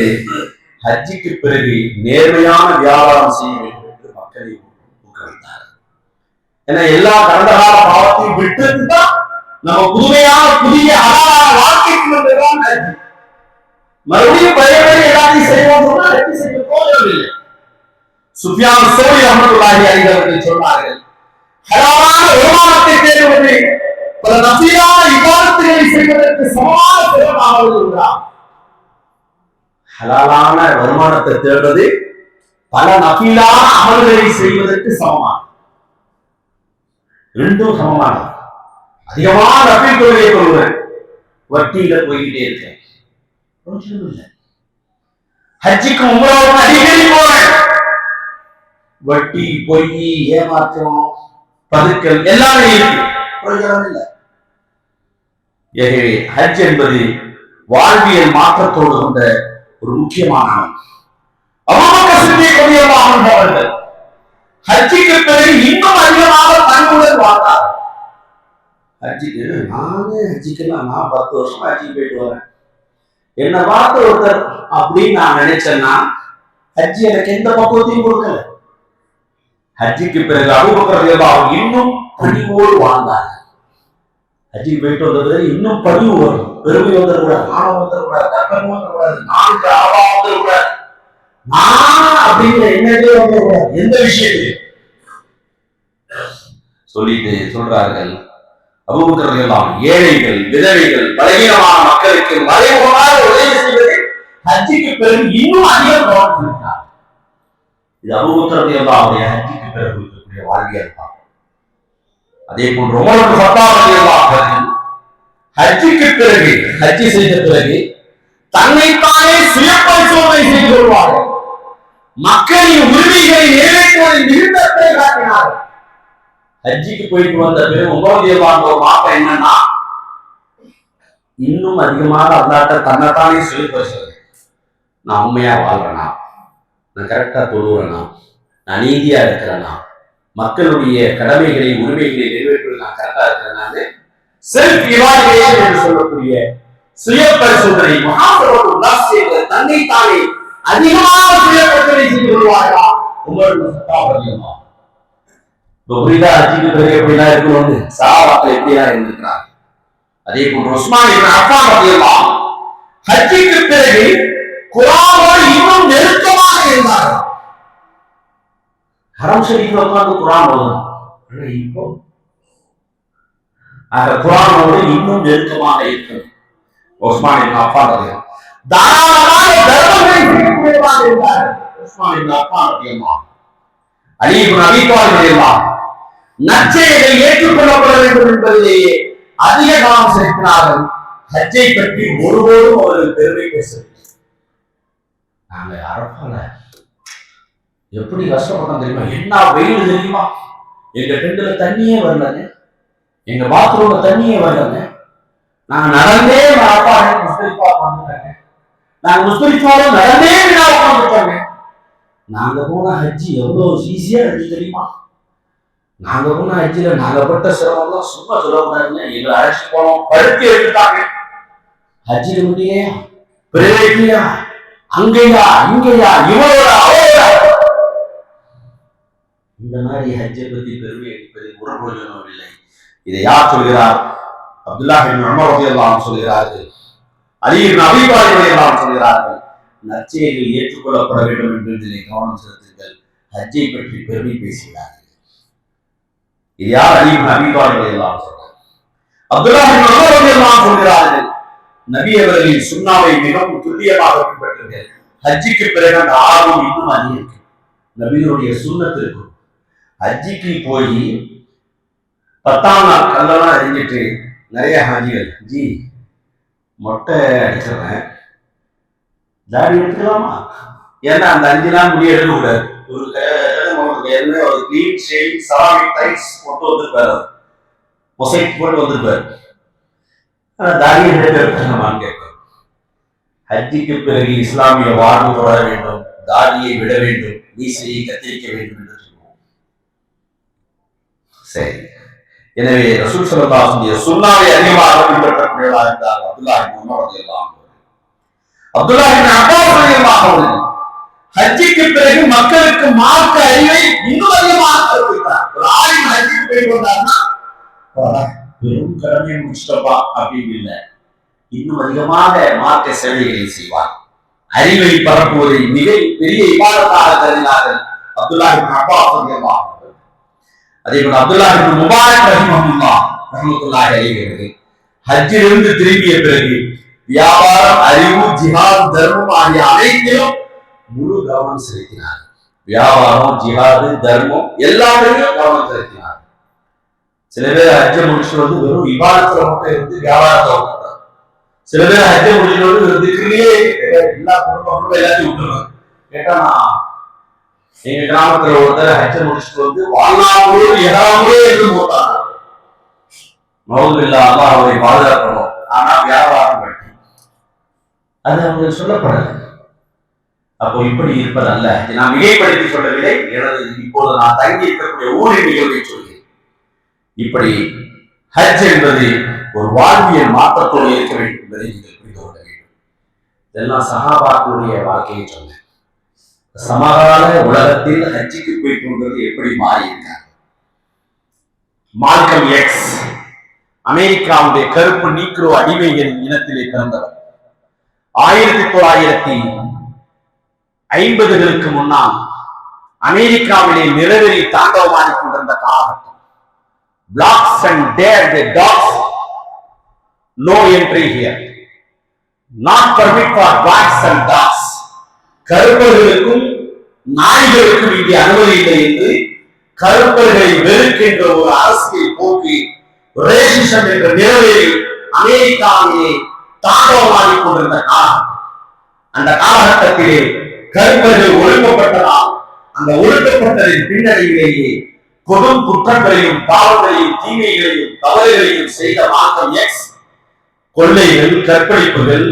ஹஜ்ஜிக்கு பிறகு நேர்மையான வியாபாரம் செய்ய வேண்டும் என்று மக்களை ஊக்குவித்தார். ஏன்னா எல்லா கடந்த கால பாவத்தையும் விட்டுதான் நம்ம புதுமையான புதிய ஹலாலான வாழ்க்கைக்கு வந்ததுதான் ஹஜ். மறுபடியும் பயப்படி எல்லாத்தையும் செய்வோம் சொன்னா ஹஜ் செய்ய போகவில்லை. சுஃபியான் ஸௌரி ரஹ்மத்துல்லாஹி அலைஹி அவர்கள் சொன்னார்கள், ஹலாலான வருமானத்தை தேடுவது பல நஃபிலான இபாதத்துகளை செய்வதற்கு சமமான சிறப்பாக உள்ளார். ஹலாலான வருமானத்தை தேடுவது பல நஃபிலான அமல்களை செய்வதற்கு சமமான, ரெண்டும் சமமானது. அதிகமான நஃபில் தொழிலை கொள்வேன், வட்டியில போய்கிட்டே இருக்கேன், ஹஜ்ஜிக்கு உம்ராவுக்கு அடிக்கடி போறேன், வட்டி பொய் ஏமாற்றம் பதுக்கல் எல்லாமே இருக்கு, பிரயோஜனம் இல்லை. எனவே ஹஜ் என்பது வாழ்வியல் மாற்றத்தோடு வந்த ஒரு முக்கியமான அபூபக்கர் சித்திக் ரலியல்லாஹு அன்ஹு அவர்கள் ஹஜ்ஜிக்கு பிறகு இன்னும் அதிகமாக பண்புடன் வாழ்ந்தார். ஹஜ்ஜிக்கெல்லாம் நான் 10 வருஷமா ஹஜ்ஜிக்கு போயிட்டு வரேன், என்ன பார்த்து ஒருத்தர் அப்படின்னு நான் நினைச்சேன்னா ஹஜ்ஜி எனக்கு எந்த பக்குவத்தையும் கொடுக்கல. ஹஜ்ஜிக்கு பிறகு அபூபக்கர் ரலியல்லாஹு அன்ஹு இன்னும் பணிவோடு வாழ்ந்தார். ஹஜ்ஜிக்கு போயிட்டு வந்த பிறகு இன்னும் பணிவு வரும், பெருமை வந்துடக்கூடாது, ஆணவம் வந்துடக்கூடாது, தர்க்கம் வந்துடக்கூடாது, நான் ஆபாவம் வந்துடக்கூடாது, நான் அப்படிங்கிற எண்ணத்தே வந்துடக்கூடாது எந்த விஷயத்தையும் சொல்லிட்டு சொல்றார்கள். அபூபக்கர் ரலியல்லாஹு அன்ஹு ஏழைகள், விதவைகள், பலவீனமான மக்களுக்கு மறைமுகமாக உதவி செய்வது ஹஜ்ஜிக்கு பிறகு இன்னும் அதிகம் கவனம் செலுத்தினார். இது அபூபக்கர் ரலியல்லாஹு அன்ஹு ஹஜ்ஜிக்கு பிறகு இருக்கக்கூடிய வாழ்வியல் தான். அதே போன்று உமர் இப்னு கத்தாப் ரலியல்லாஹு அன்ஹு ஹஜ்ஜிக்கு பிறகு, ஹஜ்ஜி செய்த பிறகு தன்னைத்தானே சுய பரிசோதனை செய்து கொள்வார்கள். மக்களின் உரிமைகளை நிறைவேற்றுவதில் நிமித்தத்தை காட்டினார்கள். ஹஜ்ஜிக்கு போயிட்டு வந்த பிறகு உமர் ரலியல்லாஹு அன்ஹு மாற்றம் என்னன்னா, இன்னும் அதிகமாக அல்லாஹ்ட்ட தன்னைத்தானே சுய பரிசோதனை, நான் உண்மையா வாழ்றேனா, நான் கரெக்டா தொழுறேனா, நான் நீதியா இருக்கிறேனா, மக்களுடைய கடமைகளை உரிமைகளை நிறைவேற்றுவது நான் கரெக்டா இருக்கிறேனான்னு செல்ஃப் இவாலுவேஷன் என்று சொல்லக்கூடிய சுய பரிசோதனை, முஹாசபத்து நஃப்ஸ் என்ற தன்னைத்தானே அதிகமாக சுய பரிசோதனை செய்து கொள்வார்களா உமர் இப்னு கத்தாப் ரலியல்லாஹு அன்ஹு. புரிதா ஹஜ்ஜிக்கு பிறகு எப்படிலாம் இருக்கணும்னு, சஹாபாக்கள் எப்படிலாம் இருந்திருக்கிறார். அதே போன்று உஸ்மான் இப்னு அஃபான் ரலியல்லாஹு அன்ஹு ஹஜ்ஜிக்கு பிறகு குர்ஆனோடு இன்னும் நெருக்கமாக இருந்தார்கள். ஹரம் ஷரீஃப்ல உட்கார்ந்து குர்ஆன் ஓதணும். ஆனா இப்போ அந்த குர்ஆனோடு இன்னும் நெருக்கமாக இருக்கும் உஸ்மான் இப்னு அஃபான் ரலியல்லாஹு அன்ஹு. தாராளமாக தர்மங்களை செய்யக்கூடியவராக இருந்தார் உஸ்மான் இப்னு அஃபான் ரலியல்லாஹு அன்ஹு. அலி இப்னு அபீ தாலிப் ரலியல்லாஹு அன்ஹு நற்செயல்கள் ஏற்றுக்கொள்ளப்பட வேண்டும் என்பதிலேயே அதிக கவனம் செலுத்தினார்கள். ஹஜ்ஜை பற்றி ஒருபோதும் அவர்கள் பெருமை பேசவில்லை. நாங்க அரபால எப்படி கஷ்டப்பட்டோம் தெரியுமா? என்ன வெயில் தெரியுமா? எங்க டெண்டுல தண்ணியே வரலங்க, எங்க பாத்ரூம்ல தண்ணியே வரலங்க. நாங்க நடந்தே அரபால முஸ்தலிஃபா வந்துட்டாங்க. நாங்க முஸ்தலிஃபால நடந்தே வினா உட்கார்ந்துட்டாங்க. நாங்க போன ஹஜ்ஜி எவ்வளவு ஈஸியா இருந்துச்சு தெரியுமா? நாங்க போன ஹஜ்ஜில நாங்க பட்ட சிரமம் சும்மா சொல்லக்கூடாதுங்க. எங்களை அழைச்சி போனோம், படுத்தி எடுத்துட்டாங்க. ஹஜ்ஜில முடியா பிரைவேட்லயா அங்கேயா இங்கேயா இவரோட அவரோட இந்த மாதிரி ஹஜ்ஜை பத்தி பெருமை அடிப்பதில் ஒரு பிரயோஜனம் இல்லை. இதை யார் சொல்கிறார்? அப்துல்லாஹ் இப்னு உமர் ரலியல்லாஹு அன்ஹு சொல்கிறார்கள், அலி இப்னு அபீ தாலிப் ரலியல்லாஹு அன்ஹு சொல்கிறார்கள், நற்செயல்கள் ஏற்றுக்கொள்ளப்பட வேண்டும் என்பதிலே கவனம் செலுத்துங்கள், ஹஜ்ஜை பற்றி பெருமை பேசுகிறார்கள். இது யார்? அலி இப்னு அபீ தாலிப் ரலியல்லாஹு அன்ஹு சொல்றார். அப்துல்லாஹ் இப்னு உமர் ரலியல்லாஹு அன்ஹு சொல்கிறார்கள், நபி அவர்களின் சுன்னாவை மிகவும் துல்லியமாக பின்பற்றுங்கள். ஹஜ்ஜிக்கு பிறகு அந்த ஆர்வம் இன்னும் அதிகரிக்கும். நபியுடைய சுன்னத்து இருக்கும். ஹஜ்ஜிக்கு போய் 10ஆம் நாள் கல்லெல்லாம் அறிஞ்சிட்டு நிறைய ஹாஜிகள் ஜி மொட்டை அடிச்சிடுறேன், தாடி எடுத்துக்கலாமா? ஏன்னா அந்த 5 நாள் முடிய எடுக்க கூடாது. ஒரு கிளீன் ஷேவ் செராமிக் டைல்ஸ் போட்டு வந்திருப்பாரு, மொசைக் போட்டு வந்திருப்பாரு. தாடியை எடுத்துக்கலாமான்னு கேட்பார். ஹஜ்ஜிக்கு பிறகு இஸ்லாமிய வாழ்வு தொடர வேண்டும், தாடியை விட வேண்டும், மீசையை கத்திரிக்க வேண்டும் என்று சொல்லுவோம். சரி, எனவே ரசூல் ஸல்லல்லாஹு அலைஹி வஸல்லம் சுன்னாவை அதிகமாக பின்பற்றக்கூடியவராக இருந்தார் அப்துல்லாஹ் இப்னு உமர் ரலியல்லாஹு அன்ஹு. அப்துல்லாஹ் இப்னு அப்பாஸ் ரலியல்லாஹு அன்ஹு ஹஜ்ஜிக்கு பிறகு மக்களுக்கு மார்க்க அறிவை இன்னும் அதிகமாக கற்பித்தார். ஒரு ஆலிம் ஹஜ்ஜிக்கு போய் வந்தார்னா வெறும் கடமையை முடிச்சிட்டப்பா அப்படின்னு இல்லை, இன்னும் அதிகமாக மார்க்க சேவைகளை செய்வார். அறிவை பரப்புவதை மிக பெரிய இபாதத்தாக கருதினார்கள் அப்துல்லாஹ் இப்னு அப்பாஸ் ரலியல்லாஹு அன்ஹு. அதே போல அப்துல்லாஹ் இப்னு முபாரக் ரஹ்மத்துல்லாஹி அலைஹி ஹஜ்ஜிலிருந்து திரும்பிய பிறகு வியாபாரம், அறிவு, ஜிஹாத், தர்மம் ஆகிய அனைத்திலும் முழு கவனம் செலுத்தினார். வியாபாரம், ஜிஹாது, தர்மம் எல்லாத்தையும் கவனம் செலுத்தினார். சில பேர் ஹஜ்ஜை முடிச்சுட்டு வந்து வெறும் இபாதத்துல மட்டும் இருந்து வியாபாரத்தை விட்டுறாங்க. சில பேர் ஹஜ்ஜை முடிச்சுட்டு வந்து திக்ரிலேயே எல்லா பொருளும் எல்லாத்தையும் விட்டுருவாங்க. கேட்டா எங்க கிராமத்துல ஒருத்தர் ஹஜ்ஜை முடிச்சுட்டு வந்து வாழ்நாளோடு எதாமலே இருந்து போட்டாங்க. மௌதுபில்லா, அல்லாஹ் அவரை பாதுகாக்கணும். ஆனா வியாபாரம் பற்றி அது அவங்களுக்கு சொல்லப்படல. அப்போ இப்படி இருப்பது அல்ல. நான் மிகைப்படுத்தி சொல்லவில்லை, எனது இப்போது நான் தங்கி இருக்கக்கூடிய ஊரின் நிகழ்வை சொல்கிறேன். இப்படி ஹஜ் என்பது ஒரு வாழ்வியல் மாற்றத்தோடு இருக்க வேண்டும் என்பதை நீங்கள் புரிந்து கொள்ள வேண்டும். இதெல்லாம் சஹாபாக்களுடைய வாழ்க்கையை சொன்னேன். சமகால உலகத்தில் ஹஜ்ஜுக்கு போயிட்டு வந்தது எப்படி மாறி இருக்காங்க. மால்கம் எக்ஸ் அமெரிக்காவுடைய கருப்பு நீக்ரோ அடிமைகள் இனத்திலே பிறந்தவர். 1950களுக்கு முன்னால் அமெரிக்காவிலே நிறவெறி தாண்டவமாடி கொண்டிருந்த காலகட்டம். Blacks and dared the dogs, no entry here. Not permit for blacks and dogs. கருப்பர்களுக்கும் நாய்களுக்கும் இங்கே அனுமதி இல்லை என்று கருப்பர்களை வெறுக்கின்ற ஒரு அரசியல் போக்கு, ரேசிசம் என்ற நிறவெறி அமெரிக்காவிலே தாண்டவமாடி கொண்டிருந்த காலகட்டம். அந்த காலகட்டத்திலே கருப்பர்கள் ஒழுக்கப்பட்டதால் அந்த ஒழுக்கப்பட்டதின் பின்னணியிலேயே கொடும் குற்றங்களையும் பாவங்களையும் தீமைகளையும் தவறுகளையும் செய்த மால்கம் எக்ஸ் கொள்ளைகள், கற்பழிப்புகள்,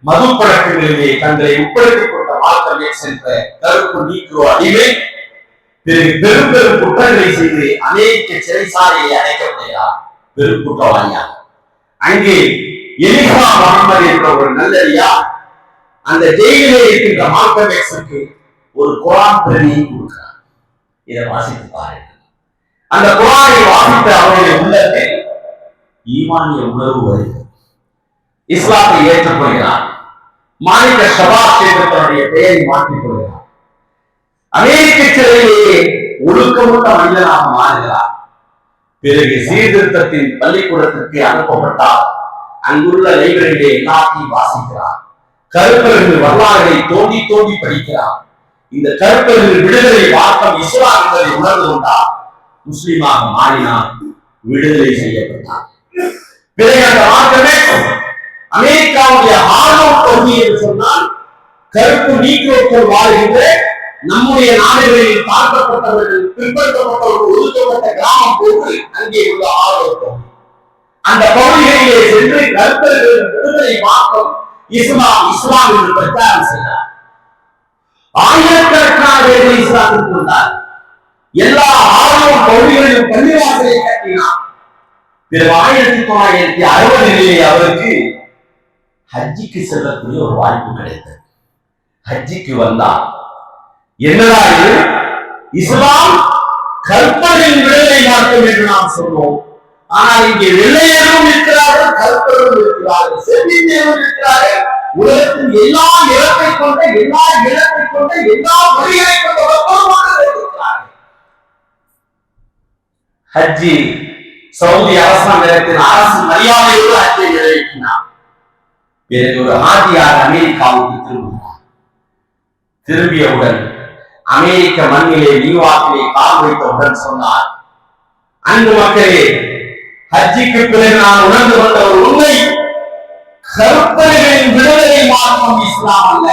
மது பழக்கங்களிலே தங்களை உட்படுத்திக் கொண்ட மால்கம் எக்ஸ் என்ற கருப்பு நீக்ரோ அடிமை பெரும் பெரும் குற்றங்களை செய்து அமெரிக்க சிறைசாலையை அடைக்கப்படுகிறார். பெரும் குற்றவாளியாக அங்கே எலிஃபா முகமது என்ற ஒரு நல்லடியா அந்த ஜெயிலே இருக்கின்ற மால்கம் எக்ஸுக்கு ஒரு குர்ஆன் பிரதியை கொடுக்கிறார். இதை வாசித்து பாருங்கள். அந்த குர்ஆனை வாசித்த அவருடைய உள்ளத்தில் ஈமானிய உணர்வு வருகிறது. இஸ்லாத்தை ஏற்றுக்கொள்கிறார். மாலிக் ஷபாஸ் என்ற தன்னுடைய பெயரை மாற்றிக் கொள்கிறார். அமெரிக்க சிறையிலேயே ஒழுக்கமுள்ள மனிதனாக மாறுகிறார். பிறகு சீர்திருத்தத்தின் பள்ளிக்கூடத்திற்கு அனுப்பப்பட்டார். அங்குள்ள லைப்ரரியிலே எல்லாத்தையும் வாசிக்கிறார். கருப்பர்கள் வரலாறுகளை தோண்டி தோண்டி படிக்கிறார். இந்த கருப்பர்கள் விடுதலை வார்க்கம் இஸ்லாம் என்பதை உணர்ந்து கொண்டார். முஸ்லிமாக மாறினார், விடுதலை செய்யப்பட்டார். பிறகு அந்த மாற்றமே அமெரிக்காவுடைய ஹார்வர்ட் பகுதி என்று சொன்னால் கருப்பு நீக்ரோக்கள் வாழ்கின்ற நம்முடைய நாடுகளில் தாழ்த்தப்பட்டவர்கள், பிற்படுத்தப்பட்டவர்கள், ஒதுக்கப்பட்ட கிராமம் போன்று அங்கே உள்ள ஹார்வர்ட் பகுதி. அந்த பகுதிகளிலே சென்று கருப்பர்கள் விடுதலை மாற்றம் இஸ்லாம் என்று பிரச்சாரம் செய்தார். ஆயிரக்கணக்கான பேர்கள் இஸ்லாத்திற்கு வந்தார். எல்லா ஆர்வம் பகுதிகளிலும் பள்ளிவாசலை கட்டினார். பிறகு 1960 அவருக்கு ஹஜ்ஜிக்கு செல்லக்கூடிய ஒரு வாய்ப்பு கிடைத்தது. ஹஜ்ஜிக்கு வந்தார். என்னடா இது, இஸ்லாம் கற்பனையின் விடுதலை மாற்றம் என்று நாம் சொன்னோம். ஆனால் இங்கே வெள்ளையரும் இருக்கிறார்கள், கற்பரும் இருக்கிறார்கள், செவ்வியரும் இருக்கிறார்கள். உலகத்தின் எல்லா நிலத்தை கொண்ட, எல்லா இடத்தை கொண்ட, எல்லா மொழிகளை கொண்ட இருக்கிறார்கள். ஹஜ்ஜி சவுதி அரசாங்கத்தின் அரசு மரியாதையோடு ஹஜ்ஜை நிறைவேற்றினார். பிறகு ஒரு ஹாஜியார் அமெரிக்காவுக்கு திரும்பினார். திரும்பியவுடன் அமெரிக்க மண்ணிலே நியூயார்க்கிலே கால் வைத்தவுடன் சொன்னார், அன்பு மக்களே, ஹஜ்ஜிக்கு பிறகு நான் உணர்ந்து கொண்ட ஒரு உண்மை, கருப்பர்களின் விடுதலை மாற்றம் இஸ்லாம் அல்ல,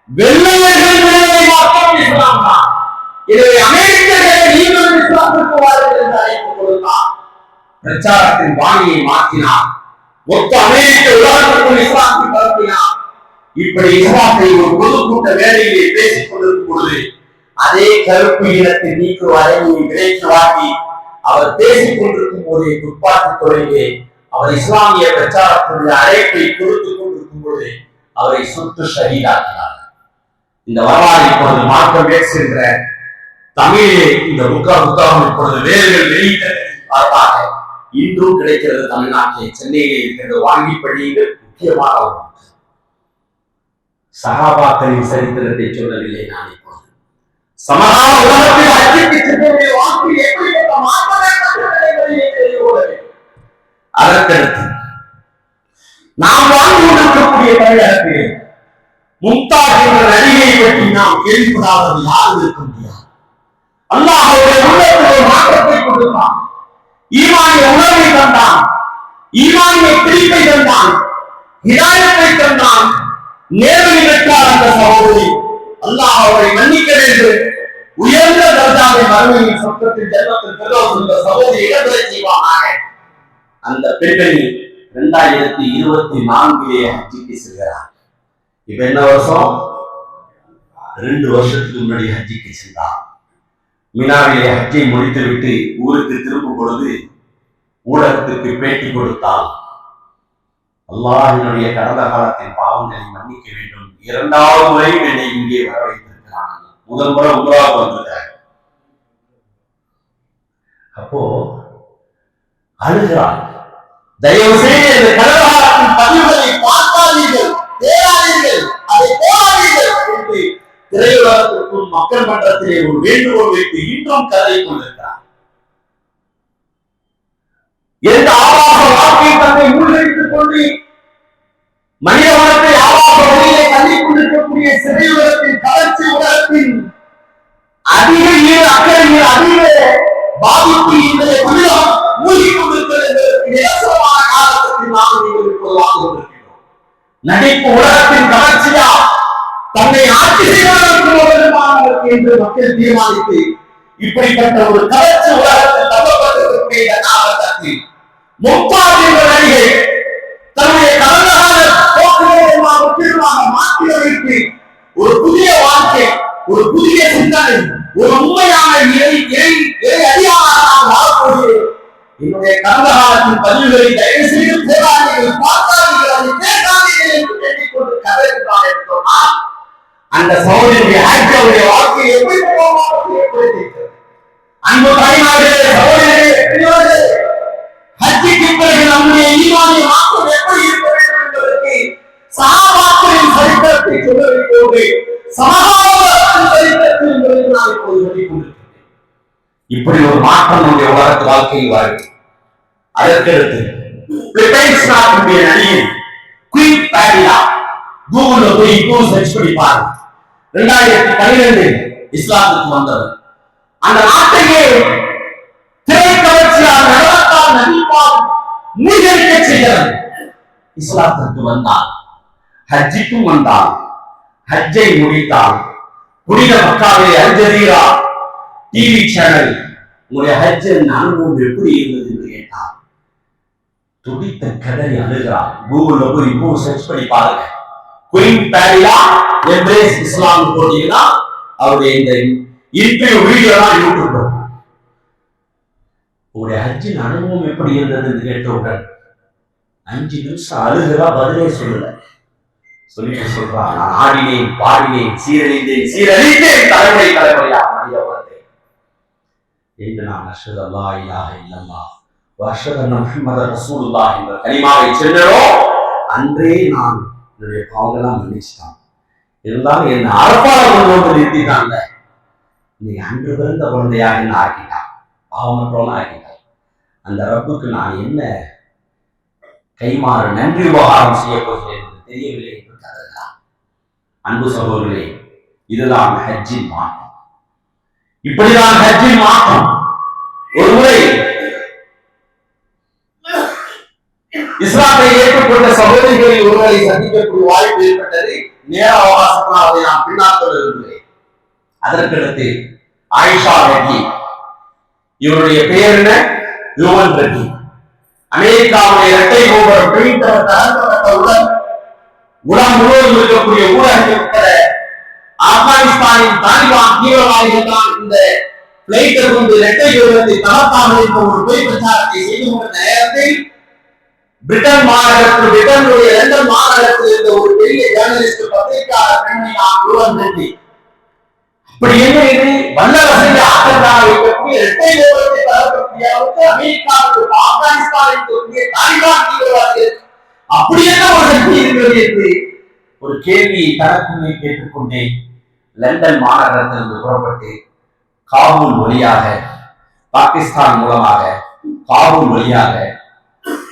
வெள்ளையர்களின் விடுதலை மாற்றம் இஸ்லாம் தான். எனவே அமெரிக்கர்களை நீங்கள் இஸ்லாத்திற்கு வாருங்கள் என்று அழைப்பு கொடுத்தார். பிரச்சாரத்தின் வாணியை மாற்றினார். மொத்த அமெரிக்க உலகத்திற்குள் இஸ்லாத்தை பரப்பினார். இப்படி இஸ்லாத்தை ஒரு பொதுக்கூட்ட வேலையிலே பேசிக் கொண்டிருக்கும் பொழுது அதே கருப்பு இனத்தின் நீக்கு வரையை விலைக்கு வாங்கி அவர் பேசிக் கொண்டிருக்கும் போதே துப்பாக்கி துறையிலே அவர் இஸ்லாமிய பிரச்சாரத்தினுடைய அழைப்பை கொடுத்துக் கொண்டிருக்கும் பொழுது அவரை சுட்டு ஷஹீதாக்கினார். இந்த வரலாறு இப்பொழுது மார்க்கம் எக்ஸ் என்ற தமிழிலே இந்த புத்தகம் இப்பொழுது வேர்கள் வெளியிட்டதாக இன்றும் கிடைக்கிறது. தமிழ்நாட்டிலே சென்னையிலே இருக்கிறது, வாங்கி படியுங்கள். முக்கியமான ஒரு சஹாபாக்களின் சரித்திரத்தை சொல்லவில்லை நான் இப்பொழுது. சமகால உலகத்தில் ஹஜ்ஜுக்கு சென்றவருடைய வாழ்க்கையில் எப்படிப்பட்ட மாற்றங்களை அதற்கடுத்து நாம் வாழ்ந்து கொண்டிருக்கக்கூடிய தமிழகத்திலே மும்தாஜ் என்ற நடிகை பற்றி நாம் கேள்விப்படாதது யாரும் இருக்க முடியாது. அல்லாஹ் அவருடைய உள்ளத்தில் ஒரு மாற்றத்தை கொடுத்தான். ஈமானிய உணர்வை தந்தான், ஈமானிய பிரிப்பை தந்தான், ஹிதாயத்தை தந்தான். நேர்மை பெற்றார் அந்த சகோதரி. அல்லாஹ் அவரை மன்னிக்க வேண்டும். உயர்ந்த தர்ஜாவை மறுமையின் சொர்க்கத்தில் ஜன்னத்தில் பெறுவோம். இந்த சகோதரி இடம்பெற செய்வானாக. அந்த பெண்மணி 2024 ஹஜ்ஜிக்கு செல்கிறார். இப்ப என்ன வருஷம்? 2 வருஷத்துக்கு முன்னாடி ஹஜ்ஜிக்கு சென்றார். மினாவிலே ஹஜ்ஜை முடித்துவிட்டு ஊருக்கு திரும்பும் பொழுது ஊடகத்திற்கு பேட்டி கொடுத்தால், அல்லாஹ்வினுடைய கடந்த காலத்தின் பாவங்களை மன்னிக்க வேண்டும், 2வது முறை என்னை இங்கே வர வைத்திருக்கிறான். முதல் முறை உம்ராவுக்கு வந்திருக்கிறார். அப்போ அழுகிறார். தயவு செய்து இந்த கடந்த காலத்தின் பதிவுகளை பார்க்காதீர்கள், தேடாதீர்கள், அதை போடாதீர்கள் என்று திரையுலகத்திற்கும் மக்கள் மன்றத்திலே ஒரு வேண்டுகோள் வைத்து இன்றும் கதை கொண்டிருக்கிறார். எந்த ஆபாச வாழ்க்கை தன்னை மூழ்கடித்துக் கொண்டு மனித வளத்தை ஆபாச வழியிலே தள்ளிக் கொண்டிருக்கக்கூடிய திரையுலகத்தின் கலர்ச்சி உலகத்தின் அதிக அக்கறை அதிக பாதிப்பு இன்றைய உலகம் மூழ்கிக் கொண்டிருக்கிறது. நிரசனமான காலத்திற்கு நாம் நீங்கள் இப்போது வாழ்ந்து கொண்டிருக்கிறோம். நடிப்பு உலகத்தின் கலர்ச்சியா தன்னை ஆட்சி செய்வதற்கு என்று மக்கள் தீர்மானித்து இப்படிப்பட்ட ஒரு கலர்ச்சி உலகத்தில் தள்ளப்பட்டிருக்கக்கூடிய காலகட்டத்தில் மும்தாஜ் என்ற நடிகை தன்னுடைய கடந்தகால போக்குவரமாக மாற்றி வைத்து ஒரு புதிய வாழ்க்கை, ஒரு புதிய சிந்தனை, ஒரு உண்மையான அறியாமல் வாழக்கூடிய என்னுடைய கடந்த காலத்தின் பதிவுகளை தயவு செய்து போராடிகள் பார்த்தார்கள், அதை பேசாதீர்கள் என்று கேட்டுக்கொண்டு கதைக்கிறார் என்று சொன்னால் அந்த சகோதரனுடைய ஆட்சியுடைய வாழ்க்கை எப்படி அன்பு தாய்மார்களே, சகோதரர்களே, ஹஜ்ஜுக்கு பிறகு நம்முடைய ஈமானிய மாற்றம் எப்படி இருக்க வேண்டும் என்பதற்கு சஹாபாக்களின் சரித்திரத்தை சொல்ல வைப்போது சமகாலத்தின் சரித்திரத்தில் என்பதை நான் இப்போது சொல்லிக் கொண்டிருக்கிறேன். இப்படி ஒரு மாற்றம் நம்முடைய உலகத்து வாழ்க்கையில் வாழ்க்கை. அதற்கடுத்து பிலிப்பைன்ஸ் நாட்டுடைய நடிகை குயின் பாடியா கூகுள்ல போய் இப்போ சர்ச் பண்ணி பாருங்க. 2012 இஸ்லாத்துக்கு வந்தவர். அந்த நாட்டையே திரைக்கவர்ச்சியால் நடனத்தால் நடிப்பால் மூழ்கடிக்க செய்தவர். இஸ்லாத்திற்கு வந்தார், ஹஜ்ஜிக்கும் வந்தார், ஹஜ்ஜை முடித்தார். புனித மக்காவிலே அல் ஜஸீரா டிவி சேனல் உங்களுடைய ஹஜ்ஜின் அனுபவம் எப்படி இருந்தது என்று கேட்டார். துடித்த கதறி அழுகிறார். கூகுள்ல போய் இப்போ சர்ச் பண்ணி பாருங்க. குயின் பாடியா எம்ப்ரேஸ் இஸ்லாம் போட்டீங்கன்னா அவருடைய இந்த இன்டர்வியூ வீடியோ தான் யூடியூப்ல. உங்களுடைய ஹஜ்ஜின் அனுபவம் எப்படி இருந்தது என்று கேட்டவுடன் 5 நிமிஷம் அழுகிறா, பதிலே சொல்லல. சொல்லிட்டு சொல்றான், நான் ஆடினேன், பாடினேன், சீரழிந்தேன், சீரழிந்தேன், தலைமுறையாக மனித உலகத்தை என்று நான் அஷ்ஹது அல்லா இலாஹ இல்லல்லாஹ் வ அஷ்ஹது அன்ன முஹம்மதர் ரசூலுல்லாஹ் என்ற கலிமாவை சொன்னேனோ அன்றே நான் என்னுடைய பாவங்கள்லாம் மன்னிச்சிட்டான். இருந்தாலும் என்ன அரபால கொண்டு நிறுத்திட்டாங்க. நீ அன்று பிறந்த குழந்தையாக என்ன ஆக்கிட்டான், பாவமற்றவனா ஆக்கிட்டான். அந்த ரப்புக்கு நான் என்ன கைமாறு நன்றி உபகாரம் செய்ய போகிறேன் என்று தெரியவில்லை என்று கருதுகிறார். அன்பு சகோதரர்களே, இதுதான் ஹஜ்ஜின் மாற்றம். இப்படிதான் ஹஜ்ஜின் மாற்றம். ஒருமுறை இஸ்லாத்தை ஏற்றுக்கொண்ட சகோதரிகளில் ஒருவரை சந்திக்கக்கூடிய வாய்ப்பு ஏற்பட்டது. நேர அவகாசத்தினால் அதை நான் பின்னால் தொடர்கிறேன். அதற்கடுத்து ஆயிஷா ரெட்டி, இவருடைய பெயர் என்ன, யுவன் ரெட்டி. அமெரிக்காவுடைய இரட்டை கோபுரம் தகர்க்கப்பட்டவுடன் உலகம் முழுவதும் இருக்கக்கூடிய ஊடகங்கள் உட்பட ஆப்கானிஸ்தானின் தாலிபான் தீவிரவாதிகள் தான் இந்த பிளைட்டை கொண்டு இரட்டை கோபுரத்தை தகர்த்தாமல் என்ற ஒரு பொய் பிரச்சாரத்தை செய்து கொண்ட நேரத்தில் பிரிட்டன் மாநகரத்தில், பிரிட்டனுடைய லண்டன் மாநகரத்தில் இருந்த ஒரு பெரிய ஜேர்னலிஸ்ட் பத்திரிகையாளர் பெண்மணி நான் யுவன் ரெட்டி. இப்படி என்ன இது வல்லரசு ஆக்கத்தாக இருக்கக்கூடிய இரட்டை கோபுரத்தை தகர்க்கக்கூடிய அளவுக்கு அமெரிக்காவுக்கு ஆப்கானிஸ்தானில் இருக்கக்கூடிய தாலிபான் தீவிரவாதிகள் அப்படி என்ன ஒரு சக்தி இருக்கிறது என்று ஒரு கேள்வியை தனக்குள்ளே கேட்டுக்கொண்டே லண்டன் மாநகரத்திலிருந்து புறப்பட்டு காபூல் வழியாக, பாகிஸ்தான் மூலமாக காபூல் வழியாக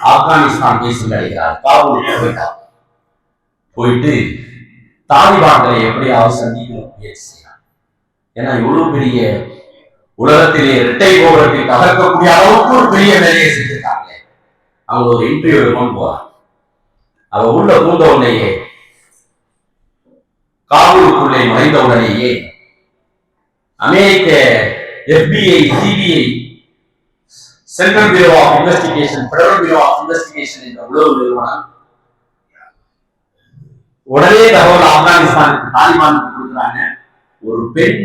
ஆப்கானிஸ்தான் போய் சென்றடைகிறார். காபூல் போயிட்டார். போயிட்டு தாலிபான்களை எப்படியாவது சந்திக்க முயற்சி செய்யலாம். ஏன்னா இவ்வளவு பெரிய உலகத்திலே இரட்டை கோபுரத்தை தகர்க்கக்கூடிய அளவுக்கு ஒரு பெரிய வேலையை செஞ்சிருக்காங்க. அவங்க ஒரு இன்டர்வியூ எடுக்கணும்னு போறாங்க. அவ உள்ள பூந்த உடனேயே, காபூலுக்குள்ளே நுழைந்த உடனேயே அமெரிக்க FBI, CBI, central bureau of investigation, federal bureau of investigation என்ற உளவு நிறுவனம் உடனே தகவல் ஆப்கானிஸ்தானுக்கு தாலிபானுக்கு கொடுக்குறாங்க. ஒரு பெண்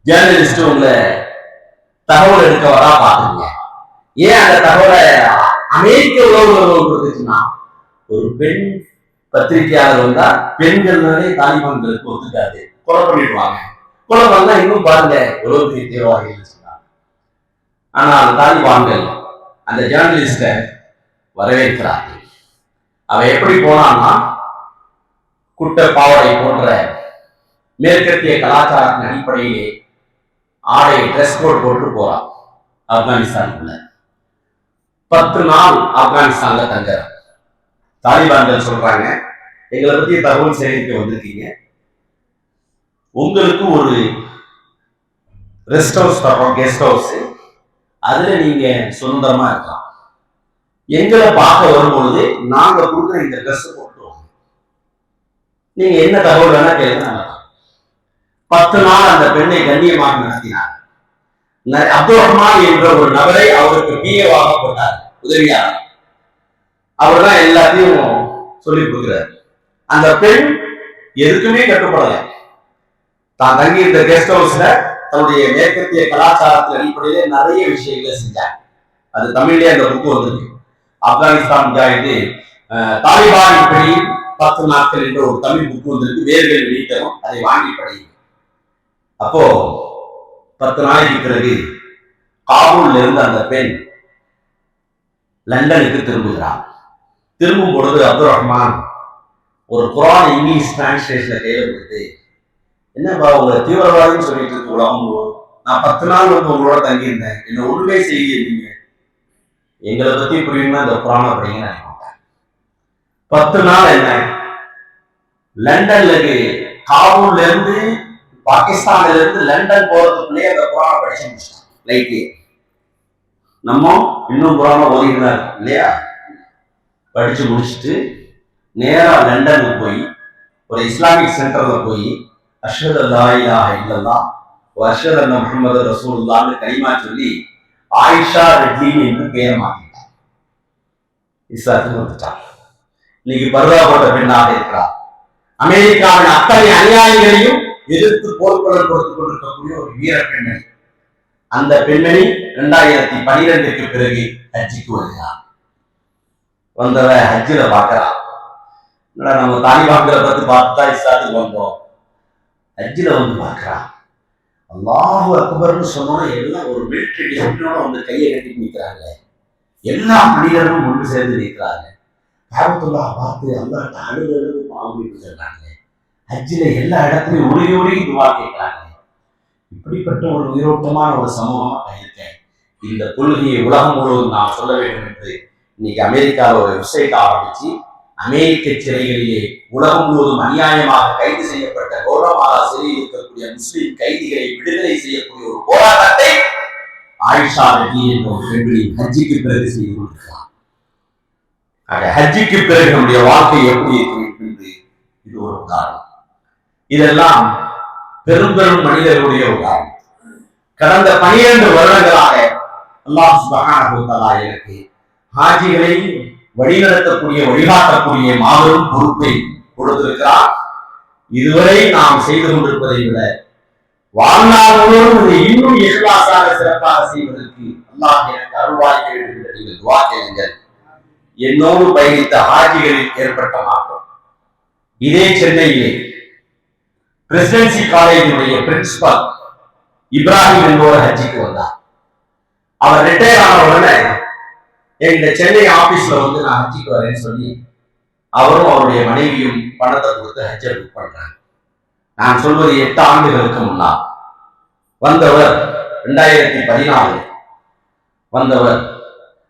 ஜேர்னலிஸ்ட் உங்களை தகவல் எடுக்க வரா பாத்துங்க. ஏன் அந்த தகவலை அமெரிக்க உளவு நிறுவனம் கொடுத்துச்சுன்னா, ஒரு பெண் பத்திரிகையாளர் வந்தா பெண்கள்னாலே தாலிபான்களுக்கு ஒத்துக்காது, கொலை பண்ணிடுவாங்க. கொலை பண்ணா இன்னும் பாருங்க உளவு பெரிய தீவிரவாதிகள் சொன்னாங்க. ஆனால் தாலிபான்கள் அந்த ஜேர்னலிஸ்ட வரவேற்கிறார்கள். அவ எப்படி போனான்னா, குட்ட பாவடை போன்ற மேற்கத்திய கலாச்சாரத்தின் அடிப்படையிலே ஆடை ட்ரெஸ் கோட் போட்டு போறான் ஆப்கானிஸ்தானுக்குள்ள. 10 நாள் ஆப்கானிஸ்தான்ல தங்குற தாலிபான்கள் சொல்றாங்க, எங்களை பத்தி தகவல் சேகரிக்க வந்திருக்கீங்க, உங்களுக்கு ஒரு ரெஸ்ட் ஹவுஸ் தரோம், கெஸ்ட் ஹவுஸ், அதுல நீங்க சுதந்திரமா இருக்கலாம். எங்களை பார்க்க வரும்பொழுது நாங்க கொடுக்குற இந்த ட்ரெஸ் போட்டுருவோம், நீங்க என்ன தகவல் வேணா கேளுங்க. 10 நாள் அந்த பெண்ணை கண்ணியமாக நடத்தினார். அப்துல் ரஹ்மான் என்ற ஒரு நபரை அவருக்கு பிஏவாக போட்டார், உதவியாளர். அவர் தான் எல்லாத்தையும் சொல்லி கொடுக்கிறார். அந்த பெண் எதுக்குமே கட்டுப்படலை. தான் தங்கி இந்த கெஸ்ட் ஹவுஸ்ல தன்னுடைய மேற்கத்திய கலாச்சாரத்தின் அடிப்படையில நிறைய விஷயங்களை செஞ்சாங்க. அது தமிழ்லயே அந்த புக்கு வந்திருக்கு. ஆப்கானிஸ்தான் முஜாஹிது தாலிபான் இப்படி 10 நாட்கள் என்ற ஒரு தமிழ் புக்கு வந்திருக்கு. வேர்கள் வெளியிட்டதும் அதை வாங்கி படிங்க. அப்போ 10 நாளைக்கு பிறகு காபூல்ல இருந்து அந்த பெண் லண்டனுக்கு திரும்புகிறார். திரும்பும் பொழுது அப்துல் ரஹ்மான் ஒரு குரான் இங்கிலீஷ் டிரான்ஸ்லேஷன்ல கையில கொடுத்து, என்னப்பா உங்களை தீவிரவாதின்னு சொல்லிட்டு இருக்கு உலகம் நான் 10 நாள் வந்து உங்களோட தங்கியிருந்தேன், என்ன ஒண்ணுமே செய்ய எங்களை பத்தி புரியுமா இந்த குரானை படிங்க. 10 நாள் என்ன லண்டன்ல காபூல்ல இருந்து பாகிஸ்தான்ல இருந்து லண்டன் போறதுக்குள்ளே அந்த குரானை படிச்சு முடிச்சிட்டோம் லைட்லயே. நம்ம இன்னும் குரானை ஓதிட்டு இல்லையா? படிச்சு முடிச்சுட்டு நேரா லண்டனுக்கு போய் ஒரு இஸ்லாமிக் சென்டர்ல போய் அஷ்ஹது அல்லா இலாஹ இல்லல்லாஹ் வ அஷ்ஹது அன்ன முஹம்மது ரசூலுல்லாஹ்னு கலிமா சொல்லி ஆயிஷா ரெட்லி என்று பெயர் மாற்றிட்டார். இஸ்லாத்துக்கு வந்துட்டார். இன்னைக்கு பர்தா போட்ட பெண்ணாக இருக்கிறார். அமெரிக்காவின் அத்தனை அநியாயங்களையும் எதிர்த்து போர்க்குரல் கொடுத்துக் கொண்டிருக்கக்கூடிய ஒரு வீர பெண்மணி. அந்த பெண்மணி 2012க்கு பிறகு ஹஜ்ஜுக்கு வருகிறார். வந்தவ ஹஜ்ஜில பாக்குறான். நம்ம தாலிபான்களை பத்தி பார்த்துதான் இஸ்லாத்துக்கு வந்தோம். ஹஜ்ஜில வந்து பார்க்கிறான். அல்லாஹு அக்பர்னு சொன்னோன்னா எல்லாம் ஒரு மிலிட்டரி டிசிப்ளினோட வந்து கையை கட்டி நிற்கிறாங்க. எல்லா மனிதர்களும் ஒன்று சேர்ந்து நிற்கிறாங்க. காபத்துல்லா பார்த்து அல்லாஹ் அழுது பாம்பு சொல்றாங்க. ஹஜ்ஜில எல்லா இடத்துலையும் உருகி உருகி துவா கேட்கிறாங்க. இப்படிப்பட்ட ஒரு உயிரோட்டமான ஒரு சமூகமாக இருக்கேன். இந்த கொள்கையை உலகம் முழுவதும் நான் சொல்ல வேண்டும் என்று இன்னைக்கு அமெரிக்காவில் ஒரு வெப்சைட் ஆரம்பிச்சு அமெரிக்க சிறைகளிலே உலகம் முழுவதும் அநியாயமாக கைது செய்யப்பட்ட கௌரவமாக சிறையில் இருக்கக்கூடிய முஸ்லிம் கைதிகளை விடுதலை செய்யக்கூடிய ஒரு போராட்டத்தை ஆயிஷா ரெட்டி என்ற ஒரு பெண்மணி ஹஜ்ஜுக்கு பிறகு செய்து கொண்டிருக்கிறார். ஹஜ்ஜுக்கு பிறகு நம்முடைய வாழ்க்கை எப்படி இருக்கிறது என்று இது ஒரு உதாரணம். இதெல்லாம் பெரும் பெரும் மனிதர்களுடைய உதாரணம். கடந்த 12 வருடங்களாக அல்லாஹ் சுப்ஹானஹு வ தஆலா எனக்கு ஹாஜிகளை வழிநடத்தக்கூடிய வழிகாட்டக்கூடிய மாபெரும் பொறுப்பை கொடுத்திருக்கிறார். இதுவரை நாம் செய்து கொண்டிருப்பதை விட வாழ்நாள் முழுவதும் இதை இன்னும் இஹ்லாஸாக சிறப்பாக செய்வதற்கு அல்லாஹ் எனக்கு அருள்வாய்க்க வேண்டும் என்று நீங்கள் துஆ கேளுங்கள். என்னோடு பயணித்த ஹாஜிகளில் ஏற்பட்ட மாற்றம். இதே சென்னையிலே பிரசிடென்சி காலேஜினுடைய பிரின்சிபல் இப்ராஹிம் என்பவர் ஹஜ்ஜிக்கு வந்தார். அவர் ரிட்டையர் ஆன உடனே எங்க சென்னை ஆபீஸ்ல வந்து நான் ஹஜ்ஜிக்கு வரேன்னு சொல்லி அவரும் அவருடைய மனைவியும் பணத்தை கொடுத்து ஹஜ்ஜை புக் பண்றாங்க. நான் சொல்வது 8 ஆண்டுகளுக்கு முன்னால் வந்தவர். 2014 வந்தவர்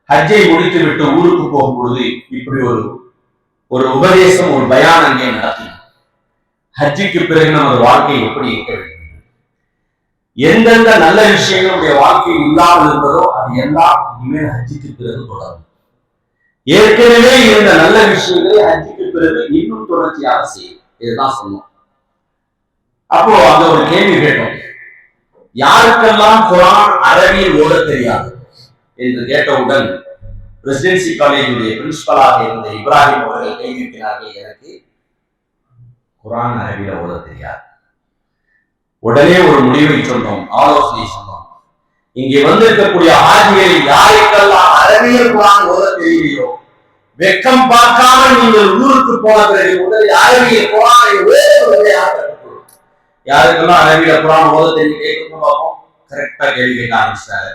ஹஜ்ஜை முடித்து விட்டு ஊருக்கு போகும் பொழுது இப்படி ஒரு உபதேசம், ஒரு பயான் அங்கே நடத்தினார். ஹஜ்ஜுக்கு பிறகு நமது வாழ்க்கை எப்படி இருக்க வேண்டும், எந்தெந்த நல்ல விஷயங்களுடைய வாழ்க்கையில் இல்லாமல் இருந்ததோ அது எல்லாம் இனிமேல் ஹஜ்ஜுக்கு பிறகு தொடரும். ஏற்கனவே இருந்த நல்ல விஷயங்களை ஹஜ்ஜுக்கு பிறகு இன்னும் தொடர்ச்சியாக செய்யும். இதுதான் சொன்னோம். அப்போ அந்த ஒரு கேள்வி கேட்டோம், யாருக்கெல்லாம் குர்ஆன் அரபியில் ஓத தெரியாது என்று கேட்டவுடன் பிரசிடென்சி காலேஜுடைய பிரின்சிபலாக இருந்த இப்ராஹிம் அவர்கள் கைவிட்டார்கள், எனக்கு குர்ஆன் அரபியில ஓத தெரியாது. உடனே ஒரு முடிவை சொன்னோம், ஆலோசனை சொன்னோம். இங்கே வந்திருக்கக்கூடிய ஆஜிகளில் யாருக்கெல்லாம் அரபியில் குர்ஆன் ஓத தெரியலையோ வெக்கம் பார்க்காம நீங்கள் ஊருக்கு போன பிறகு முதலில் அரபியில் குர்ஆனை ஓதுவதை யாருக்கெல்லாம் அரபியில குர்ஆன் ஓத தெரியும் கேட்கணும் பார்ப்போம். கரெக்டா கேள்வி கேட்க ஆரம்பிச்சாரு.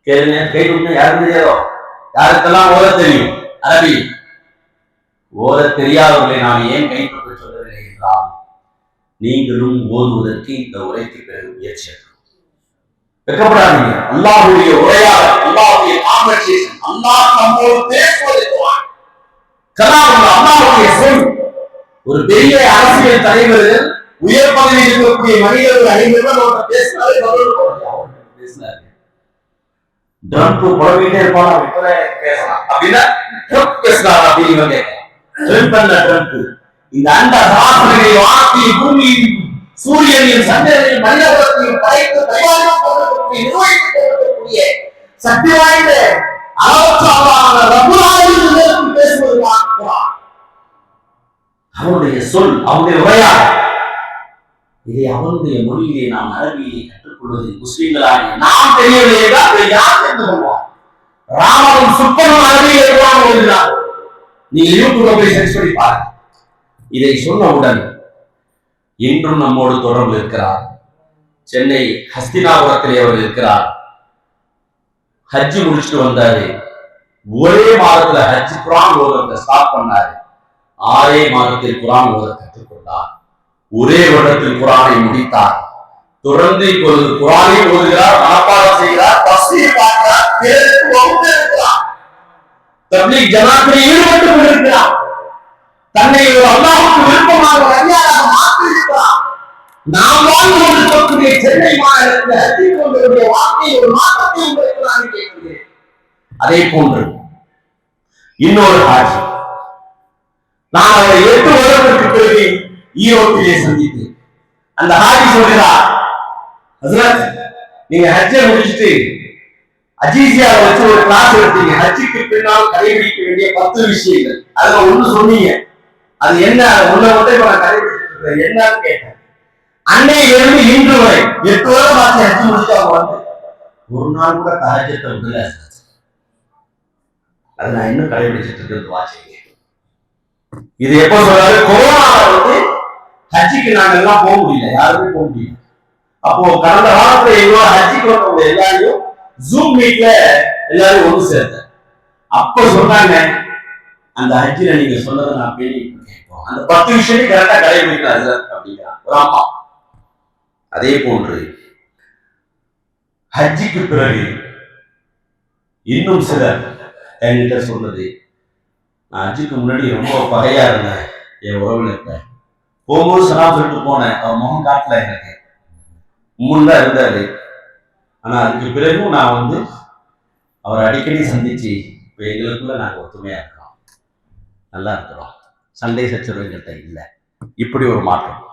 கேளுங்க, கேட்கணும். யாருக்கு தெரியாதோ? யாருக்கெல்லாம் ஓத தெரியும் அரபி? ஓத தெரியாதவர்களை நான் ஏன் கைப்பற்ற சொல்லவில்லை என்றால், நீங்களும் ஓதுவதற்கு இந்த உரைக்கு பிறகு முயற்சி எடுக்கணும். வெக்கப்படாதீங்க. அல்லாஹ்வுடைய உரையாடல், அல்லாஹ்வுடைய கான்வர்சேஷன், அல்லாஹ் நம்மோடு பேசுவது கலாம், அல்லாஹ்வுடைய சொல். ஒரு பெரிய அரசியல் தலைவர்கள், உயர் பதவியில் இருக்கக்கூடிய மனிதர்கள் அனைவரும் பேசினாலே பேசினாரு. ட்ரம்ப் புலம்பிட்டே இருப்பான், பேசலாம் அப்படின்னா ட்ரம்ப் பேசினார் அப்படின்னு கேட்கலாம். இந்த அண்ட சராசரிகளை வானத்தை, பூமி, சூரியனையும் சந்திரனையும் மனிதர்களையும் படைத்து நிர்வகிக்கக்கூடிய சக்தி வாய்ந்த பேசுவது அவனுடைய சொல், அவனுடைய உரையாடல். இதை அவனுடைய மொழியிலே நாம் அரபியை கற்றுக்கொள்வதில் முஸ்லிம்களாக நாம் தெரியவில்லை என்றால் யார் தெரிந்து கொள்வார்? ராமனும் சுப்பனும் அரபியை ஓதுகிறார். நீங்க யூடியூப்ல போய் சர்ச் பண்ணி பாருங்க. இதை சொன்னவுடன் இன்றும் நம்மோடு தொடர்பு இருக்கிறார். சென்னை ஹஸ்தினாபுரத்திலே அவர் இருக்கிறார். ஹஜ்ஜி முடிச்சுட்டு வந்தாரு. ஒரே மாதத்துல ஹஜ் குர்ஆன் ஓத ஸ்டார்ட் பண்ணாரு. 6 மாதத்தில் குர்ஆன் ஓத கற்றுக்கொண்டார். ஒரே வருடத்தில் குர்ஆனை முடித்தார். தொடர்ந்து இப்பொழுது குர்ஆனை ஓதுகிறார், மனப்பாடம் செய்கிறார், தஃசீர் பார்க்கிறார், பிறருக்கு வகுப்பு எடுக்கிறார், தப்லீக் ஜமாத்தில் ஈடுபட்டு கொண்டிருக்கிறார், தன்னை ஒரு அல்லாஹ்வுக்கு விருப்பமான ஒரு அடியாராக மாற்றியிருக்கிறார். நாம் வாழ்ந்து கொண்டிருக்கக்கூடிய சென்னை மாநகரத்தில் ஹஜ்ஜினுடைய வாழ்க்கை ஒரு மாற்றத்தை உங்களுக்கு நான் கேட்கிறேன். அதே போன்று இன்னொரு ஹாஜி, நான் அவரை 8 வருடத்திற்கு பிறகு ஈரோட்டிலே சந்தித்தேன். அந்த ஹாஜி சொல்கிறார், ஹஸ்ரத், நீங்க ஹஜ்ஜை முடிச்சுட்டு அஜீசியா வச்சு ஒரு கிளாஸ் எடுத்தீங்க, ஹஜ்ஜுக்கு பின்னால் கடைபிடிக்க வேண்டிய 10 விஷயங்கள். அதுல ஒண்ணு சொன்னீங்க, அது என்ன? ஒண்ணு மட்டும் இப்ப நான் கடைபிடிச்சிருக்கேன், என்னன்னு கேட்டேன். அன்னையிலிருந்து இன்று வரை 8 வருடம் ஆச்சு ஹஜ்ஜு முடிச்சு அவங்க வந்து ஒரு நாள் கூட தஹஜ்ஜத்தை விடல. அது நான் இன்னும் கடைபிடிச்சிட்டு இருக்கிறது வாசிங்க. இது எப்ப சொல்றாரு? கொரோனால வந்து ஹஜ்ஜிக்கு நாங்க எல்லாம் போக முடியல, யாருமே போக முடியல. அப்போ கடந்த காலத்துல எவ்வளவு ஹஜ்ஜிக்கு வந்தவங்க எல்லாரையும் ஜூம் மீட்ல எல்லாரும் ஒன்று சேர்த்தேன். அப்ப சொன்னாங்க, அந்த ஹஜ்ஜில நீங்க சொன்னதை நான் பேணிட்டு இருக்கேன், அந்த 10 விஷயத்தையும் கரெக்டா கடைபிடிக்கிறாரு அப்படிங்கிறான் ஒரு அம்மா. அதே போன்று ஹஜ்ஜிக்கு பிறகு இன்னும் சிலர் என்கிட்ட சொன்னது, நான் ஹஜ்ஜுக்கு முன்னாடி ரொம்ப பகையா இருந்தேன் என் உறவினர்கிட்ட, போகும்போது சலாம் சொல்லிட்டு போனேன், அவர் முகம் காட்டல, எனக்கு முன்னா இருந்தாரு. ஆனா அதுக்கு பிறகும் நான் வந்து அவரை அடிக்கடி சந்திச்சு இப்ப எங்களுக்குள்ள நாங்க ஒத்துமையா இருக்கிறோம், நல்லா இருக்கிறோம், சண்டை சச்சரவுகிட்ட இல்லை. இப்படி ஒரு மாற்றம்.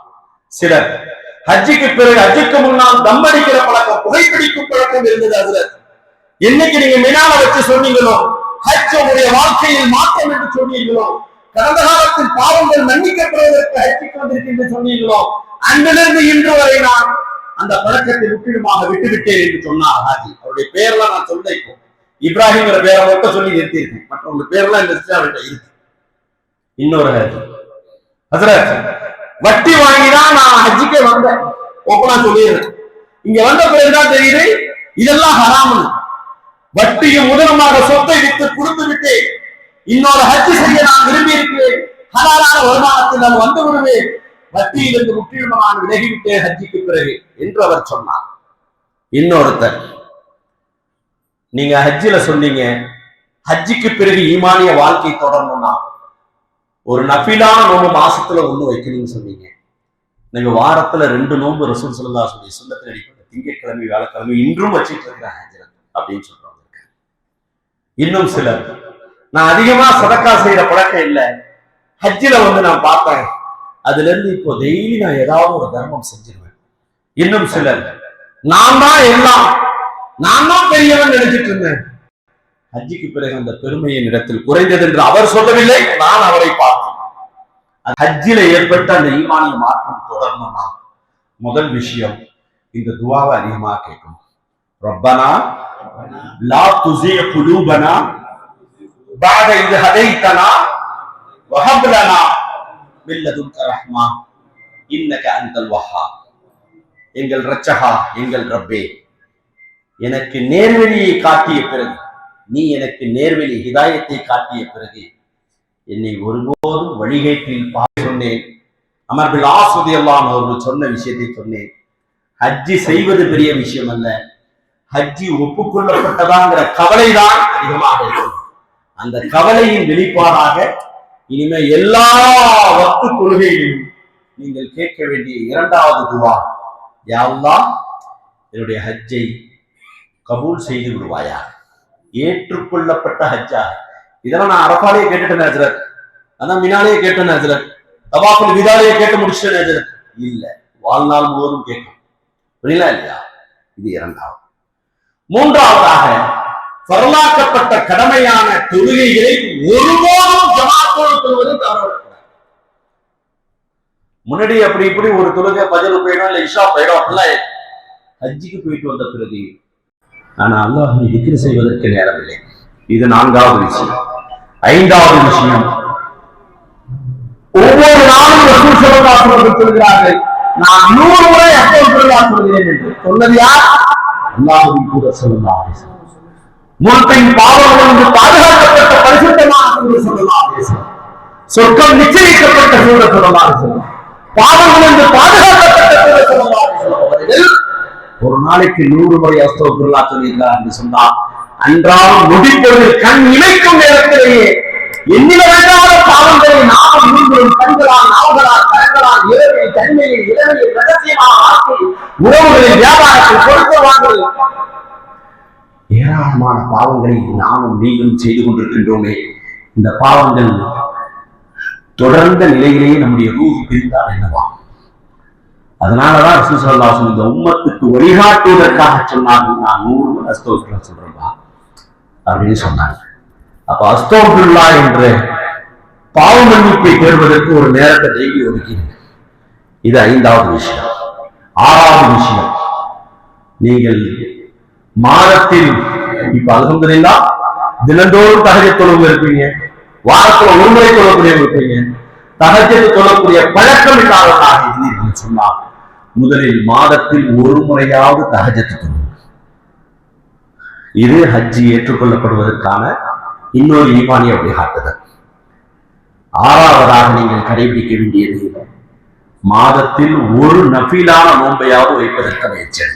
சிலர் ஹஜ்ஜுக்கு பிறகு ஹஜ்ஜுக்கு முன்னால் தம் அடிக்கிற பழக்கம், புகைப்பிடிக்கும் பழக்கம் இருந்தது. அதுல என்னைக்கு நீங்க மினால வச்சு சொன்னீங்களோ ஹஜ் உங்களுடைய வாழ்க்கையில் மாற்றம் என்று சொன்னீங்களோ, கடந்த காலத்தில் பாவங்கள் மன்னிக்கப்படுவதற்கு ஹஜ்ஜுக்கு வந்திருக்கு சொன்னீங்களோ, அன்றிலிருந்து இன்று வரை நான் அந்த பழக்கத்தை முற்றிலுமாக விட்டுவிட்டேன் என்று சொன்னார் ஹாஜி. அவருடைய பேர்லாம் நான் சொல்ல, இப்போ இப்ராஹிம்ங்கிற பேரை மட்டும் சொல்லி நிறுத்தியிருக்கேன், மற்றவங்க பேர்லாம் இந்த அவர்கிட்ட இருக்கு. இன்னொரு ஹாஜி, ஹஸ்ரத், வட்டி வாங்கிதான் நான் ஹஜ்ஜுக்கே வந்தேன், ஓப்பனா சொல்லிடுறேன். இங்க வந்த பிறகுதான் தெரியுது இதெல்லாம் ஹராம்னு. வட்டியும் முதலமாக சொத்தை விட்டு கொடுத்து விட்டு இன்னொரு ஹஜ்ஜு செய்ய நான் விரும்பி இருக்கிறேன், ஹலாலான வருமானத்தில் நான் வந்து விடுவேன், வட்டியிலிருந்து முற்றிலும் நான் விலகிவிட்டேன் ஹஜ்ஜுக்கு பிறகு என்று அவர் சொன்னார். இன்னொருத்தர், நீங்க ஹஜ்ஜில சொன்னீங்க ஹஜ்ஜுக்கு பிறகு ஈமானிய வாழ்க்கை தொடரணும்னா ஒரு நஃபிலான நோம்பு மாசத்துல 1 வைக்கணும்னு சொன்னீங்க. நீங்க வாரத்துல 2 நோம்பு ரசூல் ஸல்லல்லாஹு அலைஹி வஸல்லம் சுன்னத்தின் அடிப்படையில் திங்கட்கிழமை வியாழக்கிழமை இன்றும் வச்சுட்டு இருக்கிறேன் ஹஜ்ஜில அப்படின்னு சொல்றவங்க. இன்னும் சிலர், நான் அதிகமா சதக்கா செய்யற பழக்கம் இல்லை, ஹஜ்ஜில வந்து நான் பார்த்தேன், அதுல இருந்து இப்போ டெய்லி நான் ஏதாவது ஒரு தர்மம் செஞ்சிருவேன். இன்னும் சிலர், நான் தான் எல்லாம், நான் தான் பெரியவன் நினைச்சிட்டு இருந்தேன். ஹஜ்ஜுக்கு பிறகு அந்த பெருமையின் இடத்தில் குறைந்தது என்று அவர் சொல்லவில்லை, நான் அவரை பார்த்தேன். ஹஜ்ஜில ஏற்பட்ட அந்த ஈமானிய மாற்றம் தொடரணும்னா முதல் விஷயம் இந்த துவாவை அதிகமா கேட்கணும். ரப்பனா லா துஸிக் குலூபனா பஅத இத் ஹதைதனா வஹப் லனா மின் லதுன்க ரஹ்மா இன்னக அன்தல் வஹ்ஹாப். எங்கள் இரட்சகா, எங்கள் ரப்பே, எனக்கு நேர்வழியை காட்டிய பிறகு, நீ எனக்கு நேர்வழி ஹிதாயத்தை காட்டிய பிறகு என்னை ஒருபோதும் வழிகேட்டில் சொன்னேன். அமர் பின் ஆஸ் ரலியல்லாஹு அன்ஹு அவர்கள் சொன்ன விஷயத்தை சொன்னேன். ஹஜ்ஜி செய்வது பெரிய விஷயம் அல்ல, ஹஜ்ஜி ஒப்புக்கொள்ளப்பட்டதாங்கிற கவலைதான் அதிகமாக இருக்கும். அந்த கவலையின் வெளிப்பாடாக இனிமே எல்லா வக்து கொள்கையிலும் நீங்கள் கேட்க வேண்டிய 2வது துவா, யா அல்லாஹ் என்னுடைய ஹஜ்ஜை கபூல் செய்து விடுவாயா, ஏற்றுக்கொள்ளப்பட்ட ஹஜ்ஜா. இதெல்லாம் நான் அரஃபாலேயே கேட்டுட்டேன் ஹஜ்ரத், அதான் மினாலேயே கேட்டேன் ஹஜ்ரத், தவாஃபுல் விதாலேயே கேட்டு முடிச்சிட்டேன் ஹஜ்ரத். இல்ல, வாழ்நாள் முழுவதும் கேட்கும், புரியல இல்லையா? இது 2வது. 3வதாக பரலாக்கப்பட்ட கடமையான தொழுகைகளை ஒருபோதும் ஜமாத்தோடு தொழுவது தவறக்கூடாது. முன்னாடி அப்படி இப்படி ஒரு தொழுகை பஜர் போயிடும், இல்ல இஷா போயிடும், அப்படிலாம் ஹஜ்ஜுக்கு போயிட்டு வந்த பிறகு ஆனா அல்லாஹ்வை திக்ர் செய்வதற்கு நேரம் இல்லை. இது 4வது விஷயம். 5வது விஷயம், ஒவ்வொரு நாளும் ரசூல் ஸல்லல்லாஹு அலைஹி வஸல்லம் சொல்கிறார்கள், நான் 100 முறை அஸ்தக்ஃபிருல்லாஹ் சொல்கிறேன் என்று. சொன்னது யார்? அல்லாஹ்வின் தூதர் ஸல்லல்லாஹு அலைஹி வஸல்லம். முன்பின் பாவங்களிலிருந்து பாதுகாக்கப்பட்ட பரிசுத்தமான தூதர் ஸல்லல்லாஹு அலைஹி வஸல்லம். சொர்க்கம் நிச்சயிக்கப்பட்ட தூதர் ஸல்லல்லாஹு அலைஹி வஸல்லம். பாவங்களிலிருந்து பாதுகாக்கப்பட்ட தூதர் ஸல்லல்லாஹு அலைஹி வஸல்லம். அவர்கள் ஒரு நாளைக்கு 100 முறை அஸ்தக்ஃபிருல்லாஹ் சொல்லியிருக்கிறார் என்று சொன்னால் அன்றாடம் நொடிப்பொழுது கண் இமைக்கும் நேரத்திலேயே எண்ணில வேண்டாத பாவங்களை நாம் நீங்களும் கண்களால் நாவுகளால் கரங்களால் இரவில் தனிமையில் இரவில் ரகசியமாக ஆக்கி உறவுகளில் வியாபாரத்தில் கொடுத்தவார்கள் ஏராளமான பாவங்களை நாமும் நீங்களும் செய்து கொண்டிருக்கின்றோமே. இந்த பாவங்கள் தொடர்ந்த நிலையிலேயே நம்முடைய ரூஹ் பிரிந்தால் என்னவா? அதனாலதான் ரசூல் ஸல்லல்லாஹு அலைஹி வஸல்லம் இந்த உம்மத்துக்கு வழிகாட்டுவதற்காக சொன்னார்கள், நான் 100 முறை அஸ்தக்ஃபிருல்லாஹ் சொல்றேன்பா அப்படின்னு சொன்னாங்க. அப்ப அஸ்தக்ஃபிருல்லாஹ் என்ற பாவ மன்னிப்பை தேடுவதற்கு ஒரு நேரத்தை டெய்லி ஒதுக்கிடுங்க. இது 5வது விஷயம். 6வது விஷயம், நீங்கள் மாதத்தில் இப்ப அல்ஹம்துலில்லாஹ் தினந்தோறும் தஹஜ்ஜுத் தொழுகை இருப்பீங்க, வாரத்துல ஒரு முறை தொழக்கூடிய இருப்பீங்க. தஹஜ்ஜுத் தொழக்கூடிய பழக்கம் இல்லாதவர்களாக இருந்தீர்கள் சொன்னால் முதலில் மாதத்தில் ஒரு முறையாவது தஹஜ்ஜுத் தொழுங்க. இது ஹஜ்ஜி ஏற்றுக்கொள்ளப்படுவதற்கான இன்னொரு ஈமானிய வழிகாட்டுதல். 6வதாக நீங்கள் கடைபிடிக்க வேண்டியது மாதத்தில் ஒரு நஃபிலான நோன்பையாவது வைப்பதற்கு முயற்சி.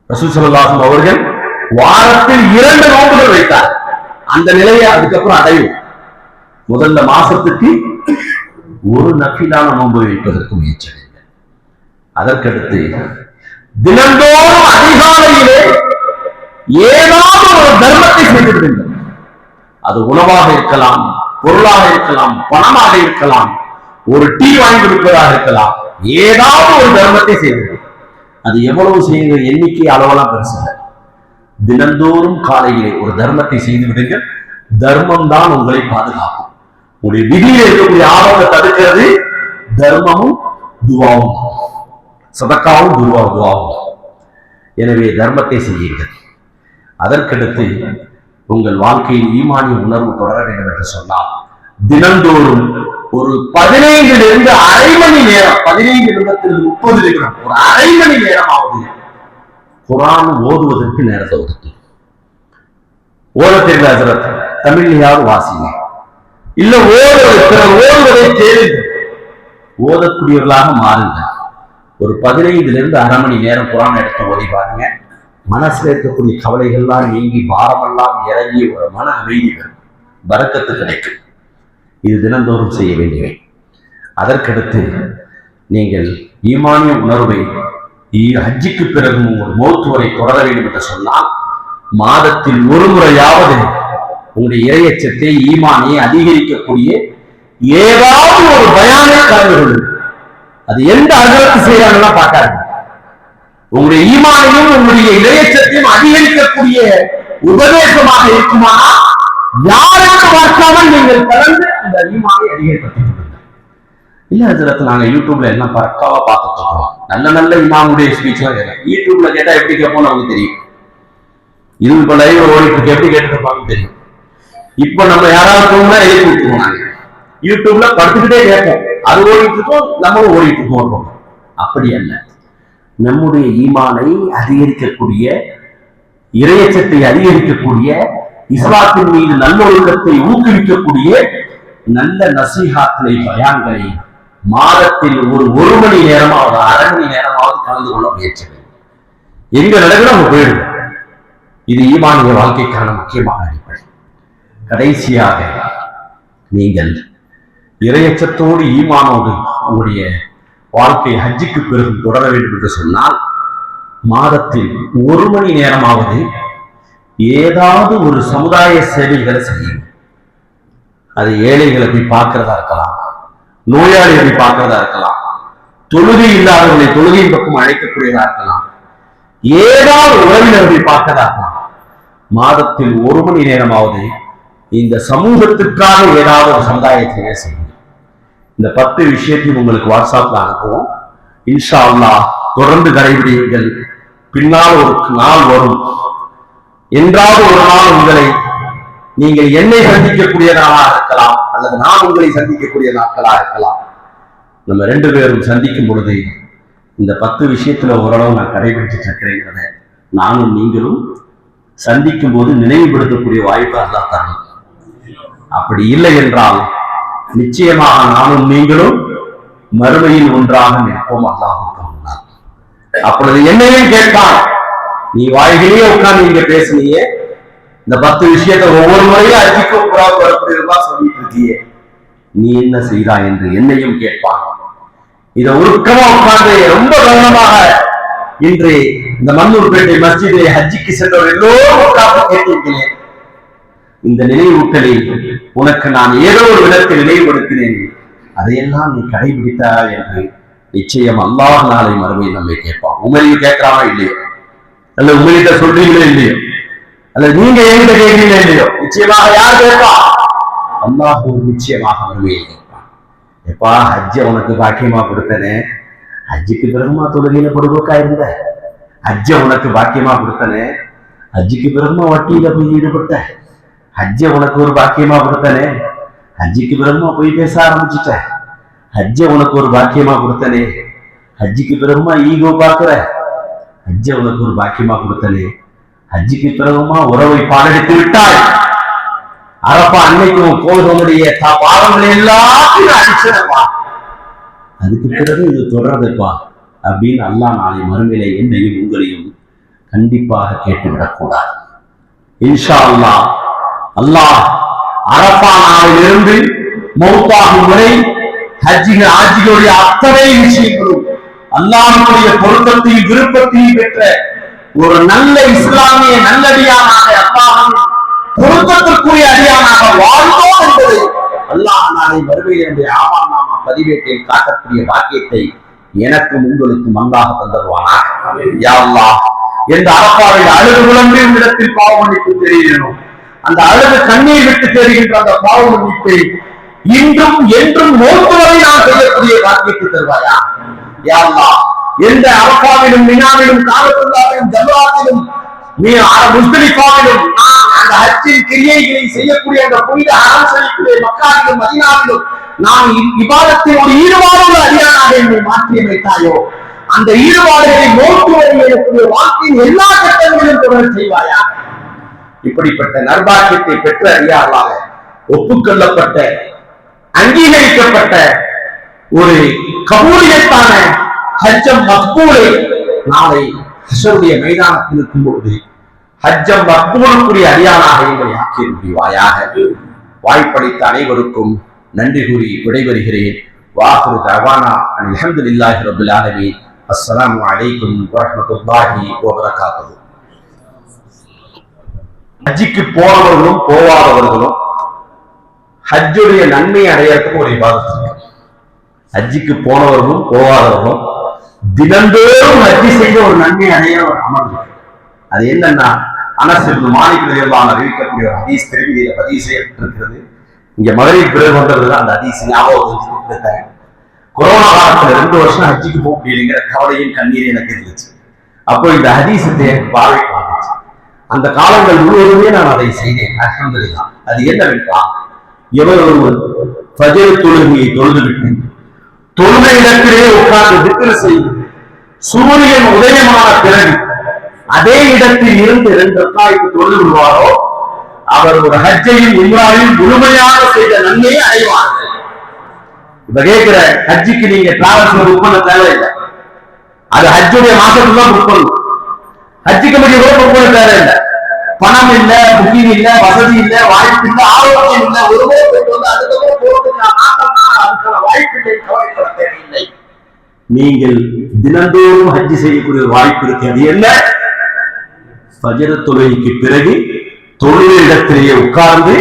ரசூல் ஸல்லல்லாஹு அலைஹி அவர்கள் வாரத்தில் 2 நோன்புகள் வைத்தார். அந்த நிலையை அதுக்கப்புறம் அடையும். முதல்ல மாசத்துக்கு ஒரு நஃபிலான நோன்பு வைப்பதற்கு முயற்சி. அதற்கடுத்து தினந்தோறும் அதிகாலையிலே ஏதாவது ஒரு தர்மத்தை செய்திருக்கின்றனர். அது உணவாக இருக்கலாம், பொருளாக இருக்கலாம், பணமாக இருக்கலாம், ஒரு டீ வாங்கி கொடுப்பதாக இருக்கலாம், ஏதாவது ஒரு தர்மத்தை செய்திருக்கிறார். அது எவ்வளவு செய்கிற எண்ணிக்கை அளவெல்லாம் பெருசு. தினந்தோறும் காலையிலே ஒரு தர்மத்தை செய்து விடுங்கள். தர்மம் தான் உங்களை பாதுகாக்கும். உங்களுடைய விதியில் இருக்கக்கூடிய ஆபத்தை தடுக்கிறது தர்மமும் துவாவும், சதக்காவும் துவாவும். எனவே தர்மத்தை செய்யுங்கள். அதற்கடுத்து உங்கள் வாழ்க்கையில் ஈமானிய உணர்வு தொடர வேண்டும் என்று சொன்னால் தினந்தோறும் ஒரு 15 அரை மணி நேரம், 15 நிமிடத்திலிருந்து 30 நிமிடம், ஒரு அரை மணி நேரமாவது குர்ஆன் ஓதுவதற்கு நேரத்தை ஒதுக்கி. ஓத தெரியல ஹஜ்ரத், தமிழ்லையாவது வாசிங்க, இல்ல ஓதுவதை கேளுங்க, ஓதக்கூடியவர்களாக மாறுங்க. ஒரு 15 அரை மணி நேரம் குர்ஆன் எடுத்து ஓதி பாருங்க. மனசுல இருக்கக்கூடிய கவலைகள்லாம் நீங்கி பாரமெல்லாம் இறங்கி ஒரு மன அமைதி வரும், பரக்கத்து கிடைக்கும். இது தினந்தோறும் செய்ய வேண்டியவை. அதற்கடுத்து நீங்கள் ஈமானிய உணர்வை ஹஜ்ஜிக்கு பிறகு உங்கள் மௌத் வரை தொடர வேண்டும் என்று சொன்னால் மாதத்தில் ஒரு முறையாவது உங்களுடைய இறையச்சத்தை ஈமானை அதிகரிக்கக்கூடிய ஏதாவது ஒரு பயானை கலந்து கொள்ளுங்கள். அது எந்த அகலத்து செய்யறாங்கன்னா பார்க்காது. உங்களுடைய ஈமானையும் உங்களுடைய இறையச்சத்தையும் அதிகரிக்கக்கூடிய உபதேசமாக இருக்குமானா யாருக்கு பார்க்காமல் நீங்கள் கலந்து அந்த ஈமானை அதிகரிப்படுத்திக் கொள்ளுங்கள். இல்ல ஹஜ்ரத், நாங்க யூடியூப்ல எல்லாம் பக்காவா பார்த்துட்டு இருக்கோம், நல்ல நல்ல இமாமுடைய ஸ்பீச் எல்லாம் கேட்கலாம். யூடியூப்ல கேட்டா எப்படி கேட்போம்னு நமக்கு தெரியும். இது இப்ப லைவ் ஓடிட்டு இருக்கு, எப்படி கேட்டுருப்பாங்கன்னு தெரியும். இப்ப நம்ம யாராவது தூங்கினா எழுதி விட்டுருவோம். நாங்க யூடியூப்ல படுத்துக்கிட்டே கேட்போம், அது ஓடிட்டு இருக்கோம், நம்மளும் ஓடிட்டு இருக்கோம். அப்படி அல்ல, நம்முடைய ஈமானை அதிகரிக்கக்கூடிய, இறையச்சத்தை அதிகரிக்கக்கூடிய, இஸ்லாத்தின் மீது நல்லொழுக்கத்தை ஊக்குவிக்கக்கூடிய நல்ல நசீஹாத்களை, பயான்களை மாதத்தில் ஒரு மணி நேரமாவது அரை மணி நேரமாவது கலந்து கொள்ள முயற்சி. எங்க நடக்குது அவங்க போயிடுங்க. இது ஈமானிய வாழ்க்கைக்கான முக்கியமான அடிப்படை. கடைசியாக நீங்கள் இறையச்சத்தோடு ஈமானோடு உங்களுடைய வாழ்க்கை ஹஜ்ஜுக்கு பிறகு தொடர வேண்டும் என்று சொன்னால் மாதத்தில் ஒரு மணி நேரமாவது ஏதாவது ஒரு சமுதாய சேவைகளை செய்யுங்க. அது ஏழைகளை போய் பார்க்கிறதா இருக்கலாம், நோயாளிகளை பார்க்கிறதா இருக்கலாம், தொழுகை இல்லாதவர்களை தொழுகையின் பக்கம் அழைக்கக்கூடியதா இருக்கலாம், ஏதாவது உறவினர்களை பார்க்கிறதா இருக்கலாம். மாதத்தில் ஒரு மணி நேரமாவது இந்த சமூகத்திற்காக ஏதாவது ஒரு சமுதாயத்தை செய்யுங்க. இந்த 10 விஷயத்தையும் உங்களுக்கு வாட்ஸ்அப்ல அனுப்புவோம். இன்ஷா அல்லாஹ் தொடர்ந்து கடைபிடிங்கள். பின்னால் ஒரு நாள் வரும், என்றாவது ஒரு நாள் உங்களை நீங்கள் என்னை சந்திக்கக்கூடிய நாளாக இருக்கலாம், அல்லது நான் உங்களை சந்திக்கக்கூடிய நாட்களாக இருக்கலாம். நம்ம 2 பேரும் சந்திக்கும் பொழுது இந்த 10 விஷயத்துல ஓரளவு நான் கடைபிடிச்சிட்டு இருக்கிறேங்கிறத நானும் நீங்களும் சந்திக்கும் போது நினைவுபடுத்தக்கூடிய வாய்ப்பு அல்லாஹ் தரணும். அப்படி இல்லை என்றால் நிச்சயமாக நானும் நீங்களும் மறுமையில் ஒன்றாக நிற்போம் அல்லாஹ்வுக்கு முன்னால். அப்பொழுது என்னையும் கேட்பான், நீ வாய்களே உட்கார்ந்து இங்க பேசுனியே, இந்த 10 விஷயத்தை ஒவ்வொரு முறையும் அஜிக்கும் புறாவுக்கு வரக்கூடியதா சொல்லிட்டு இருக்கியே, நீ என்ன செய்தாய் என்று என்னையும் கேட்பான். இதை உருக்கமா உட்கார்ந்து ரொம்ப கவனமாக இன்று இந்த மன்னூர்பேட்டை மஸ்ஜிதிலே ஹஜ்ஜிக்கு சென்றவர் எல்லோரும் உட்கார்ந்து கேட்டிருக்கிறேன். இந்த நினைவூட்டலில் உனக்கு நான் ஏதோ ஒரு விதத்தில் நினைவுபடுத்தினேன், அதையெல்லாம் நீ கடைபிடித்தா என்று நிச்சயம் அல்லாஹ் நாளை மறுமையில் நம்மை கேட்பான். உண்மையில் கேட்கிறாமா இல்லையோ, அல்ல உங்கள்கிட்ட சொல்றீங்களோ இல்லையோ, அல்ல நீங்க எங்க கேட்கிறீங்களோ இல்லையோ, நிச்சயமாக யார் கேட்பா? அல்லாஹ் நிச்சயமாக மறுமையை கேட்பான். எப்பா ஹஜ்ஜ உனக்கு பாக்கியமா கொடுத்தனே, ஹஜ்ஜுக்கு பிறகுமா தொழுகையில பொடுபோக்கா இருந்த, ஹஜ்ஜ உனக்கு பாக்கியமா கொடுத்தனே, ஹஜ்ஜுக்கு பிறகுமா வட்டியில போய் ஈடுபட்ட, ஹஜ்ஜ உனக்கு ஒரு பாக்கியமா கொடுத்தனே, ஹஜ்ஜுக்கு பிறகுமா போய் பேச ஆரம்பிச்சுட்ட, ஹஜ்ஜ உனக்கு ஒரு பாக்கியமா கொடுத்தனே, ஹஜ்ஜுக்கு பிறகுமா ஈகோ பாக்குற, ஹஜ்ஜ உனக்கு ஒரு பாக்கியமா கொடுத்தனே, ஹஜ்ஜுக்கு பிறகுமா உறவை பாலடித்து விட்டாய், அரப்பா அன்னைக்கும் போதனுடைய பாவங்களை எல்லாத்தையும் அடிச்சிடப்பா, அதுக்கு பிறகு இது தொடர்றதுப்பா அப்படின்னு அல்லாஹ் நாளை மறுமையிலே என்னையும் உங்களையும் கண்டிப்பாக கேட்டுவிடக்கூடாது. இன்ஷா அல்லாஹ் அல்லாஹ் அரப்பா நாளிலிருந்து மௌத்தாகும் வரை ஹஜ்ஜிகளுடைய அத்தனை விஷயங்களும் அல்லாஹ்வுடைய பொருத்தத்தையும் விருப்பத்தையும் பெற்ற ஒரு நல்ல இஸ்லாமிய நல்லடியானாக அல்லாஹ்வின் பொருத்தத்திற்குரிய அடியானாக வாழ்ந்தோம் என்பது அல்லாஹ் நாளை மறுமையினுடைய ஆமாம் நாமா பதிவேட்டில் காட்டக்கூடிய பாக்கியத்தை எனக்கும் உங்களுக்கும் அல்லாஹ் தந்தருவானாக. யா அல்லாஹ், எந்த அரப்பாவில் அழுது குழம்பு இடத்தில் பாவ மன்னிப்பு தெரியணும், அந்த அழுது கண்ணீர் விட்டு தெரிகின்ற அந்த பாவ மன்னிப்பை இன்றும் என்றும் மௌத்து வரை நான் செய்யக்கூடிய பாக்கியத்தை தருவாயா. யா அல்லாஹ், எந்த அரப்பாவிலும் மினாவிலும் காலத்துள்ளாவிலும் ஜம்ராத்திலும் முஸ்தலிஃபாவிலும் நான் அந்த ஹஜ்ஜின் கிரியைகளை செய்யக்கூடிய அந்த புனித ஹரம் ஷரீஃபிலே மக்காவிலும் மதீனாவிலும் நான் இபாதத்தினோடு ஈடுபாடுள்ள அடியானாக என்னை மாற்றி வைத்தாயோ, அந்த ஈடுபாடுகளை மௌத்து வரை எனக்குரிய வாழ்க்கையின் எல்லா கட்டங்களிலும் தொடர செய்வாயா. இப்படிப்பட்ட நற்பாக்கியத்தை பெற்ற அடியார்களாக ஒப்புக்கொள்ளப்பட்ட அங்கீகரிக்கப்பட்ட ஒரு கபூலியத்தான ஹஜ்ஜம் மக்பூலை நாளை ஹஷருடைய மைதானத்தில் இருக்கும் பொழுது ஹஜ்ஜம் மக்பூலுக்குரிய அடியானாக எங்களை ஆக்கி முடிவாயாக. வாய்ப்பளித்த அனைவருக்கும் நன்றி கூறி விடைபெறுகிறேன். வாஹிரு தஅவானா அல்ஹம்துலில்லாஹி ரப்பில் ஆலமீன். அஸ்ஸலாமு அலைக்கும் வரஹ்மத்துல்லாஹி வபரகாத்துஹு. ஹஜ்ஜுக்கு போனவர்களும் போவாதவர்களும் ஹஜ்ஜுடைய நன்மை அடையறதுக்கு ஒரு இபாதத் இருக்கு. ஹஜ்ஜுக்கு போனவர்களும் போவாதவர்களும் தினந்தோறும் ஹஜ்ஜி செய்த ஒரு நன்மை அடைய ஒரு அமல் இருக்கு. அது என்னன்னா, அனஸ் இப்னு மாலிக் ரலியல்லாஹு அறிவிக்கக்கூடிய ஒரு ஹதீஸ் திருமதியில பதிவு செய்யப்பட்டிருக்கிறது. இங்க மகரிப் பிறகு வந்ததுல அந்த ஹதீஸ் ஞாபகம் வச்சுக்கிட்டாங்க. கொரோனா காலத்துல 2 வருஷம் ஹஜ்ஜிக்கு போக முடியலைங்கிற கவலையும் கண்ணீர் எனக்கு இருந்துச்சு. அப்போ இந்த ஹதீஸத்தை எனக்கு பார்வைக்கு வந்துச்சு. அந்த காலங்கள் முழுவதுமே நான் அதை செய்தேன். அல்ஹம்துலில்லாஹ். அது என்னவென்றால், எவர் ஒருவர் ஃபஜ்ர் தொழுகையை தொழுதுவிட்டு தொழுகை இடத்திலே உட்கார்ந்து திக்ர் செய்து சூரியன் உதயமான பிறகு அதே இடத்தில் இருந்து 2 ரக்காயத்து தொழுது விடுவாரோ அவர் ஒரு ஹஜ்ஜையும் உம்ராவையும் முழுமையாக செய்த நன்மையை அடைவார்கள். இப்ப கேட்கிற ஹஜ்ஜுக்கு நீங்க டிராவல்ஸ்ல புக் பண்ண தேவையில்லை, அது ஹஜ்ஜுடைய மாசத்துல தான் புக் பண்ணணும். ஹஜ்ஜு கமிட்டி கூட புக் பண்ண தேவையில்லை. பணம் இல்ல, புக்கிங் இல்ல, வசதி இல்ல, வாய்ப்பு இல்ல, ஆரோக்கியம் இல்ல, ஒருவரே போயிட்டு வந்து அதுக்கப்புறம் போறதுக்கு அதுக்கான வாய்ப்பு இல்லை, கவலைப்பட தேவையில்லை. நீங்கள் தினந்தோறும் ஹஜ்ஜி செய்யக்கூடிய ஒரு வாய்ப்பு இருக்கிறது. என்ன? ஃபஜ்ர் தொழுகைக்கு பிறகு தொழுகை இடத்திலேயே உட்கார்ந்து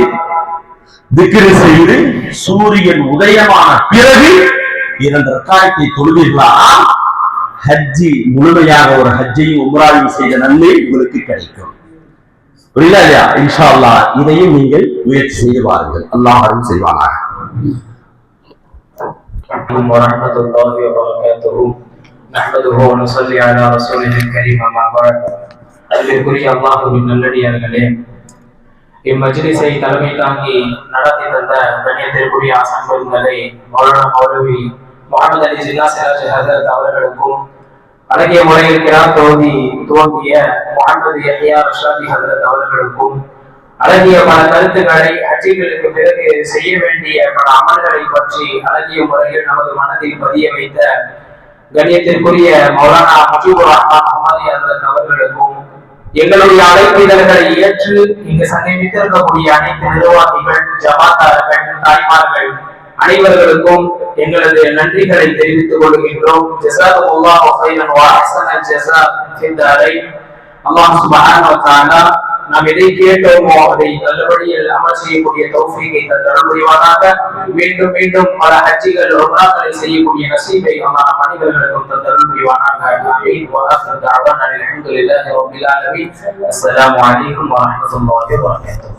திக்ர் செய்து சூரியன் உதயமான பிறகு 2 ரக்காயத்தை தொழுவீர்களானால் ஹஜ்ஜி முழுமையாக ஒரு ஹஜ்ஜையும் உம்ராவையும் செய்த நன்மை உங்களுக்கு கிடைக்கும். புரியல இல்லையா? இன்ஷா அல்லாஹ் இதையும் நீங்கள் முயற்சி செய்து பாருங்கள். அல்லாஹ் அருள் செய்வானாக. வரஹ்மத்துல்லாஹி வபரகாத்துஹு. நஹ்மதுஹு வ நுஸல்லி அலா ரசூலில் கரீம். அம்மா பஅத். அன்பிற்குரிய அல்லாஹ்வின் நல்லடியார்களே, இம்மஜ்லிஸை தலைமை தாங்கி நடத்தி தந்த கண்ணியத்திற்குரிய ஆசான்களை மௌலானா மௌலவி முஹம்மது அலி ஜின்னா சிராஜ் ஹஸரத் அவர்களுக்கும், அழகிய முறையில் கிராத் துவங்கிய முஹம்மது யஹ்யா ரஷாதி ஹஸரத் அவர்களுக்கும், அழகிய பல கருத்துக்களை ஹஜ்ஜிகளுக்கு பிறகு செய்ய வேண்டிய பல அமல்களை பற்றி அழகிய முறையில் நமது மனதில் பதிய வைத்த கண்ணியத்திற்குரிய மௌலானா முஜிபுர் ரஹ்மான் அஹ்மதி ஹஜ்ரத் அவர்களுக்கும் எங்களுடைய அழைப்பிதழ்களை ஏற்று இங்கு சங்கமித்திருக்கக்கூடிய அனைத்து நிர்வாகிகள், ஜமாத்தார்கள், தாய்மார்கள் அனைவர்களுக்கும் எங்களது நன்றிகளை தெரிவித்துக் கொள்கின்றோம். ஜஸாக்குமுல்லாஹு கைரன் வ அஹ்ஸனல் ஜஸா ஃபித் தாரைன். அல்லாஹ் சுப்ஹானஹு வ தஆலா நாம் எதை கேட்டோமோ அதை நல்லபடியில் அமல் செய்யக்கூடிய தௌஃபீகை தந்தருள் புரிவானாக. மீண்டும் மீண்டும் பல ஹஜ்ஜிகள் உம்ராக்களை செய்யக்கூடிய நசீபை அல்லாஹ் நம் அனைவர்களுக்கும் தந்தருள் புரிவானாக. ஆமீன். வ ஆகிரு தஅவானா அல்ஹம்துலில்லாஹி ரப்பில் ஆலமீன். அஸ்ஸலாமு அலைக்கும் வ ரஹ்மத்துல்லாஹி வ பரகாத்துஹு.